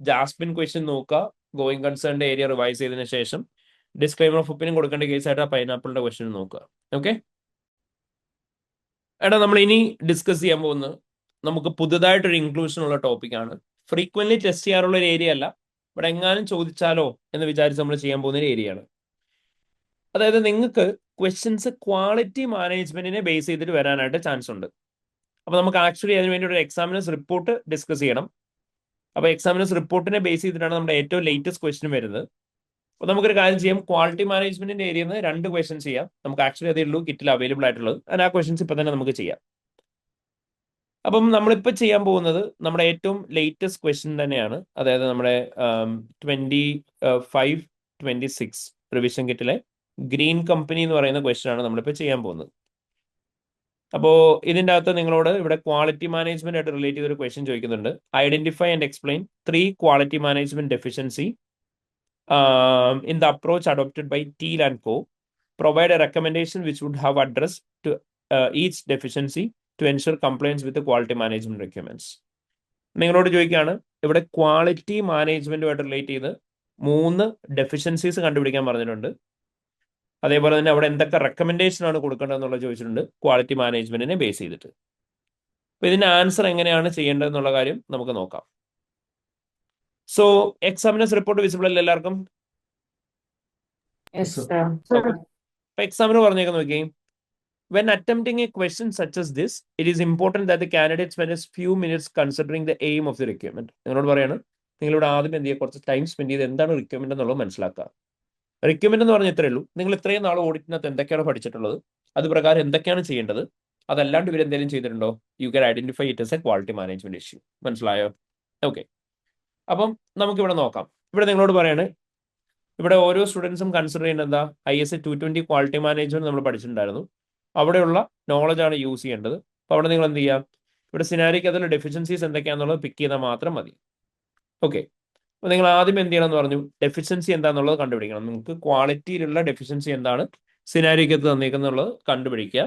ജാസ്മിൻ ക്വസ്റ്റ്യൻ നോക്കുക, ഗോയിങ് കൺസേണിന്റെ ഏരിയ റിവൈസ് ചെയ്തതിനു ശേഷം ഡിസ്ക്ലൈമർ ഓഫ് ഒപ്പീനിയൻ കൊടുക്കേണ്ട കേസായിട്ട് ആ പൈനാപ്പിളിന്റെ ക്വസ്റ്റ്യൻ നോക്കുക. ഓക്കെ. എടാ നമ്മൾ ഇനി ഡിസ്കസ് ചെയ്യാൻ പോകുന്നത് നമുക്ക് പുതുതായിട്ടൊരു ഇൻക്ലൂഷൻ ഉള്ള ടോപ്പിക്കാണ്. ഫ്രീക്വന്റ്ലി ടെസ്റ്റ് ചെയ്യാറുള്ള ഒരു ഏരിയ അല്ല, ഇവിടെ എങ്ങാനും ചോദിച്ചാലോ എന്ന് വിചാരിച്ച് നമ്മൾ ചെയ്യാൻ പോകുന്ന ഒരു ഏരിയയാണ്. അതായത് നിങ്ങൾക്ക് ക്വസ്റ്റ്യൻസ് ക്വാളിറ്റി മാനേജ്മെന്റിനെ ബേസ് ചെയ്തിട്ട് വരാനായിട്ട് ചാൻസ് ഉണ്ട്. അപ്പൊ നമുക്ക് ആക്ച്വലി അതിന് വേണ്ടി ഒരു എക്സാമിനേഴ്സ് റിപ്പോർട്ട് ഡിസ്കസ് ചെയ്യണം. അപ്പൊ എക്സാമിനേഴ്സ് റിപ്പോർട്ടിനെ ബേസ് ചെയ്തിട്ടാണ് നമ്മുടെ ഏറ്റവും ലേറ്റസ്റ്റ് ക്വസ്റ്റ്യൻ വരുന്നത്. അപ്പൊ നമുക്കൊരു കാര്യം ചെയ്യാം, ക്വാളിറ്റി മാനേജ്മെന്റിന്റെ ഏരിയയിൽ നിന്ന് 2 ക്വസ്റ്റ്യൻസ് ചെയ്യാം. നമുക്ക് ആക്ച്വലി അതേ ഉള്ളൂ കിറ്റിൽ അവൈലബിൾ ആയിട്ടുള്ളത്. and ആ ക്വസ്റ്റ്യൻസ് ഇപ്പൊ തന്നെ നമുക്ക് ചെയ്യാം. അപ്പം നമ്മളിപ്പോൾ ചെയ്യാൻ പോകുന്നത് നമ്മുടെ ഏറ്റവും ലേറ്റസ്റ്റ് ക്വസ്റ്റ്യൻ തന്നെയാണ്. അതായത് നമ്മുടെ 25-26 റിവിഷൻ കിറ്റിലെ ഗ്രീൻ കമ്പനി എന്ന് പറയുന്ന ക്വസ്റ്റ്യൻ ആണ് നമ്മളിപ്പോൾ ചെയ്യാൻ പോകുന്നത്. അപ്പോൾ ഇതിൻ്റെ അകത്ത് നിങ്ങളോട് ഇവിടെ ക്വാളിറ്റി മാനേജ്മെന്റ് ആയിട്ട് റിലേറ്റ് ചെയ്തൊരു ക്വസ്റ്റ്യൻ ചോദിക്കുന്നുണ്ട്. Identify and explain 3 quality management deficiency in the approach adopted by Thiel and Co. Provide a recommendation which would have addressed to each deficiency to ensure compliance with the quality management requirements. നിങ്ങളോട് ചോദിക്കുകയാണ് ഇവിടെ ക്വാളിറ്റി മാനേജ്മെന്റുമായിട്ട് റിലേറ്റ് ചെയ്ത് 3 ഡെഫിഷ്യൻസീസ് കണ്ടുപിടിക്കാൻ പറഞ്ഞിട്ടുണ്ട്. അതേപോലെ തന്നെ അവിടെ എന്തൊക്കെ റെക്കമെൻഡേഷൻ ആണ് കൊടുക്കേണ്ടതെന്നുള്ള ചോദിച്ചിട്ടുണ്ട് ക്വാളിറ്റി മാനേജ്മെന്റിനെ ബേസ് ചെയ്തിട്ട്. അപ്പൊ ഇതിന്റെ ആൻസർ എങ്ങനെയാണ് ചെയ്യേണ്ടതെന്നുള്ള കാര്യം നമുക്ക് നോക്കാം. സോ എക്സാമിനേഴ്സ് റിപ്പോർട്ട് വിസിബിൾ അല്ലേ എല്ലാവർക്കും? Yes, sir. sir. അപ്പൊ എക്സാമിന് പറഞ്ഞേക്കാൻ നോക്കി, when attempting a question such as this, it is important that the candidate spend a few minutes considering the aim of the requirement. നിങ്ങളോട് പറയാണ് നിങ്ങളിവിടെ ആദ്യം എന്ത് ചെയ്യുക, കുറച്ച് ടൈം സ്പെൻഡ് ചെയ്ത് എന്താണ് റിക്വയർമെന്റ് എന്നുള്ളത് മനസ്സിലാക്കുക. റിക്വയർമെന്റ് എന്ന് പറഞ്ഞാൽ ഇത്രയേ ഉള്ളൂ, നിങ്ങൾ ഇത്രയും നാൾ ഓഡിറ്റിനകത്ത് എന്തൊക്കെയാണ് പഠിച്ചിട്ടുള്ളത്, അത് പ്രകാരം എന്തൊക്കെയാണ് ചെയ്യേണ്ടത്, അതല്ലാണ്ട് ഇവർ എന്തെങ്കിലും ചെയ്തിട്ടുണ്ടോ, you can identify it S A quality management issue. മനസ്സിലായോ? ഓക്കെ, അപ്പം നമുക്കിവിടെ നോക്കാം. ഇവിടെ നിങ്ങളോട് പറയാണ്, ഇവിടെ ഓരോ സ്റ്റുഡൻസും കൺസിഡർ ചെയ്യുന്നത് എന്താ, ISA 220 ക്വാളിറ്റി മാനേജ്മെന്റ് നമ്മൾ പഠിച്ചിട്ടുണ്ടായിരുന്നു. അവിടെയുള്ള നോളജ് ആണ് യൂസ് ചെയ്യേണ്ടത്. അപ്പോൾ അവിടെ നിങ്ങൾ എന്ത് ചെയ്യുക, ഇവിടെ സിനാരിക്ക് അതിൽ ഡെഫിഷ്യൻസീസ് എന്തൊക്കെയാണെന്നുള്ളത് പിക്ക് ചെയ്താൽ മാത്രം മതി. ഓക്കെ, അപ്പോൾ നിങ്ങൾ ആദ്യം എന്ത് ചെയ്യണം എന്ന് പറഞ്ഞു, ഡെഫിഷ്യൻസി എന്താണെന്നുള്ളത് കണ്ടുപിടിക്കണം. നിങ്ങൾക്ക് ക്വാളിറ്റിയിലുള്ള ഡെഫിഷ്യൻസി എന്താണ് സിനാരിക്കകത്ത് തന്നേക്കുന്നുള്ളത് കണ്ടുപിടിക്കുക.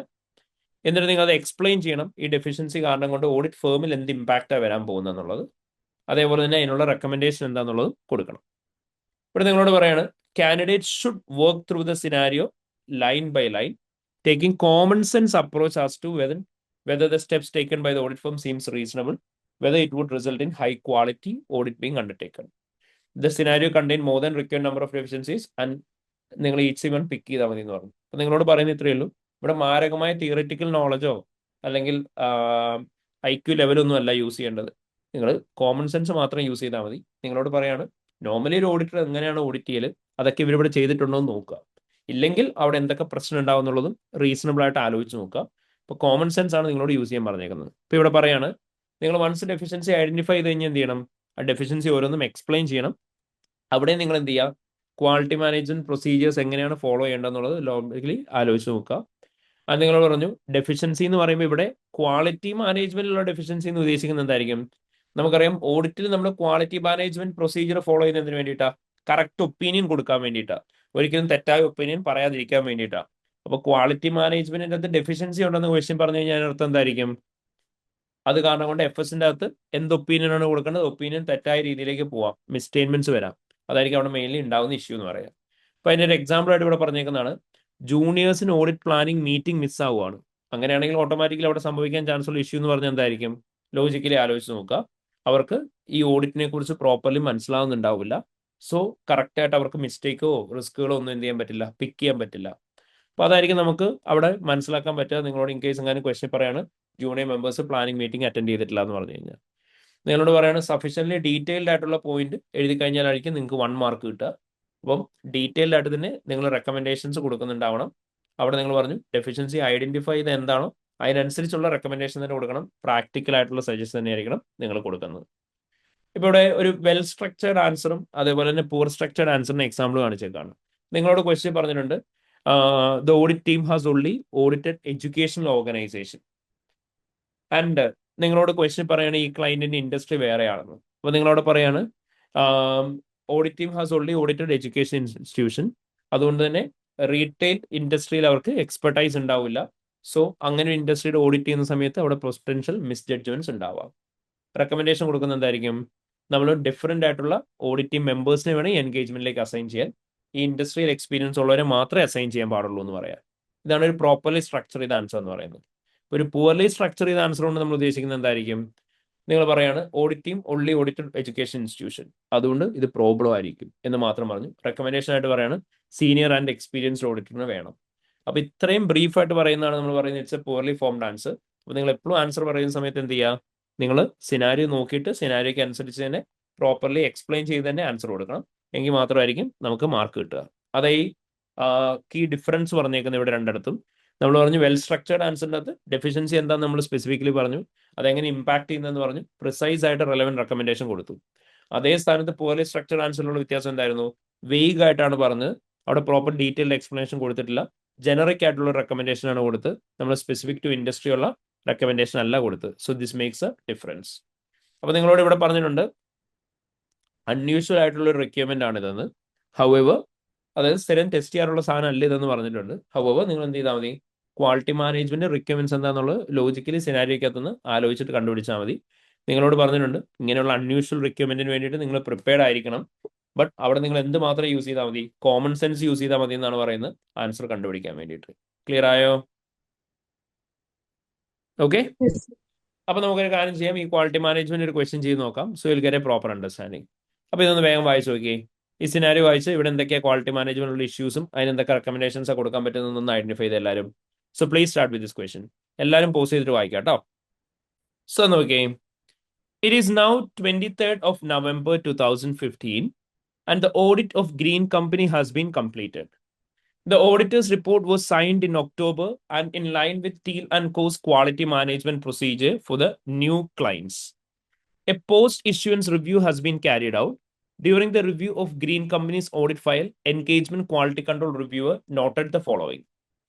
എന്നിട്ട് നിങ്ങൾ അത് എക്സ്പ്ലെയിൻ ചെയ്യണം. ഈ ഡെഫിഷ്യൻസി കാരണം കൊണ്ട് ഓഡിറ്റ് ഫേമിൽ എന്ത് ഇമ്പാക്റ്റാണ് വരാൻ പോകുന്നതെന്നുള്ളത്, അതേപോലെ തന്നെ അതിനുള്ള റെക്കമെൻഡേഷൻ എന്താണെന്നുള്ളത് കൊടുക്കണം. ഇവിടെ നിങ്ങളോട് പറയാണ്, candidate should work through the scenario line by line, taking common sense approach as to whether the steps taken by the audit firm seems reasonable, whether it would result in high quality audit being undertaken. The scenario contain more than required number of deficiencies and നിങ്ങൾ ഈച്ച് വൺ പിക്ക് ചെയ്താൽ മതി എന്ന് പറഞ്ഞു. അപ്പോൾ നിങ്ങളോട് പറയുന്നത് ഇത്രയേ ഉള്ളൂ. ഇവിടെ മാരകമായ തിയറിറ്റിക്കൽ നോളജോ അല്ലെങ്കിൽ IQ ലെവലൊന്നും അല്ല യൂസ് ചെയ്യേണ്ടത്. നിങ്ങൾ കോമൺ സെൻസ് മാത്രം യൂസ് ചെയ്താൽ മതി. നിങ്ങളോട് പറയാണ്, നോർമലി ഒരു ഓഡിറ്റർ എങ്ങനെയാണ് ഓഡിറ്റ് ചെയ്യൽ, അതൊക്കെ ഇവരിവിടെ ചെയ്തിട്ടുണ്ടോ എന്ന് നോക്കുക. ഇല്ലെങ്കിൽ അവിടെ എന്തൊക്കെ പ്രശ്നം ഉണ്ടാവും എന്നുള്ളതും റീസണബിൾ ആയിട്ട് ആലോചിച്ച് നോക്കുക. അപ്പോൾ കോമൺ സെൻസ് ആണ് നിങ്ങളോട് യൂസ് ചെയ്യാൻ പറഞ്ഞേക്കുന്നത്. ഇപ്പോൾ ഇവിടെ പറയാണ്, നിങ്ങൾ വൺസ് ഡെഫിഷ്യൻസി ഐഡന്റിഫൈ ചെയ്ത് കഴിഞ്ഞാൽ എന്ത് ചെയ്യണം, ആ ഡെഫിഷ്യൻസി ഓരോന്നും എക്സ്പ്ലെയിൻ ചെയ്യണം. അവിടെ നിങ്ങൾ എന്ത് ചെയ്യുക, ക്വാളിറ്റി മാനേജ്മെന്റ് പ്രൊസീജിയേഴ്സ് എങ്ങനെയാണ് ഫോളോ ചെയ്യേണ്ടതെന്നുള്ളത് ലോജിക്കലി ആലോചിച്ച് നോക്കുക. അത് നിങ്ങൾ പറഞ്ഞു, ഡെഫിഷ്യൻസി എന്ന് പറയുമ്പോൾ ഇവിടെ ക്വാളിറ്റി മാനേജ്മെന്റിലുള്ള ഡെഫിഷ്യൻസി എന്ന് ഉദ്ദേശിക്കുന്നത് എന്തായിരിക്കും? നമുക്കറിയാം ഓഡിറ്റിൽ നമ്മൾ ക്വാളിറ്റി മാനേജ്മെന്റ് പ്രൊസീജിയർ ഫോളോ ചെയ്യുന്നതിന് വേണ്ടിയിട്ടാണ്, കറക്റ്റ് ഒപ്പീനിയൻ കൊടുക്കാൻ വേണ്ടിയിട്ടാണ്, ഒരിക്കലും തെറ്റായ ഒപ്പീനിയൻ പറയാതിരിക്കാൻ വേണ്ടിയിട്ടാണ്. അപ്പോൾ ക്വാളിറ്റി മാനേജ്മെന്റിന്റെ അകത്ത് ഡെഫിഷ്യൻസി ഉണ്ടെന്ന് ക്വസ്റ്റ്യൻ പറഞ്ഞു കഴിഞ്ഞാൽ അർത്ഥം എന്തായിരിക്കും? അത് കാരണം കൊണ്ട് FSന്റെ അകത്ത് എന്ത് ഒപ്പീനിയൻ ആണ് കൊടുക്കേണ്ടത്, ഒപ്പീനിയൻ തെറ്റായ രീതിയിലേക്ക് പോവാം, മിസ്റ്റേറ്റ്മെന്റ്സ് വരാം. അതായിരിക്കും അവിടെ മെയിൻലി ഉണ്ടാകുന്ന ഇഷ്യൂ എന്ന് പറയാം. അപ്പോൾ അതിൻ്റെ ഒരു എക്സാമ്പിൾ ആയിട്ട് ഇവിടെ പറഞ്ഞേക്കുന്നതാണ്, ജൂനിയേഴ്സിന് ഓഡിറ്റ് പ്ലാനിങ് മീറ്റിംഗ് മിസ്സാവുകയാണ്. അങ്ങനെയാണെങ്കിൽ ഓട്ടോമാറ്റിക്കലി അവിടെ സംഭവിക്കാൻ ചാൻസ് ഉള്ള ഇഷ്യൂ എന്ന് പറഞ്ഞാൽ എന്തായിരിക്കും? ലോജിക്കലി ആലോചിച്ച് നോക്കുക, അവർക്ക് ഈ ഓഡിറ്റിനെ കുറിച്ച് പ്രോപ്പർലി മനസ്സിലാവുന്നുണ്ടാവില്ല. സോ കറക്റ്റായിട്ട് അവർക്ക് മിസ്റ്റേക്കോ റിസ്കുകളോ ഒന്നും എന്ത് ചെയ്യാൻ പറ്റില്ല, പിക്ക് ചെയ്യാൻ പറ്റില്ല. അപ്പോൾ അതായിരിക്കും നമുക്ക് അവിടെ മനസ്സിലാക്കാൻ പറ്റുക. നിങ്ങളോട് ഇൻ കേസ് എങ്ങനെ ക്വസ്റ്റ്യൻ പറയാണ്, junior members planning meeting attend ചെയ്തിട്ടില്ല എന്ന് പറഞ്ഞു കഴിഞ്ഞാൽ, നിങ്ങളോട് പറയാണ് സഫീഷ്യൻ്റ്ലി ഡീറ്റെയിൽഡ് ആയിട്ടുള്ള പോയിന്റ് എഴുതി കഴിഞ്ഞാലായിരിക്കും നിങ്ങൾക്ക് 1 മാർക്ക് കിട്ടുക. അപ്പം ഡീറ്റെയിൽഡ് ആയിട്ട് തന്നെ നിങ്ങൾ റെക്കമെൻഡേഷൻസ് കൊടുക്കുന്നുണ്ടാവണം. അവിടെ നിങ്ങൾ പറഞ്ഞു ഡെഫിഷ്യൻസി ഐഡന്റിഫൈ ചെയ്ത് എന്താണോ അതിനനുസരിച്ചുള്ള റെക്കമെൻഡേഷൻ തന്നെ കൊടുക്കണം. പ്രാക്ടിക്കൽ ആയിട്ടുള്ള സജഷൻ തന്നെയായിരിക്കണം നിങ്ങൾ കൊടുക്കുന്നത്. ഇപ്പോൾ ഇവിടെ ഒരു വെൽ സ്ട്രക്ചേർഡ് ആൻസറും അതേപോലെ തന്നെ പൂർ സ്ട്രക്ചേർഡ് ആൻസറിന് എക്സാമ്പിൾ കാണിച്ചേക്കാണ്. നിങ്ങളോട് ക്വസ്റ്റ്യൻ പറഞ്ഞിട്ടുണ്ട്, the audit team has only audited educational organisation and നിങ്ങളോട് ക്വസ്റ്റ്യൻ പറയാണ് ഈ ക്ലയന്റിന്റെ ഇൻഡസ്ട്രി വേറെയാണെന്ന്. അപ്പോൾ നിങ്ങളോട് പറയാണ് audit team has only audited education institution, അതുകൊണ്ട് തന്നെ റീറ്റെയിൽ ഇൻഡസ്ട്രിയിൽ അവർക്ക് എക്സ്പെർട്ടൈസ് ഉണ്ടാവില്ല. സോ അങ്ങനെ ഒരു ഇൻഡസ്ട്രിയുടെ ഓഡിറ്റ് ചെയ്യുന്ന സമയത്ത് അവിടെ പൊട്ടൻഷ്യൽ മിസ്ജഡ്ജ്മെന്റ്സ് ഉണ്ടാവാം. റെക്കമെൻഡേഷൻ കൊടുക്കുന്ന എന്തായിരിക്കും? നമ്മൾ ഡിഫറെൻ്റ് ആയിട്ടുള്ള ഓഡിറ്റ് ടീം മെമ്പേഴ്സിനെ വേണം ഈ എൻഗേജ്മെന്റിലേക്ക് അസൈൻ ചെയ്യാൻ. ഈ ഇൻഡസ്ട്രിയൽ എക്സ്പീരിയൻസ് ഉള്ളവരെ മാത്രമേ അസൈൻ ചെയ്യാൻ പാടുള്ളൂ എന്ന് പറയാം. ഇതാണ് ഒരു പ്രോപ്പർലി സ്ട്രക്ചർ ചെയ്ത ആൻസർ എന്ന് പറയുന്നത്. ഒരു പുവർലി സ്ട്രക്ചർ ചെയ്ത ആൻസർ കൊണ്ട് നമ്മൾ ഉദ്ദേശിക്കുന്നത് എന്തായിരിക്കും? നിങ്ങൾ പറയാണ് audit team only audited education institution, അതുകൊണ്ട് ഇത് പ്രോബ്ലം ആയിരിക്കും എന്ന് മാത്രം പറഞ്ഞു. റെക്കമെൻഡേഷൻ ആയിട്ട് പറയാണ് സീനിയർ ആൻഡ് എക്സ്പീരിയൻസ്ഡ് ഓഡിറ്ററിന് വേണം. അപ്പോൾ ഇത്രയും ബ്രീഫായിട്ട് പറയുന്നതാണ് നമ്മൾ പറയുന്നത് it's A poorly formed answer. അപ്പോൾ നിങ്ങൾ എപ്പോഴും ആൻസർ പറയുന്ന സമയത്ത് എന്ത് ചെയ്യുക, നിങ്ങൾ സിനാരിയോ നോക്കിയിട്ട് സിനാരിയോക്ക് അനുസരിച്ച് തന്നെ പ്രോപ്പർലി എക്സ്പ്ലെയിൻ ചെയ്ത് തന്നെ ആൻസർ കൊടുക്കണം. എങ്കിൽ മാത്രമായിരിക്കും നമുക്ക് മാർക്ക് കിട്ടുക. അതേ കീ ഡിഫറൻസ് പറഞ്ഞേക്കുന്നത് ഇവിടെ രണ്ടിടത്തും. നമ്മൾ പറഞ്ഞു വെൽ സ്ട്രക്ചേർഡ് ആൻസറിൻ്റെ അകത്ത് ഡെഫിഷ്യൻസി എന്താണെന്ന് നമ്മൾ സ്പെസിഫിക്കലി പറഞ്ഞു, അതെങ്ങനെ ഇമ്പാക്ട് ചെയ്യുന്നതെന്ന് പറഞ്ഞു, പ്രിസൈസ് ആയിട്ട് റെലവൻറ്റ് റെക്കമെൻഡേഷൻ കൊടുത്തു. അതേ സ്ഥാനത്ത് പുവർലി സ്ട്രക്ചേർഡ് ആൻസറിലുള്ള വ്യത്യാസം എന്തായിരുന്നു? വെയ്ഗ് ആയിട്ടാണ് പറഞ്ഞത്, അവിടെ പ്രോപ്പർ ഡീറ്റെയിൽഡ് എക്സ്പ്ലനേഷൻ കൊടുത്തിട്ടില്ല. ജനറിക് ആയിട്ടുള്ള റെക്കമെൻഡേഷൻ ആണ് കൊടുത്ത്, നമ്മൾ സ്പെസിഫിക് ടു ഇൻഡസ്ട്രി ഉള്ള റെക്കമെൻഡേഷൻ അല്ല കൊടുത്ത്. So this makes A difference. അപ്പോൾ നിങ്ങളോട് ഇവിടെ പറഞ്ഞിട്ടുണ്ട് അൺയൂഷ്വൽ ആയിട്ടുള്ള ഒരു റിക്വയർമെന്റ് ആണ് ഇതെന്ന്. ഹൗവർ, അതായത് സ്ഥിരം ടെസ്റ്റ് ചെയ്യാറുള്ള സാധനം അല്ല ഇതെന്ന് പറഞ്ഞിട്ടുണ്ട്. ഹൗവർ നിങ്ങൾ എന്ത് ചെയ്താൽ മതി, ക്വാളിറ്റി മാനേജ്മെന്റ് റിക്വയർമെന്റ്സ് എന്താണെന്നുള്ളത് ലോജിക്കലി സിനാരിയോക്കകത്തുനിന്ന് ആലോചിച്ചിട്ട് കണ്ടുപിടിച്ചാൽ മതി. നിങ്ങളോട് പറഞ്ഞിട്ടുണ്ട് ഇങ്ങനെയുള്ള അൺയൂഷ്വൽ റിക്വയർമെന്റിന് വേണ്ടിയിട്ട് നിങ്ങൾ പ്രിപ്പയർഡ് ആയിരിക്കണം. ബട്ട് അവിടെ നിങ്ങൾ എന്ത് മാത്രം യൂസ് ചെയ്താൽ മതി, കോമൺ സെൻസ് യൂസ് ചെയ്താൽ മതി എന്നാണ് പറയുന്നത് ആൻസർ കണ്ടുപിടിക്കാൻ വേണ്ടിയിട്ട്. ക്ലിയർ ആയോ? ഓക്കെ, അപ്പോൾ നമുക്കൊരു കാര്യം ചെയ്യാം, ഈ ക്വാളിറ്റി മാനേജ്മെന്റ് ഒരു ക്വസ്റ്റ്യൻ ചെയ്ത് നോക്കാം. So will get A proper understanding. അപ്പോൾ ഇതൊന്ന് വേഗം വായിച്ചു നോക്കിയേ. ഈ സിനാരിയോ വായിച്ച് ഇവിടെ എന്തൊക്കെയാണ് ക്വാളിറ്റി മാനേജ്മെന്റിലുള്ള ഇഷ്യൂസും അതിന് എന്തൊക്കെ റെക്കമെൻഡേഷൻസ് കൊടുക്കാൻ പറ്റുന്നതെന്ന് ഐഡന്റിഫൈ ചെയ്ത് എല്ലാവരും So please start with this question. എല്ലാവരും പോസ് ചെയ്തിട്ട് വായിക്കാം കേട്ടോ. So നോക്കേ, it is now 23rd of November 2015 and the audit of Green Company has been completed. The auditor's report was signed in October and in line with Teal & Co.'s quality management procedure for the new clients. A post-issuance review has been carried out. During the review of Green Company's audit file, Engagement Quality Control Reviewer noted the following.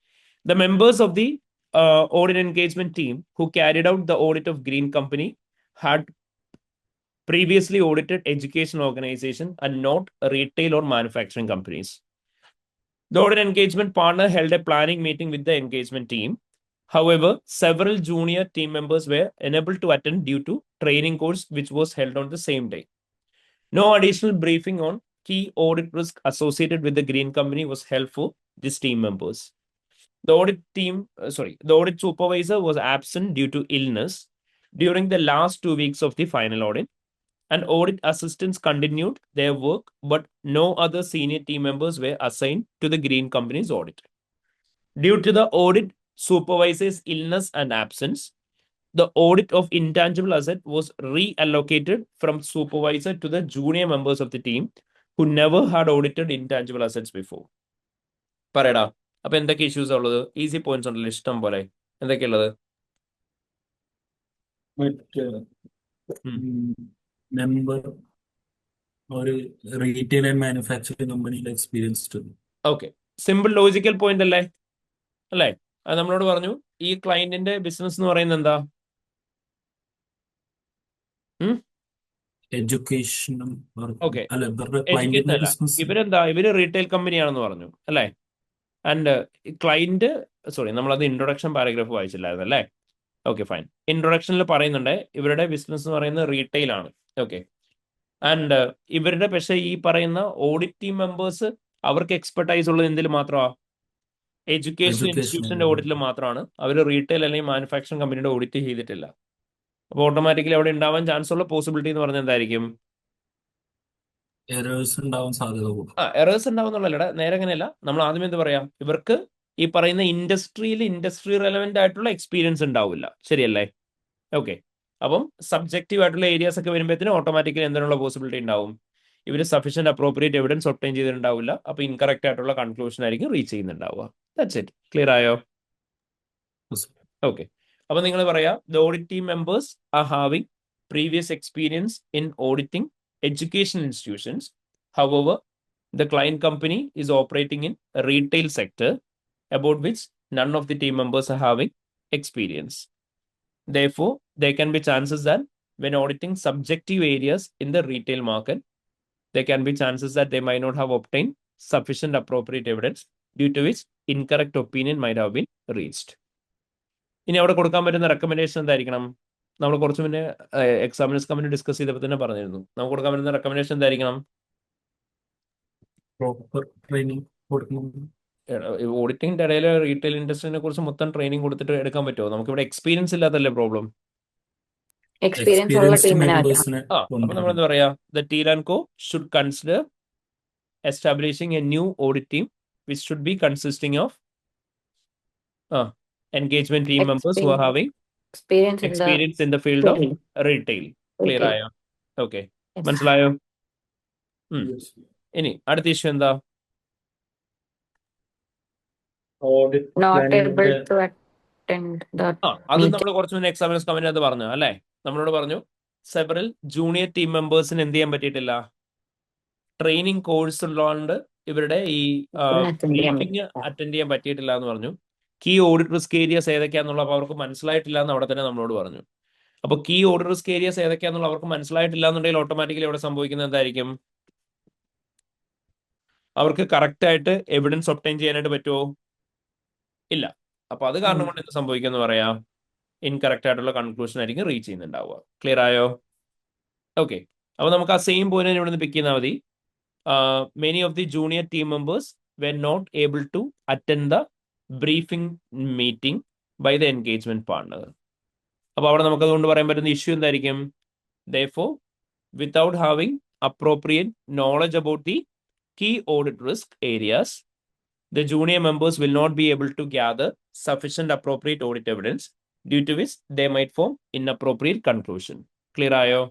The members of the audit engagement team who carried out the audit of Green Company had previously audited education organization and not retail or manufacturing companies. The audit engagement partner held a planning meeting with the engagement team. However, several junior team members were unable to attend due to training course which was held on the same day. No additional briefing on key audit risk associated with the Green Company was held for these team members. The audit supervisor was absent due to illness during the last 2 weeks of the final audit, and audit assistants continued their work, but no other senior team members were assigned to the Green Company's audit. Due to the audit supervisor's illness and absence, the audit of intangible asset was reallocated from supervisor to the junior members of the team who never had audited intangible assets before. പറയടാ, അപ്പൊ എന്തൊക്കെ ഇഷ്യൂസ് ഉള്ളത്? ഈസി പോയിന്റ്സ് ഉണ്ടല്ലോ ഇഷ്ടം പോലെ. എന്തൊക്കെയുള്ളത്? മറ്റേ മെമ്പർ ഒരു റീറ്റെയിൽ ആൻഡ് മാനുഫാക്ചറിംഗ് കമ്പനിയുടെ experienced. Okay, simple logical point അല്ലേ? അല്ലേ? അത് നമ്മളോട് പറഞ്ഞു ഈ ക്ലയന്റിന്റെ ബിസിനസ് എന്ന് പറയുന്നത് എന്താ? എഡ്യൂക്കേഷനും ഓക്കെ, അല്ല ഇവരുടെ എഡ്യൂക്കേഷൻ ക്ലയന്റിന്റെ അല്ല, ബിസിനസ്. ഇവര് റീറ്റെയിൽ കമ്പനിയാണെന്ന് പറഞ്ഞു അല്ലേ? ആൻഡ് ക്ലയന്റ് നമ്മളത് ഇൻട്രൊഡക്ഷൻ പാരഗ്രാഫ് വായിച്ചില്ലായിരുന്നു അല്ലേ? Okay fine. ഇൻട്രൊഡക്ഷനിൽ പറയുന്നുണ്ട് ഇവരുടെ ബിസിനസ് എന്ന് പറയുന്നത് റീറ്റെയിൽ ആണ്. ഓക്കെ, ആൻഡ് ഇവരുടെ പക്ഷേ ഈ പറയുന്ന ഓഡിറ്റ് ടീം മെമ്പേഴ്സ് അവർക്ക് എക്സ്പെർട്ടൈസ് ഉള്ളത് എന്തിൽ മാത്രമാണ്? എഡ്യൂക്കേഷൻ ഇൻസ്റ്റിറ്റ്യൂഷന്റെ ഓഡിറ്റിൽ മാത്രമാണ്. അവർ റീറ്റെയിൽ അല്ലെങ്കിൽ മാനുഫാക്ചറിംഗ് കമ്പനിയുടെ ഓഡിറ്റ് ചെയ്തിട്ടില്ല. അപ്പോൾ ഓട്ടോമാറ്റിക്കലി അവിടെ ഉണ്ടാവാൻ ചാൻസ് ഉള്ള പോസിബിലിറ്റി എന്ന് പറഞ്ഞാൽ എന്തായിരിക്കും? എറേഴ്സ് ഉണ്ടാവാൻ സാധ്യത കൂടും. എറേഴ്സ് ഉണ്ടാവുന്നുള്ളല്ല, നേരെ അങ്ങനെയല്ല. നമ്മൾ ആദ്യം എന്ത് പറയാം, ഇവർക്ക് ഈ പറയുന്ന ഇൻഡസ്ട്രി റെലവെന്റ് ആയിട്ടുള്ള എക്സ്പീരിയൻസ് ഉണ്ടാവില്ല, ശരിയല്ലേ? ഓക്കെ, അപ്പം സബ്ജക്റ്റീവ് ആയിട്ടുള്ള ഏരിയാസ് ഒക്കെ വരുമ്പോഴത്തേനും ഓട്ടോമാറ്റിക്കലി എന്തിനുള്ള പോസിബിലിറ്റി ഉണ്ടാവും? ഇവർ സഫീഷ്യന്റ് അപ്രോപ്രിയേറ്റ് എവിഡൻസ് ഒബ്റ്റൈൻ ചെയ്തിട്ടുണ്ടാവില്ല. അപ്പൊ ഇൻകറക്റ്റ് ആയിട്ടുള്ള കൺക്ലൂഷൻ ആയിരിക്കും റീച്ച് ചെയ്യുന്നുണ്ടാവുക. That's it. ക്ലിയർ ആയോ? ഓക്കെ, അപ്പൊ നിങ്ങൾ പറയാ the audit team members are having previous experience in auditing education institutions. However, the client company is operating in a retail sector about which none of the team members are having experience. Therefore, there can be chances that when auditing subjective areas in the retail market, there can be chances that they might not have obtained sufficient appropriate evidence, due to which incorrect opinion might have been reached. ഇനി അവിടെ കൊടുക്കാൻ പറ്റുന്ന റെക്കമെൻഡേഷൻ എന്തായിരിക്കണം? നമ്മൾ കുറച്ച് മുന്നേ എക്സാമിനേഴ്സ് കമ്പനി ഡിസ്കസ് ചെയ്തപ്പോൾ തന്നെ പറഞ്ഞിരുന്നു. നമുക്ക് കൊടുക്കാൻ പറ്റുന്ന റെക്കമെൻഡേഷൻ എന്തായിരിക്കണം? പ്രോപ്പർ ട്രെയിനിങ് കൊടുക്കണം. ഓഡിറ്റിംഗിന്റെ ഇടയിൽ റീറ്റെയിൽ ഇൻഡസ്ട്രീനെ കുറിച്ച് മൊത്തം ട്രെയിനിങ് കൊടുത്തിട്ട് എടുക്കാൻ പറ്റുമോ? നമുക്കിവിടെ എക്സ്പീരിയൻസ് ഇല്ലാത്തല്ലേ പ്രോബ്ലം? എക്സ്പീരിയൻസ്ഡ് മെമ്പേഴ്സിനെ അപ്പൊ നമ്മൾ എന്താ പറയാ, the teal and co should consider establishing A new audit team which should be consisting of engagement team members who are having experience in the field of retail. Clear ആയോ? ഓക്കെ, മനസ്സിലായോ? ഇനി അടുത്ത ഇഷ്യൂ എന്താ? Not able to attend the അത് നമ്മൾ കുറച്ച് മുന്നേ എക്സാമിനേഴ്സ് കമ്പനി അത് പറഞ്ഞു അല്ലേ? നമ്മളോട് പറഞ്ഞു സെവറൽ ജൂനിയർ ടീം മെമ്പേഴ്സിന് എന്ത് ചെയ്യാൻ പറ്റിയിട്ടില്ല, ട്രെയിനിങ് കോഴ്സ് ഉള്ളതുകൊണ്ട് ഇവരുടെ ഈ മീറ്റിംഗ് അറ്റൻഡ് ചെയ്യാൻ പറ്റിയിട്ടില്ല എന്ന് പറഞ്ഞു. കീ ഓഡിറ്റ് റിസ്ക് ഏരിയാസ് ഏതൊക്കെയാണെന്നുള്ള അവർക്ക് മനസ്സിലായിട്ടില്ല എന്ന് അവിടെ തന്നെ നമ്മളോട് പറഞ്ഞു. അപ്പോൾ കീ ഓഡിറ്റ് റിസ്ക് ഏരിയാസ് ഏതൊക്കെയാണെന്നുള്ള അവർക്ക് മനസ്സിലായിട്ടില്ല എന്നുണ്ടെങ്കിൽ ഓട്ടോമാറ്റിക്കലി അവിടെ സംഭവിക്കുന്നത് എന്തായിരിക്കും? അവർക്ക് കറക്റ്റ് ആയിട്ട് എവിഡൻസ് ഒബ്റ്റൈൻ ചെയ്യാനായിട്ട് പറ്റുമോ? ഇല്ല. അപ്പൊ അത് കാരണം കൊണ്ട് എന്ത് സംഭവിക്കുമെന്ന് പറയാം, ഇൻകറക്റ്റ് ആയിട്ടുള്ള കൺക്ലൂഷൻ ആയിരിക്കും റീച്ച് ചെയ്യുന്നുണ്ടാവുക. ക്ലിയർ ആയോ? ഓക്കെ, അപ്പൊ നമുക്ക് ആ സെയിം പോയിന്റ് ഇവിടെ നിന്ന് പിക്ക് ചെയ്താൽ മതി. Many of the junior team members were not able to attend the briefing meeting by the engagement partner. അപ്പൊ അവിടെ നമുക്ക് അതുകൊണ്ട് പറയാൻ പറ്റുന്ന ഇഷ്യൂ എന്തായിരിക്കും? Therefore, without having appropriate knowledge about the key audit risk areas, the junior members will not be able to gather sufficient appropriate audit evidence, due to which they might form inappropriate conclusion. Clear ആയോ?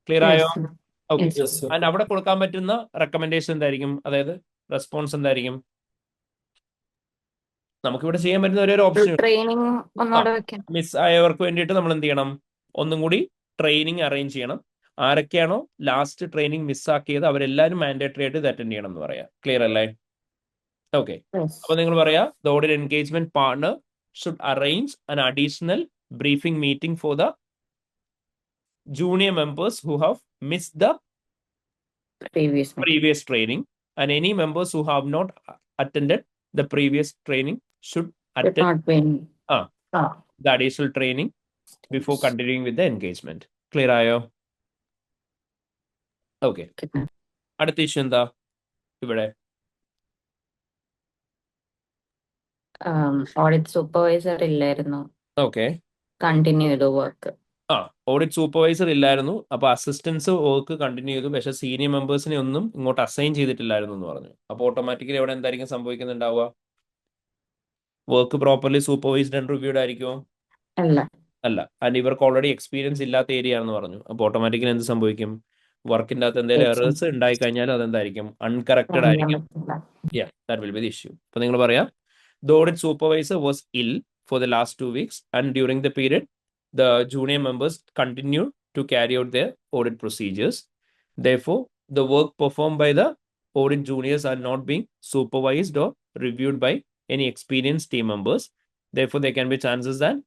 Clear ആയോ? Yes, sir. Okay. Yes. Yes, sir. And അവിടെ കൊടുക്കാൻ പറ്റുന്ന റെക്കമെൻഡേഷൻ എന്തായിരിക്കും? അതായത് റെസ്പോൺസ് എന്തായിരിക്കും? നമുക്കിവിടെ ചെയ്യാൻ പറ്റുന്ന ഒരു ഓപ്ഷൻ ട്രെയിനിങ് ഒന്നുകൂടെ വെക്കാം. മിസ് ആയവർക്ക് വേണ്ടിയിട്ട് നമ്മൾ എന്ത് ചെയ്യണം? ഒന്നും കൂടി ട്രെയിനിങ് അറേഞ്ച് ചെയ്യണം. ആരൊക്കെയാണോ ലാസ്റ്റ് ട്രെയിനിങ് മിസ്സാക്കിയത് അവരെല്ലാവരും മാൻഡേറ്ററി ആയിട്ട് ഇത് അറ്റൻഡ് ചെയ്യണം എന്ന് പറയാം. ക്ലിയർ അല്ലേ? ഓക്കെ. Yes. അപ്പൊ നിങ്ങൾ പറയാ the audit engagement partner should arrange an additional briefing meeting for the junior members who have missed the Previous meeting. previous training, and any members who have not attended the previous training should Should attend not be in. Ah. the additional training before continuing with the engagement. Clear ആയോ? ഓക്കെ. Okay. അടുത്ത ഇഷ്യൂ എന്താ ഇവിടെ? ഓഡിറ്റ് സൂപ്പർവൈസർ ഇല്ലായിരുന്നു, ഓക്കെ. കണ്ടിന്യൂ ചെയ്തു വർക്ക്. ഓഡിറ്റ് സൂപ്പർവൈസർ ഇല്ലായിരുന്നു, അപ്പൊ അസിസ്റ്റൻസ് വർക്ക് കണ്ടിന്യൂ ചെയ്തു, പക്ഷെ സീനിയർ മെമ്പേഴ്സിനെ ഒന്നും ഇങ്ങോട്ട് അസൈൻ ചെയ്തിട്ടില്ലായിരുന്നു എന്ന് പറഞ്ഞു. അപ്പൊ ഓട്ടോമാറ്റിക്കലി അവിടെ എന്തായിരിക്കും സംഭവിക്കുന്നുണ്ടാവുക? Work properly supervised and reviewed ആയിരിക്കുമോ? അല്ല. അല്ല. ആൻഡ് ഇവർക്ക് ഓൾറെഡി എക്സ്പീരിയൻസ് ഇല്ലാത്ത ഏരിയ ആണെന്ന് പറഞ്ഞു. അപ്പൊ ഓട്ടോമാറ്റിക്കലി എന്ത് സംഭവിക്കും? വർക്കിൻ്റെ അകത്ത് എന്തെങ്കിലും എറേഴ്സ് ഉണ്ടായി കഴിഞ്ഞാൽ അതെന്തായിരിക്കും? അൺകറക്റ്റഡ് ആയിരിക്കും. Yeah, that will be the issue. അപ്പൊ നിങ്ങൾ പറയാം the audit supervisor was ill for the last 2 weeks, and during the period the junior members continued to carry out their audit procedures. Therefore, the work performed by the audit juniors are not being supervised or reviewed by any experienced team members. Therefore, there can be chances that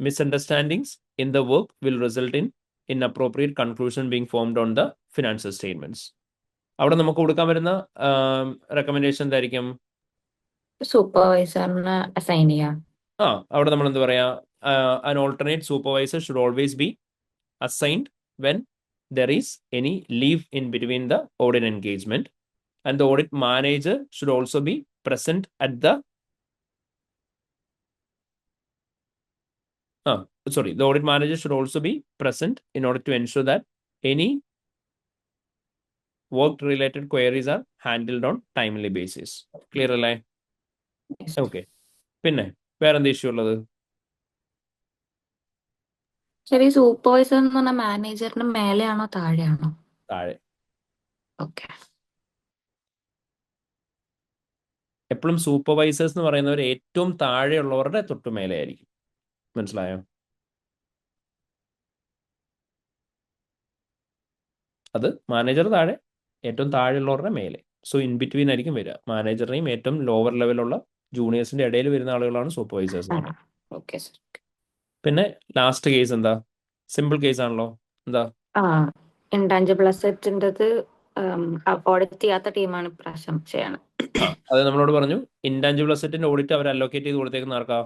misunderstandings in the work will result in inappropriate conclusion being formed on the financial statements. അവിടെ നമുക്ക് കൊടുക്കാൻ വരുന്ന റെക്കമെൻഡേഷൻ എന്തായിരിക്കും? സൂപ്പർവൈസറിന് അസൈൻ ചെയ്യാം. അവിടെ നമ്മൾ എന്ത് പറയാ? an alternate supervisor should always be assigned when there is any leave in between the audit engagement, and the audit manager should also be present at the the audit manager should also be present in order to ensure that any work related queries are handled on timely basis. Clear അല്ലേ? Yes. ഓക്കെ. പിന്നെ വേറെന്ത് ഇഷ്യൂ ഉള്ളത്? ശരി, സൂപ്പർവൈസർ എന്ന് പറഞ്ഞ മാനേജറിന് മേലെയാണോ താഴെയാണോ? താഴെ. ഓക്കെ. എപ്പോഴും സൂപ്പർവൈസേഴ്സ് എന്ന് പറയുന്നവർ ഏറ്റവും താഴെയുള്ളവരുടെ തൊട്ടുമേലെ ആയിരിക്കും. മനസ്സിലായോ? അത് മാനേജർ താഴെ, ഏറ്റവും താഴെയുള്ളവരുടെ മേലെ. സോ ഇൻ ബിറ്റ്വീൻ ആയിരിക്കും വരിക. മാനേജറിനെയും ഏറ്റവും ലോവർ ലെവലുള്ള ജൂനിയേഴ്സിന്റെ ഇടയിൽ വരുന്ന ആളുകളാണ് സൂപ്പർവൈസേഴ്സ്. Okay sir. പിന്നെ ലാസ്റ്റ് കേസ് എന്താ? സിമ്പിൾ കേസ് ആണല്ലോ. എന്താ? ഇൻടാഞ്ചിബിൾ അസറ്റിൻ്റെത് ഓഡിറ്റ് ചെയ്യാത്ത ടീമാണ് പ്രാവശ്യം ചെയ്യണം. അത് നമ്മളോട് പറഞ്ഞു ഇൻടാഞ്ചിബിൾ അസറ്റിന്റെ ഓഡിറ്റ് അവർ അലോക്കേറ്റ് ചെയ്ത് കൊടുത്തേക്കുന്ന ആർക്കാ?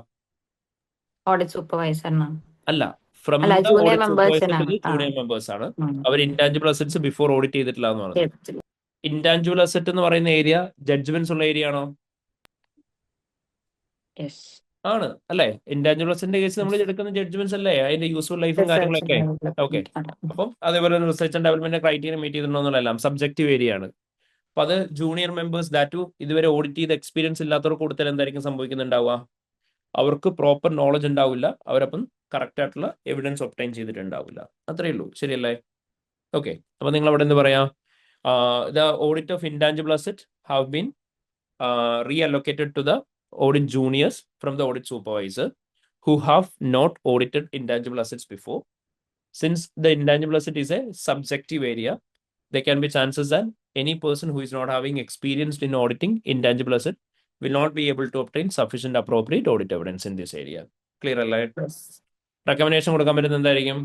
ഓഡിറ്റ് സൂപ്പർവൈസറിനാണ്. അല്ല, ഫ്രം അല്ല, the junior audit members supervisor to നാണ്. ദി ജൂനിയർ മെമ്പേഴ്സ് ആണ്. അവർ ഇൻടാഞ്ചിബിൾ അസറ്റ്സ് ബിഫോർ ഓഡിറ്റ് ചെയ്തിട്ടില്ല എന്ന് പറഞ്ഞു. ചെയ്തിട്ടില്ല. ഇൻടാഞ്ചിബിൾ അസറ്റ് എന്ന് പറയുന്ന ഏരിയ ജഡ്ജ്മെന്റ്സ് ഉള്ള ഏരിയ ആണോ? Yes. ആണ് അല്ലേ? ഇൻടാഞ്ചിബിൾ അസറ്റിന്റെ കേസ് നമ്മൾ എടുക്കുന്ന ജഡ്ജ്മെന്റ്സ് അല്ലേ, അതിന്റെ യൂസ്ഫുൾ ലൈഫും Research കാര്യങ്ങളൊക്കെ. and development. ഓക്കെ. അപ്പം അതേപോലെ research and development criteria meet ചെയ്തിട്ടുണ്ടോ എന്നുള്ളതെല്ലാം സബ്ജക്റ്റീവ് ഏരിയ ആണ്. അപ്പൊ അത് ജൂനിയർ മെമ്പേഴ്സ് ദാറ്റ് ഇതുവരെ ഓഡിറ്റ് ചെയ്ത എക്സ്പീരിയൻസ് ഇല്ലാത്തവർക്ക് കൊടുത്താൽ എന്തായിരിക്കും സംഭവിക്കുന്നുണ്ടാവുക? അവർക്ക് പ്രോപ്പർ നോളജ് ഉണ്ടാവില്ല, അവരപ്പം കറക്റ്റ് ആയിട്ടുള്ള എവിഡൻസ് ഒബ്ടൈൻ ചെയ്തിട്ടുണ്ടാവില്ല. അത്രയേ ഉള്ളൂ. ശരിയല്ലേ? ഓക്കെ. അപ്പൊ നിങ്ങൾ അവിടെ എന്ത് പറയാ? The audit of intangible asset have been reallocated to the audit juniors from the audit supervisor who have not audited intangible assets before. Since the intangible asset is a subjective area, there can be chances that any person who is not having experience in auditing intangible asset will not be able to obtain sufficient appropriate audit evidence in this area. Clear അല്ലേ? Yes. റെക്കമെൻഡേഷൻ കൊടുക്കാൻ പറ്റുന്നത് എന്തായിരിക്കും?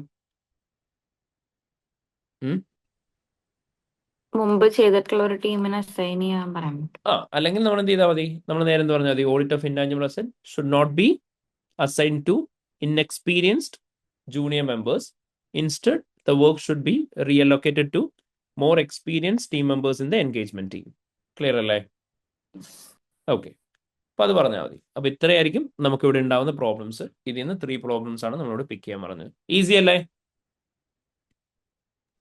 മുമ്പ് ചെയ്തിട്ടുള്ള ഒരു ടീമിനെ അസൈൻ ചെയ്യാൻ പറയാൻ പറ്റും. അല്ലെങ്കിൽ നമ്മൾ എന്ത് ചെയ്താൽ മതി? നമ്മൾ നേരെ എന്ത് പറഞ്ഞാൽ മതി? Audit of intangible asset should not be assigned to inexperienced junior members. Instead, the work should be reallocated to more experienced team members in the engagement team. Clear അല്ലേ? ഓക്കെ. അപ്പൊ അത് പറഞ്ഞാൽ മതി. അപ്പൊ ഇത്രയായിരിക്കും നമുക്ക് ഇവിടെ ഉണ്ടാവുന്ന പ്രോബ്ലംസ്. ഇതിൽ നിന്ന് 3 പ്രോബ്ലംസ് ആണ് നമ്മളോട് പിക്ക് ചെയ്യാൻ പറഞ്ഞത്. ഈസി അല്ലേ?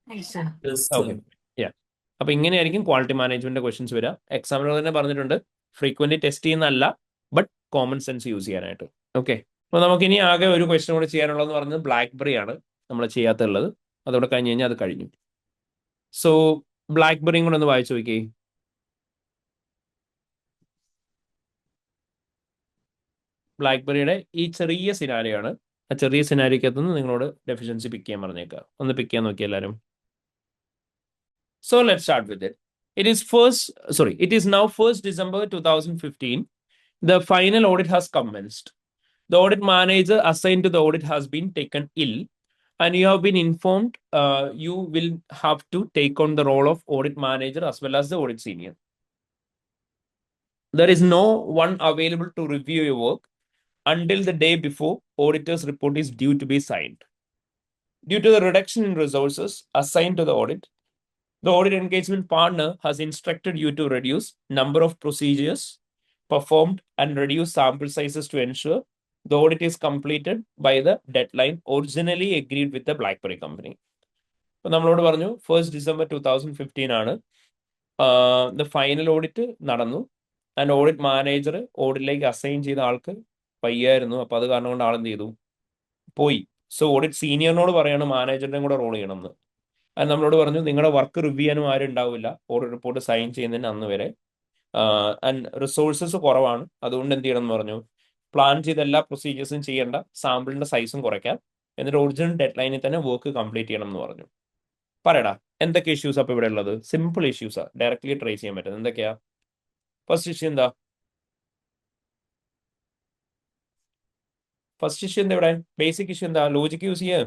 Yes, sir. ഓക്കെ. അപ്പൊ ഇങ്ങനെയായിരിക്കും ക്വാളിറ്റി മാനേജ്മെന്റ് ക്വസ്റ്റ്യൻസ് വരിക. എക്സാമിനർ തന്നെ പറഞ്ഞിട്ടുണ്ട് ഫ്രീക്വന്റ് ടെസ്റ്റ് ചെയ്യുന്നതല്ല, ബട്ട് കോമൺ സെൻസ് യൂസ് ചെയ്യാനായിട്ട്. ഓക്കെ, അപ്പോൾ നമുക്കിനി ആകെ ഒരു ക്വസ്റ്റ്യൻ കൂടെ ചെയ്യാനുള്ളതെന്ന് പറഞ്ഞത് ബ്ലാക്ക്ബെറി ആണ് നമ്മൾ ചെയ്യാത്തുള്ളത്. അതോടെ കഴിഞ്ഞ് കഴിഞ്ഞാൽ അത് കഴിഞ്ഞു. സോ ബ്ലാക്ക്ബെറിയും കൂടെ ഒന്ന് വായിച്ചു നോക്കിയേ. ബ്ലാക്ക്ബെറിയുടെ ഈ ചെറിയ സിനാരിയോ ആണ്. ആ ചെറിയ സിനാരിക്കകത്ത് നിന്ന് നിങ്ങളോട് ഡെഫിഷ്യൻസി പിക്ക് ചെയ്യാൻ പറഞ്ഞേക്കുക. ഒന്ന് പിക്ക് ചെയ്യാൻ നോക്കി എല്ലാവരും. So let's start with it. It is now 1st December 2015. The final audit has commenced. The audit manager assigned to the audit has been taken ill, and you have been informed you will have to take on the role of audit manager as well as the audit senior. There is no one available to review your work until the day before auditor's report is due to be signed. Due to the reduction in resources assigned to the audit, the audit engagement partner has instructed you to reduce number of procedures performed and reduce sample sizes to ensure the audit is completed by the deadline originally agreed with the BlackBerry company. അപ്പോൾ നമ്മളോട് പറഞ്ഞു 1st December 2015 ആണ് ദ ഫൈനൽ ഓഡിറ്റ് നടന്നു. ആൻഡ് ഓഡിറ്റ് മാനേജർ ഓഡിറ്റിലേക്ക് അസൈൻ ചെയ്ത ആൾക്ക് വയ്യായിരുന്നു. അപ്പോൾ അത് കാരണം കൊണ്ട് ആളെന്ത് ചെയ്തു, പോയി. സോ ഓഡിറ്റ് സീനിയറിനോട് പറയാണ് മാനേജറിനെയും കൂടെ റോൾ ചെയ്യണമെന്ന്. അത് നമ്മളോട് പറഞ്ഞു നിങ്ങളുടെ വർക്ക് റിവ്യൂ ചെയ്യാനും ആരും ഉണ്ടാവില്ല ഓഡിറ്റ് റിപ്പോർട്ട് സൈൻ ചെയ്യുന്നതിന് അന്ന് വരെ. ആൻഡ് റിസോഴ്സസ് കുറവാണ്, അതുകൊണ്ട് എന്ത് ചെയ്യണം എന്ന് പറഞ്ഞു, പ്ലാൻ ചെയ്ത എല്ലാ പ്രൊസീജിയേഴ്സും ചെയ്യേണ്ട, സാമ്പിളിന്റെ സൈസും കുറയ്ക്കാം, എന്നിട്ട് ഒറിജിനൽ ഡെഡ് ലൈനിൽ തന്നെ വർക്ക് കംപ്ലീറ്റ് ചെയ്യണം എന്ന് പറഞ്ഞു. പറയടാ എന്തൊക്കെ ഇഷ്യൂസ് അപ്പോൾ ഇവിടെ ഉള്ളത്? സിമ്പിൾ ഇഷ്യൂസാ, ഡയറക്ട്ലി ട്രേസ് ചെയ്യാൻ പറ്റുന്നത്. എന്തൊക്കെയാ? ഫസ്റ്റ് ഇഷ്യൂ എന്താ? ഇവിടെ ബേസിക് ഇഷ്യൂ എന്താ? ലോജിക്ക് യൂസ് ചെയ്യുക.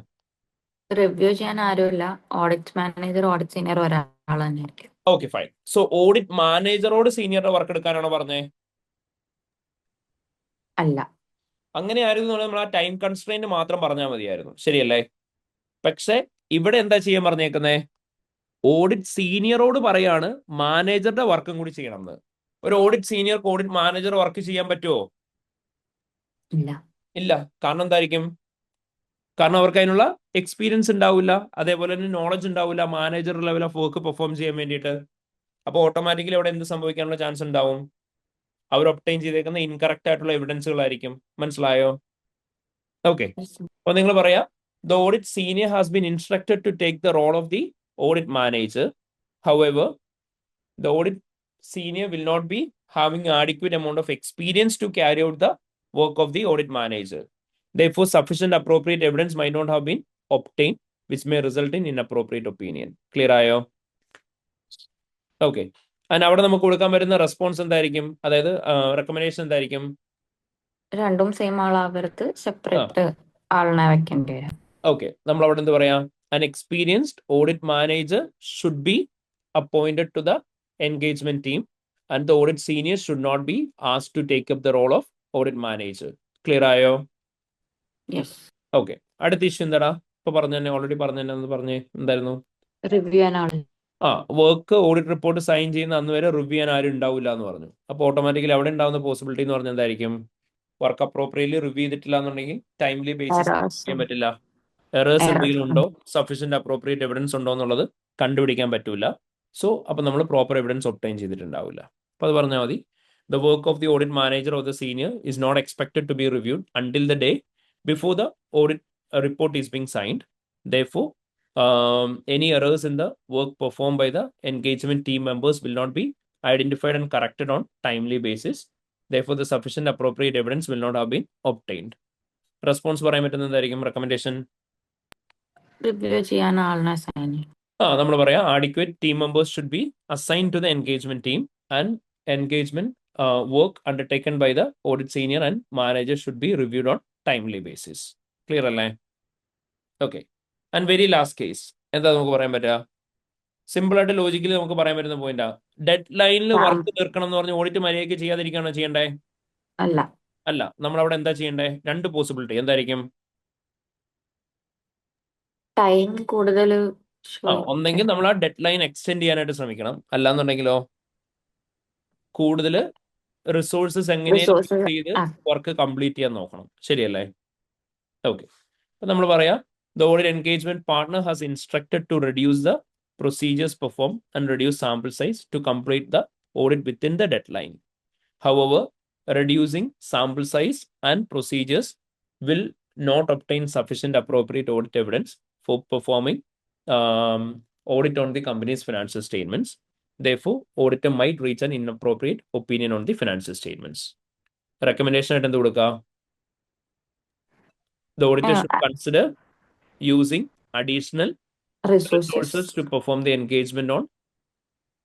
റിവ്യൂ ചെയ്യാൻ ആരുമില്ല. ഓഡിറ്റ് മാനേജർ ഓഡിറ്റ് സീനിയർ ഒരാൾ തന്നെയായിരിക്കും. Okay fine. സോ ഓഡിറ്റ് മാനേജറോട് സീനിയറുടെ വർക്ക് എടുക്കാനാണോ പറഞ്ഞേ? അല്ല, അങ്ങനെ ആയിരുന്നു നമ്മൾ ആ ടൈം കൺസ്ട്രെയിന്റ് മാത്രം പറഞ്ഞാൽ മതിയായിരുന്നു, ശരിയല്ലേ? പക്ഷെ ഇവിടെ എന്താ ചെയ്യാൻ പറഞ്ഞേക്കുന്നേ? ഓഡിറ്റ് സീനിയറോട് പറയാണ് മാനേജറുടെ വർക്കും കൂടി ചെയ്യണമെന്ന്. ഒരു ഓഡിറ്റ് സീനിയർക്ക് ഓഡിറ്റ് മാനേജർ വർക്ക് ചെയ്യാൻ പറ്റുമോ? ഇല്ല. ഇല്ല. കാരണം എന്തായിരിക്കും? കാരണം അവർക്ക് അതിനുള്ള എക്സ്പീരിയൻസ് ഉണ്ടാവില്ല, അതേപോലെ തന്നെ നോളജ് ഉണ്ടാവില്ല manager level of work perform ചെയ്യാൻ വേണ്ടിയിട്ട്. അപ്പോൾ ഓട്ടോമാറ്റിക്കലി അവിടെ എന്ത് സംഭവിക്കാനുള്ള ചാൻസ് ഉണ്ടാവും? അവർ ഒബ്റ്റൈൻ ചെയ്തേക്കുന്ന ഇൻകറക്റ്റ് ആയിട്ടുള്ള എവിഡൻസുകളായിരിക്കും. മനസ്സിലായോ? ഓക്കെ, അപ്പോൾ നിങ്ങൾ പറയാ the audit senior has been instructed to take the role of the audit manager. However, the audit senior will not be having adequate amount of experience to carry out the work of the audit manager. Therefore, sufficient appropriate evidence might not have been obtained, which may result in inappropriate opinion. Clear ആയോ? ഓക്കെ, ആൻഡ് അവിടെ നമുക്ക് കൊടുക്കാൻ വരുന്ന റെസ്പോൺസ് എന്തായിരിക്കും? അതായത് റെക്കമെൻഡേഷൻ എന്തായിരിക്കും? രണ്ടും സെയിം ആളാവർക്ക് സെപ്പറേറ്റ് ആളിനെ വെക്കേണ്ടി വരും. ഓക്കെ, നമ്മൾ അവിടെ എന്ത് പറയാം? An experienced audit manager should be appointed to the engagement team, and the audit senior should not be asked to take up the role of audit manager. Clear ആയോ? യെസ്. ഓക്കെ, അടുത്ത ഇഷ്യൂ എന്താടാ? ഇപ്പൊ പറഞ്ഞു തന്നെ, ഓൾറെഡി പറഞ്ഞു തന്നെ ഒന്ന് പറഞ്ഞേ, എന്തായിരുന്നു? റിവ്യൂ ചെയ്യാൻ ആൾ. വർക്ക് ഓഡിറ്റ് റിപ്പോർട്ട് സൈൻ ചെയ്യുന്ന അന്ന് വരെ റിവ്യൂ ചെയ്യാൻ ആരും ഉണ്ടാവില്ല എന്ന് പറഞ്ഞു. അപ്പോൾ ഓട്ടോമാറ്റിക്കലി അവിടെ ഉണ്ടാവുന്ന പോസിബിലിറ്റി എന്ന് പറഞ്ഞാൽ എന്തായിരിക്കും? വർക്ക് അപ്രോപ്രിയറ്റ്ലി റിവ്യൂ ചെയ്തിട്ടില്ല എന്നുണ്ടെങ്കിൽ ടൈംലി ബേസിസ് ചെയ്യാൻ പറ്റില്ല. എറേഴ്സ് എന്തെങ്കിലും ഉണ്ടോ, സഫീഷ്യന്റ് അപ്രോപ്രിയേറ്റ് എവിഡൻസ് ഉണ്ടോ എന്നുള്ളത് കണ്ടുപിടിക്കാൻ പറ്റൂല. സോ അപ്പോൾ നമ്മൾ പ്രോപ്പർ എവിഡൻസ് ഒബ്റ്റൈൻ ചെയ്തിട്ടുണ്ടാവില്ല. അപ്പോൾ അത് പറഞ്ഞാൽ മതി. The work of the audit manager or the senior is not expected to be reviewed until the day before the audit report is being signed. Therefore, any errors in the work performed by the engagement team members will not be identified and corrected on timely basis. Therefore, the sufficient appropriate evidence will not have been obtained. Response പറയാൻ പറ്റുന്ന എന്തായിരിക്കും റെക്കമെൻഡേഷൻ? റിവ്യൂ ചെയ്യാൻ ആളിനെ അസൈൻ ചെയ്യും. നമ്മൾ പറയാം adequate team members should be assigned to the engagement team, and engagement work undertaken by the audit senior and manager should be reviewed on timely basis. Clear അല്ലേ? Okay, and very last case എന്താ നമുക്ക് പറയാൻ പറ്റുക? സിമ്പിൾ ആയിട്ട് ലോജിക്കലി നമുക്ക് പറയാൻ പറ്റുന്ന പോയിന്റാ. ഡെഡ് ലൈനിൽ വർക്ക് തീർക്കണം എന്ന് പറഞ്ഞ് ഓഡിറ്റ് മര്യാദയ്ക്ക് ചെയ്യാതിരിക്കുകയാണോ ചെയ്യണ്ടേ? അല്ല. അല്ല, നമ്മൾ അവിടെ എന്താ ചെയ്യണ്ടേ? രണ്ട് പോസിബിലിറ്റി എന്തായിരിക്കും? ടൈം കൂടുതൽ ഒന്നെങ്കിൽ നമ്മൾ ആ ഡെഡ് ലൈൻ എക്സ്റ്റെൻഡ് ചെയ്യാനായിട്ട് ശ്രമിക്കണം, അല്ലാന്നുണ്ടെങ്കിലോ കൂടുതൽ റിസോഴ്സസ് എങ്ങനെ ചെയ്ത് വർക്ക് കംപ്ലീറ്റ് ചെയ്യാൻ നോക്കണം. ശരിയല്ലേ? ഓക്കെ, അപ്പൊ നമ്മൾ പറയാം the audit engagement partner has instructed to reduce the procedures performed and reduce sample size to complete the audit within the deadline. However, reducing sample size and procedures will not obtain sufficient appropriate audit evidence for performing audit on the company's financial statements. Therefore, auditor might reach an inappropriate opinion on the financial statements. Recommendation ആയിട്ട് എന്ത് കൊടുക്കുക? The auditor should consider using additional resources to perform the engagement on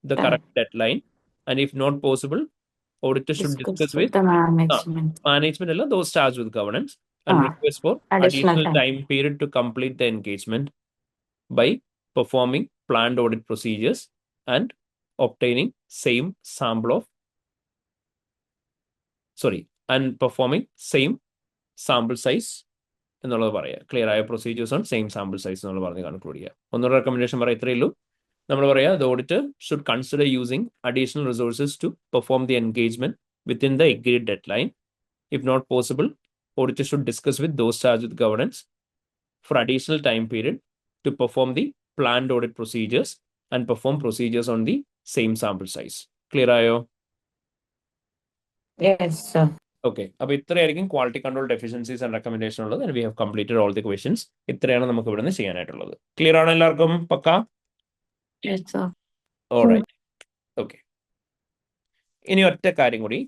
the correct deadline, and if not possible, auditor should discuss with the management. management alone, those charged with governance, and request for Additional time period to complete the engagement by performing planned audit procedures and obtaining same sample of performing same sample size എന്നുള്ളത് പറയാം. ക്ലിയർ ആയ procedures on same sample size എന്നുള്ള പറഞ്ഞ് കൺക്ലൂഡ് ചെയ്യാം. ഒന്നൂടെ റെക്കമെൻഡേഷൻ പറയാം, ഇത്രയേ ഉള്ളൂ. നമ്മൾ പറയാം, the auditor should consider using additional resources to perform the engagement within the agreed deadline. If not possible, auditor should discuss with those charge with governance for additional time period to perform the planned audit procedures and perform procedures on the same sample size. Clear ആയോ? Yes, sir. ഓക്കെ, അപ്പോൾ ഇത്രയായിരിക്കും quality control deficiencies and recommendation ഉള്ളത്. And we have completed all the questions. ഇത്രയാണ് നമുക്ക് ഇവിടുന്ന് ചെയ്യാനായിട്ടുള്ളത്. ക്ലിയർ ആണ് എല്ലാവർക്കും? പക്ക? Yes, sir. ഓൾറൈറ്റ്. ഓക്കെ, ഇനി ഒറ്റ കാര്യം കൂടി.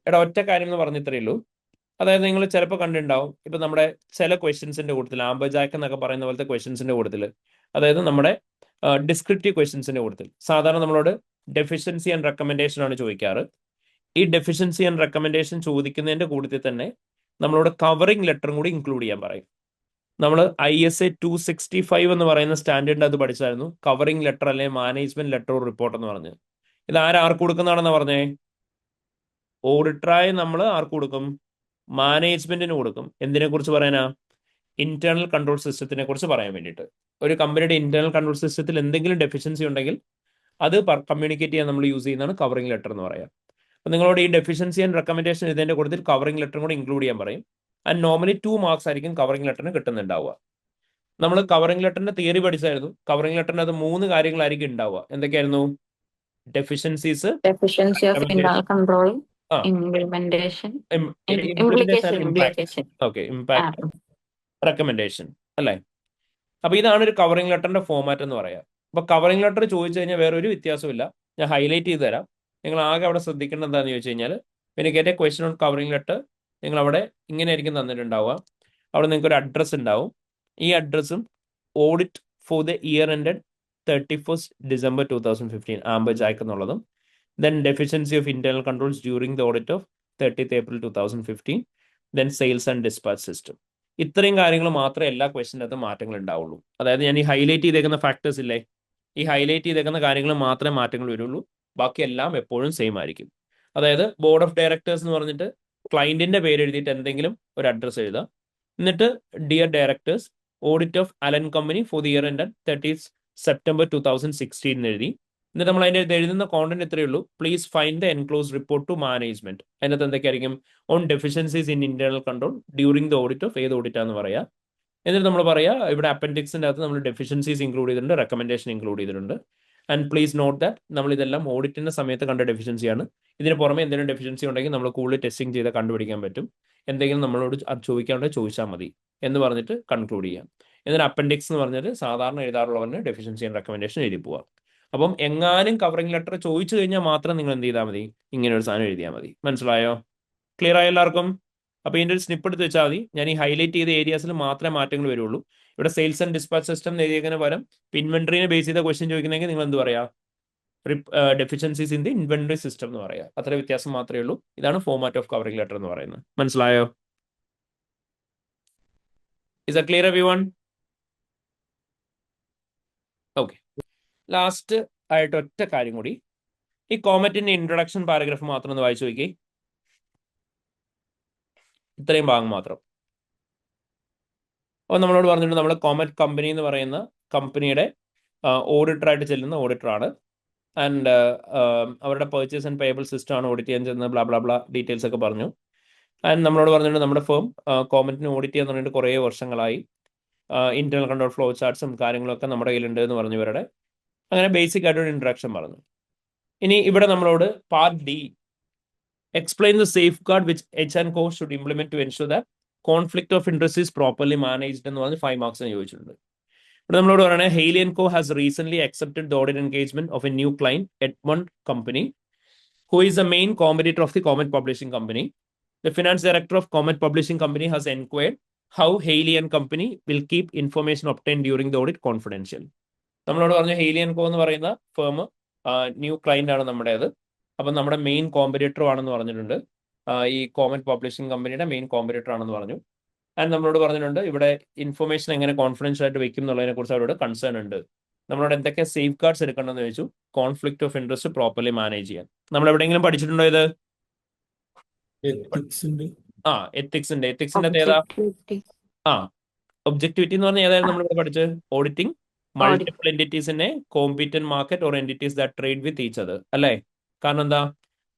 എടാ, ഒറ്റ കാര്യം എന്ന് പറഞ്ഞ ഇത്രയേ ഉള്ളൂ. അതായത് നിങ്ങൾ ചിലപ്പോൾ കണ്ടിട്ടുണ്ടാവും, ഇപ്പം നമ്മുടെ ചില ക്വസ്റ്റ്യൻസിന്റെ കൂട്ടത്തിൽ ആംബജാക്ക് എന്നൊക്കെ പറയുന്ന പോലത്തെ ക്വസ്റ്റ്യൻസിന്റെ കൂട്ടത്തിൽ, അതായത് നമ്മുടെ ഡിസ്ക്രിപ്റ്റീവ് ക്വസ്റ്റ്യൻസിന്റെ കൂട്ടത്തിൽ സാധാരണ നമ്മളോട് ഡെഫിഷ്യൻസി ആൻഡ് റെക്കമെൻഡേഷൻ ആണ് ചോദിക്കാറ്. ഈ ഡെഫിഷ്യൻസി ആൻഡ് റെക്കമെൻഡേഷൻ ചോദിക്കുന്നതിന്റെ കൂട്ടത്തിൽ തന്നെ നമ്മളോട് കവറിംഗ് ലെറ്ററും കൂടി ഇൻക്ലൂഡ് ചെയ്യാൻ പറയും. നമ്മൾ ISA 265 എന്ന് പറയുന്ന സ്റ്റാൻഡേർഡിന്റെ അത് പഠിച്ചായിരുന്നു, കവറിംഗ് ലെറ്റർ അല്ലെങ്കിൽ മാനേജ്മെന്റ് ലെറ്റർ റിപ്പോർട്ട് എന്ന് പറഞ്ഞ്. ഇത് ആർക്ക് കൊടുക്കുന്നതാണെന്ന് പറഞ്ഞേ? ഓഡിറ്ററായി നമ്മൾ ആർക്ക് കൊടുക്കും? മാനേജ്മെന്റിന് കൊടുക്കും. എന്തിനെ കുറിച്ച് പറയാനാ? ഇന്റേണൽ കൺട്രോൾ സിസ്റ്റത്തിനെ കുറിച്ച് പറയാൻ വേണ്ടിയിട്ട്. ഒരു കമ്പനിയുടെ ഇന്റേണൽ കൺട്രോൾ സിസ്റ്റത്തിൽ എന്തെങ്കിലും ഡെഫിഷ്യൻസി ഉണ്ടെങ്കിൽ അത് കമ്മ്യൂണിക്കേറ്റ് ചെയ്യാൻ നമ്മൾ യൂസ് ചെയ്യുന്നതാണ് കവറിംഗ് ലെറ്റർ എന്ന് പറയാം. അപ്പം നിങ്ങളോട് ഈ ഡെഫിഷ്യൻസി ആൻഡ് റെക്കമെൻഡേഷൻ ഇതിന്റെ കൂട്ടത്തിൽ കവറിംഗ് ലെറ്ററും കൂടി ഇൻക്ലൂഡ് ചെയ്യാൻ പറയും. ആൻഡ് നോർമലി 2 മാർക്സ് ആയിരിക്കും കവറിംഗ് ലെറ്ററിന് കിട്ടുന്നുണ്ടാവുക. നമ്മൾ കവറിംഗ് ലെറ്ററിന്റെ തിയറി പഠിച്ചായിരുന്നു. കവറിംഗ് ലെറ്ററിന് അത് 3 കാര്യങ്ങളായിരിക്കും ഉണ്ടാവുക. എന്തൊക്കെയായിരുന്നു? Deficiencies, Deficiency of internal control, implementation, implication. Okay, impact, recommendation അല്ലേ? അപ്പൊ ഇതാണ് ഒരു കവറിംഗ് ലെറ്ററിന്റെ ഫോമാറ്റ് എന്ന് പറയാം. അപ്പൊ കവറിംഗ് ലെറ്റർ ചോദിച്ചു കഴിഞ്ഞാൽ വേറെ ഒരു വ്യത്യാസമില്ല. ഞാൻ ഹൈലൈറ്റ് ചെയ്ത് തരാം. നിങ്ങൾ ആകെ അവിടെ ശ്രദ്ധിക്കേണ്ടത് എന്താണെന്ന് ചോദിച്ചു കഴിഞ്ഞാൽ, പിന്നെ get A question on covering letter നിങ്ങൾ അവിടെ ഇങ്ങനെ ആയിരിക്കും തന്നിട്ടുണ്ടാവുക. അവിടെ നിങ്ങൾക്ക് ഒരു അഡ്രസ്സ് ഉണ്ടാവും. ഈ അഡ്രസ്സും audit for the year ended 31st December 2015 ആംബജാക്ക് എന്നുള്ളതും, then deficiency of internal controls during the audit of 30th April 2015, then sales and dispatch system. ഇത്രയും കാര്യങ്ങൾ മാത്രമേ എല്ലാ ക്വസ്റ്റ്യനകത്ത് മാറ്റങ്ങൾ ഉണ്ടാവുള്ളൂ. അതായത് ഞാൻ ഈ ഹൈലൈറ്റ് ചെയ്തേക്കുന്ന ഫാക്ടേഴ്സ് ഇല്ലേ, ഈ ഹൈലൈറ്റ് ചെയ്തേക്കുന്ന കാര്യങ്ങൾ മാത്രമേ മാറ്റങ്ങൾ വരുള്ളൂ. ബാക്കി എല്ലാം എപ്പോഴും സെയിം ആയിരിക്കും. അതായത് ബോർഡ് ഓഫ് ഡയറക്ടേഴ്സ് എന്ന് പറഞ്ഞിട്ട് ക്ലയന്റിന്റെ പേര് എഴുതിയിട്ട് എന്തെങ്കിലും ഒരു അഡ്രസ്സ് എഴുതുക. എന്നിട്ട് dear directors, audit of Allen company for the year end 30th September 2016 എഴുതി. എന്നിട്ട് നമ്മൾ അതിൻ്റെ എഴുതുന്ന കോണ്ടന്റ് ഇത്രയേ ഉള്ളൂ, please find the enclose report to management. അതിനകത്ത് എന്തൊക്കെയായിരിക്കും? On deficiencies in internal control during the audit of ഏത് ഓഡിറ്റാന്ന് പറയാ. എന്നിട്ട് നമ്മൾ പറയാ, ഇവിടെ അപ്പൻഡിക്സിന്റെ അകത്ത് നമ്മൾ ഡെഫിഷ്യൻസീസ് ഇൻക്ലൂഡ് ചെയ്തിട്ടുണ്ട്, റെക്കമെൻഡേഷൻ ഇൻക്ലൂഡ് ചെയ്തിട്ടുണ്ട്. ആൻഡ് പ്ലീസ് നോട്ട് ദാറ്റ് നമ്മൾ ഇതെല്ലാം ഓഡിറ്റിന്റെ സമയത്ത് കണ്ട ഡെഫിഷ്യൻസിയാണ്. ഇതിന് പുറമെ എന്തെങ്കിലും ഡെഫിഷ്യൻസി ഉണ്ടെങ്കിൽ നമ്മൾ കൂടുതൽ ടെസ്റ്റിംഗ് ചെയ്ത് കണ്ടുപിടിക്കാൻ പറ്റും. എന്തെങ്കിലും നമ്മളോട് ചോദിക്കാനുണ്ടെങ്കിൽ ചോദിച്ചാൽ മതി എന്ന് പറഞ്ഞിട്ട് കൺക്ലൂഡ് ചെയ്യാം. എന്നിട്ട് അപ്പൻഡിക്സ് എന്ന് പറഞ്ഞിട്ട് സാധാരണ എഴുതാറുള്ളവരുടെ ഡെഫിഷ്യൻസി ആൻഡ് റെക്കമെൻഡേഷൻ എഴുതി പോവാം. അപ്പം എങ്ങാനും കവറിംഗ് ലെറ്റർ ചോദിച്ചു കഴിഞ്ഞാൽ മാത്രം നിങ്ങൾ എന്ത് ചെയ്താൽ മതി? ഇങ്ങനെ ഒരു സാധനം എഴുതിയാൽ മതി. മനസ്സിലായോ? ക്ലിയർ ആയോ എല്ലാവർക്കും? അപ്പോൾ ഇതിൻ്റെ ഒരു സ്നിപ്പ് എടുത്ത് വെച്ചാൽ മതി. ഞാൻ ഈ ഹൈലൈറ്റ് ചെയ്ത ഏരിയാസിൽ മാത്രമേ മാറ്റങ്ങൾ വരുള്ളൂ. ഇവിടെ സെയിൽസ് ആൻഡ് ഡിസ്പാച്ച് സിസ്റ്റം എഴുതിയതിന് പകരം ഇൻവെന്ററിനെ ബേസ് ചെയ്ത ക്വസ്റ്റ്യൻ ചോദിക്കണമെങ്കിൽ നിങ്ങൾ എന്ത് പറയാ? Deficiencies in the inventory system എന്ന് പറയാം. അത്ര വ്യത്യാസം മാത്രമേ ഉള്ളൂ. ഇതാണ് ഫോർമാറ്റ് ഓഫ് കവറിംഗ് ലെറ്റർ എന്ന് പറയുന്നത്. മനസ്സിലായോ? Is A clear everyone? Okay, last ആയിട്ട് ഒറ്റ കാര്യം കൂടി. ഈ കോമറ്റിന്റെ ഇൻട്രൊഡക്ഷൻ പാരഗ്രാഫ് മാത്രം ഒന്ന് വായിച്ചു നോക്കി. ഇത്രയും ഭാഗം മാത്രം. അപ്പോൾ നമ്മളോട് പറഞ്ഞിട്ടുണ്ട്, നമ്മുടെ കോമറ്റ് കമ്പനി എന്ന് പറയുന്ന കമ്പനിയുടെ ഓഡിറ്ററായിട്ട് ചെല്ലുന്ന ഓഡിറ്ററാണ്. ആൻഡ് അവരുടെ പർച്ചേസ് ആൻഡ് പേയബിൾ സിസ്റ്റം ആണ് ഓഡിറ്റ് ചെയ്യാൻ ചെല്ലുന്നത്. ബ്ലാ ബ്ലാ ബ്ലാ ഡീറ്റെയിൽസ് ഒക്കെ പറഞ്ഞു. ആൻഡ് നമ്മളോട് പറഞ്ഞിട്ടുണ്ട്, നമ്മുടെ ഫേം കോമറ്റിനെ ഓഡിറ്റ് ചെയ്യാൻ തുടങ്ങിയിട്ട് കുറേ വർഷങ്ങളായി. ഇന്റേണൽ കൺട്രോൾ ഫ്ലോ ചാർട്ട്സും കാര്യങ്ങളൊക്കെ നമ്മുടെ കയ്യിലുണ്ട് എന്ന് പറഞ്ഞു ഇവരുടെ. അങ്ങനെ ബേസിക് ആയിട്ടൊരു ഇൻട്രഡക്ഷൻ പറഞ്ഞു. ഇനി ഇവിടെ നമ്മളോട് part D, explain the safeguard which H&Co should implement to ensure that conflict of interest is properly managed എന്ന് പറഞ്ഞ് 5 മാർക്സിന് ചോദിച്ചിട്ടുണ്ട്. ഇവിടെ നമ്മളോട് പറയണേ, Haley & Co has recently accepted the audit engagement of a new client, Edmond Company, who is the main competitor of the Comet Publishing Company. The finance director of Comet Publishing Company has inquired how Haley & Company will keep information obtained during the audit confidential. നമ്മളോട് പറഞ്ഞു ഹെയ്ലി ആൻഡ് കോ എന്ന് പറയുന്ന ഫേം ന്യൂ ക്ലയന്റ് ആണ് നമ്മുടേത്. അപ്പം നമ്മുടെ മെയിൻ കോമ്പറ്റീറ്റർ ആണെന്ന് പറഞ്ഞിട്ടുണ്ട്. ഈ കോമറ്റ് പബ്ലിഷിംഗ് കമ്പനിയുടെ മെയിൻ കോമ്പറ്റീറ്റർ ആണെന്ന് പറഞ്ഞു. ആൻഡ് നമ്മളോട് പറഞ്ഞിട്ടുണ്ട് ഇവിടെ ഇൻഫർമേഷൻ എങ്ങനെ കോൺഫിഡൻഷ്യൽ ആയിട്ട് വെക്കും എന്നുള്ളതിനെ കുറിച്ച് അവരോട് കൺസേൺ ഉണ്ട്. നമ്മളോട് എന്തൊക്കെ സേഫ് ഗാർഡ്സ് എടുക്കണമെന്ന് ചോദിച്ചു. Conflict of interest properly manage ചെയ്യാൻ. നമ്മൾ എവിടെയെങ്കിലും പഠിച്ചിട്ടുണ്ടോ ഇത്? എത്തിക്സിന്റെ ഏതാ? Objectivity. ഒബ്ജക്ടിവിറ്റി എന്ന് പറഞ്ഞാൽ ഏതായാലും നമ്മളിവിടെ പഠിച്ചത് ഓഡിറ്റിംഗ് മൾട്ടിപ്പിൾ എൻറ്റിറ്റീസിനെ competent market or entities that trade with each other അല്ലേ? കാരണം എന്താ,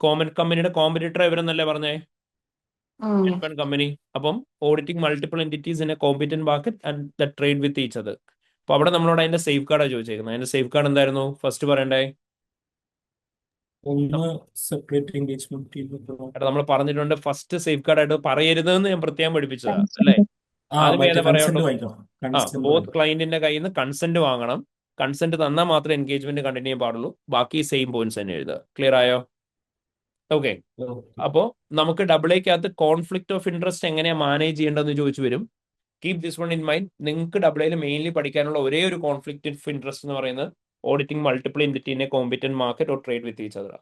കോമൺ കമ്പനിയുടെ കോമ്പറ്റീറ്റർ ഇവരെന്നല്ലേ പറഞ്ഞേ, കമ്പനി. അപ്പം auditing multiple entities in A competent market and that trade with each other. അപ്പൊ അവിടെ നമ്മളോട് അതിന്റെ സേഫ് ഗാർഡാണ് ചോദിച്ചേക്കുന്നത്. അതിന്റെ സേഫ് ഗാർഡ് എന്തായിരുന്നു ഫസ്റ്റ് പറയണ്ടേ? നമ്മൾ പറഞ്ഞിട്ടുണ്ട് ഫസ്റ്റ് സേഫ് ഗാർഡ് ആയിട്ട് പറയരുതെന്ന് ഞാൻ പ്രത്യേകം പഠിപ്പിച്ചതാ അല്ലേ? ആദ്യം ഏതാ പറയാനുള്ളൂ? ബോത്ത് ക്ലയന്റിന്റെ കയ്യിൽ നിന്ന് കൺസെന്റ് വാങ്ങണം. കൺസെന്റ് തന്നാൽ മാത്രമേ എൻഗേജ്മെന്റ് കണ്ടിന്യൂ ചെയ്യാൻ പാടുള്ളൂ. ബാക്കി സെയിം പോയിന്റ്സ് തന്നെ എഴുതുക. ക്ലിയർ ആയോ? ഓക്കെ. അപ്പോ നമുക്ക് ഡബിൾ എക്കകത്ത് കോൺഫ്ലിക്ട് ഓഫ് ഇൻട്രസ്റ്റ് എങ്ങനെയാ മാനേജ് ചെയ്യേണ്ടതെന്ന് ചോദിച്ചു വരും. Keep this one in mind. നിങ്ങൾക്ക് ഡബിൾ എയിൽ മെയിൻലി പഠിക്കാനുള്ള ഒരേ ഒരു കോൺഫ്ലിക്ട് ഓഫ് ഇൻട്രസ്റ്റ് എന്ന് പറയുന്നത് ഓഡിറ്റിംഗ് മൾട്ടിപ്പിൾ എൻറ്റിറ്റീനെ competent market or trade with each other.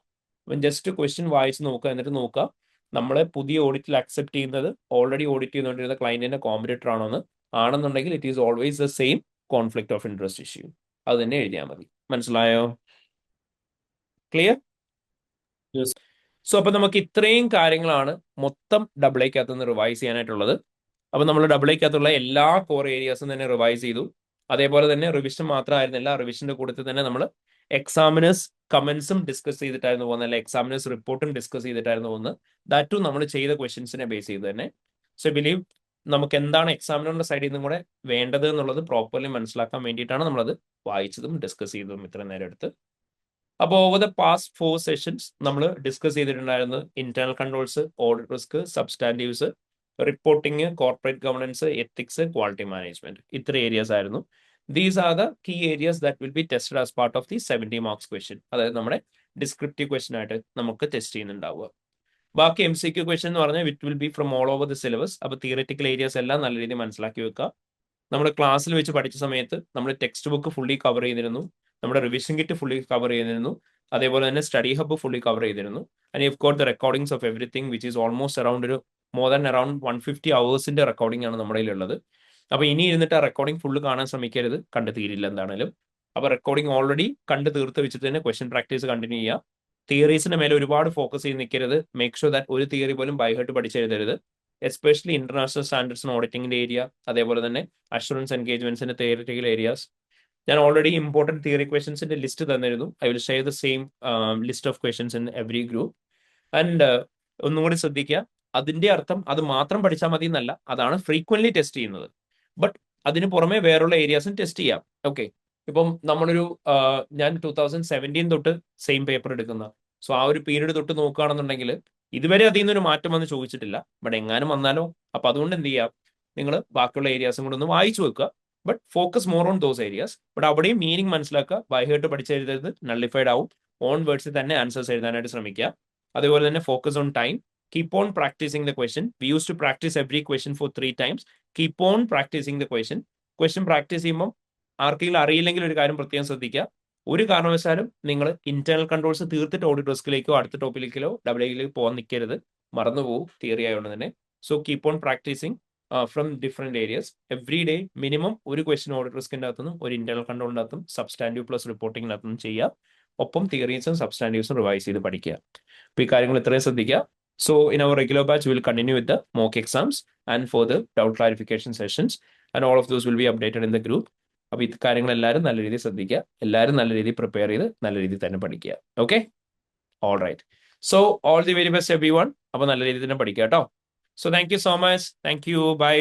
അപ്പം ജസ്റ്റ് ക്വസ്റ്റ്യൻ വായിച്ച് നോക്കുക. എന്നിട്ട് നോക്കുക നമ്മളെ പുതിയ ഓഡിറ്റിൽ അക്സെപ്റ്റ് ചെയ്യുന്നത് ഓൾറെഡി ഓഡിറ്റ് ചെയ്തുകൊണ്ടിരുന്ന ക്ലയന്റിന്റെ കോമ്പറ്റീറ്റർ ആണോന്ന്. ആണെന്നുണ്ടെങ്കിൽ it is always the same conflict of interest issue. അത് തന്നെ എഴുതിയാൽ മതി. മനസ്സിലായോ? ക്ലിയർ? സോ അപ്പൊ നമുക്ക് ഇത്രയും കാര്യങ്ങളാണ് മൊത്തം ഡബിൾ എക്കകത്ത് നിന്ന് റിവൈസ് ചെയ്യാനായിട്ടുള്ളത്. അപ്പൊ നമ്മൾ ഡബിൾ എക്കകത്തുള്ള എല്ലാ കോർ ഏരിയാസും തന്നെ റിവൈസ് ചെയ്തു. അതേപോലെ തന്നെ റിവിഷൻ മാത്രമായിരുന്നില്ല, റിവിഷന്റെ കൂട്ടത്തിൽ തന്നെ നമ്മൾ എക്സാമിനേഴ്സ് കമന്റ്സും ഡിസ്കസ് ചെയ്തിട്ടായിരുന്നു പോകുന്നത്, അല്ലെ എക്സാമിനേഴ്സ് റിപ്പോർട്ടും ഡിസ്കസ് ചെയ്തിട്ടായിരുന്നു പോകുന്നത്. ദാറ്റ് ടു നമ്മൾ ചെയ്ത ക്വസ്റ്റ്യൻസിനെ ബേസ് ചെയ്ത് തന്നെ. സോ ബിലീവ് നമുക്ക് എന്താണ് എക്സാമിനറിന്റെ സൈഡിൽ നിന്നും കൂടെ വേണ്ടത് എന്നുള്ളത് പ്രോപ്പർലി മനസ്സിലാക്കാൻ വേണ്ടിയിട്ടാണ് നമ്മളത് വായിച്ചതും ഡിസ്കസ് ചെയ്തതും ഇത്ര നേരം എടുത്ത്. അപ്പോൾ ഓവർ ദ പാസ്റ്റ് 4 സെഷൻസ് നമ്മൾ ഡിസ്കസ് ചെയ്തിട്ടുണ്ടായിരുന്നു internal controls, audit risk, substantives, reporting, corporate governance, ethics, quality management. ഇത്ര ഏരിയാസ് ആയിരുന്നു. These are the key areas that will be tested as part of the 70 marks question. അതായത് നമ്മുടെ ഡിസ്ക്രിപ്റ്റീവ് ക്വസ്റ്റ്യൻ ആയിട്ട് നമുക്ക് ടെസ്റ്റ് ചെയ്യുന്നുണ്ടാവുക. ബാക്കി MCQ ക്വസ്റ്റ്യൻ എന്ന് പറഞ്ഞാൽ it will be from all over the syllabus. അപ്പോൾ തിയററ്റിക്കൽ ഏരിയാസ് എല്ലാം നല്ല രീതിയിൽ മനസ്സിലാക്കി വെക്കുക. നമ്മുടെ ക്ലാസ്സിൽ വെച്ച് പഠിച്ച സമയത്ത് നമ്മൾ ടെക്സ്റ്റ് ബുക്ക് ഫുള്ളി കവർ ചെയ്തിരുന്നു, നമ്മുടെ റിവിഷൻ കിറ്റ് ഫുള്ളി കവർ ചെയ്തിരുന്നു, അതേപോലെ തന്നെ സ്റ്റഡി ഹബ്ബ് ഫുള്ളി കവർ ചെയ്തിരുന്നു. And you got the recordings of everything which is almost around ഒരു more than around 150 hours recording ആണ് നമ്മുടെ കയ്യിലുള്ളത്. അപ്പോൾ ഇനി ഇരുന്നിട്ട് ആ റെക്കോർഡിംഗ് ഫുള്ള് കാണാൻ ശ്രമിക്കരുത്, കണ്ടു തീരില്ല എന്താണേലും. അപ്പോൾ റെക്കോർഡിംഗ് ഓൾറെഡി കണ്ട് തീർത്ത് വെച്ചിട്ട് തന്നെ ക്വസ്റ്റ്യൻ പ്രാക്ടീസ് കണ്ടിന്യൂ ചെയ്യുക. തിയറീസിന്റെ മേലെ ഒരുപാട് ഫോക്കസ് ചെയ്ത് നിൽക്കരുത്. മേക്ക് ഷുവർ ദാറ്റ് ഒരു തിയറി പോലും ബൈ ഹേർട്ട് പഠിച്ചെഴുതരുത്. എസ്പെഷ്യലി ഇന്റർനാഷണൽ സ്റ്റാൻഡേർഡ്സ് ഓഡിറ്റിംഗിന്റെ ഏരിയ, അതേപോലെ തന്നെ അഷുറൻസ് എൻഗേജ്മെന്റ്സിന്റെ തിയറിറ്റിക്കൽ ഏരിയാസ്. ഞാൻ ഓൾറെഡി ഇമ്പോർട്ടൻറ്റ് തിയറി ക്വസ്റ്റ്യൻസിന്റെ ലിസ്റ്റ് തന്നിരുന്നു. I will share the same list of questions in every group. And ഒന്നും കൂടി ശ്രദ്ധിക്കുക, അതിന്റെ അർത്ഥം അത് മാത്രം പഠിച്ചാൽ മതി എന്നല്ല, അതാണ് ഫ്രീക്വന്റ്ലി ടെസ്റ്റ് ചെയ്യുന്നത്. ബട്ട് അതിന് പുറമെ വേറുള്ള ഏരിയാസും ടെസ്റ്റ് ചെയ്യാം. ഓക്കെ. ഇപ്പം നമ്മളൊരു ഞാൻ 2017 തൊട്ട് സെയിം പേപ്പർ എടുക്കുന്ന, സോ ആ ഒരു പീരീഡ് തൊട്ട് നോക്കുകയാണെന്നുണ്ടെങ്കിൽ ഇതുവരെ അതിൽ നിന്നൊരു മാറ്റം വന്ന് ചോദിച്ചിട്ടില്ല. ബട്ട് എങ്ങാനും വന്നാലോ? അപ്പൊ അതുകൊണ്ട് എന്ത് ചെയ്യാം, നിങ്ങൾ ബാക്കിയുള്ള ഏരിയാസും കൂടെ ഒന്ന് വായിച്ചു വെക്കുക. But focus more on those areas. But അവിടെയും മീനിങ് മനസ്സിലാക്കുക. ബൈ ഹേർട്ട് പഠിച്ചെഴുതരുത്, നള്ളിഫൈഡ് ആവും. ഓൺ വേർഡ്സിൽ തന്നെ ആൻസേഴ്സ് എഴുതാനായിട്ട് ശ്രമിക്കുക. അതേപോലെ തന്നെ focus on time. Keep on practising the question. We use to practise every question for 3 times. Keep on practising the question. Question practice ചെയ്യുമ്പോൾ ആർക്കെങ്കിലും അറിയില്ലെങ്കിൽ ഒരു കാര്യം പ്രത്യേകം ശ്രദ്ധിക്കുക. ഒരു കാരണവശാലും നിങ്ങൾ ഇന്റേണൽ കൺട്രോൾസ് തീർത്തിട്ട് ഓഡിറ്റ് റിസ്കിലേക്കോ അടുത്ത ടോപ്പിലേക്കോ ഡബിൾ എയിലേക്ക് പോകാൻ നിൽക്കരുത്. മറന്നുപോകും തിയറി ആയതുകൊണ്ട് തന്നെ. So keep on practising from different areas every day. Minimum ഒരു ക്വസ്റ്റ്യൻ ഓഡിറ്റ് റിസ്കിന്റെ അകത്തുനിന്നും ഒരു ഇന്റേണൽ കൺട്രോളിന്റെ അകത്തും സബ്സ്റ്റാൻറ്റീവ് പ്ലസ് റിപ്പോർട്ടിംഗിന്റെ അകത്തും ചെയ്യുക. ഒപ്പം തിയറീസും സബ്സ്റ്റാൻറ്റീവ്സും റിവൈസ് ചെയ്ത് പഠിക്കുക. അപ്പോൾ ഈ കാര്യങ്ങൾ ഇത്രയും ശ്രദ്ധിക്കുക. So in our regular batch will continue with the mock exams and for the doubt clarification sessions and all of those will be updated in the group. അപ്പോൾ ഈ കാര്യങ്ങൾ എല്ലാവരും നല്ല രീതിയിൽ ശ്രദ്ധിക്കുക. എല്ലാവരും നല്ല രീതിയിൽ പ്രിപ്പയർ ചെയ്ത് നല്ല രീതിയിൽ തന്നെ പഠിക്കുക. Okay, all right. So all the very best everyone. അപ്പോൾ നല്ല രീതിയിൽ തന്നെ പഠിക്കുക കേട്ടോ. So thank you so much. Thank you. By.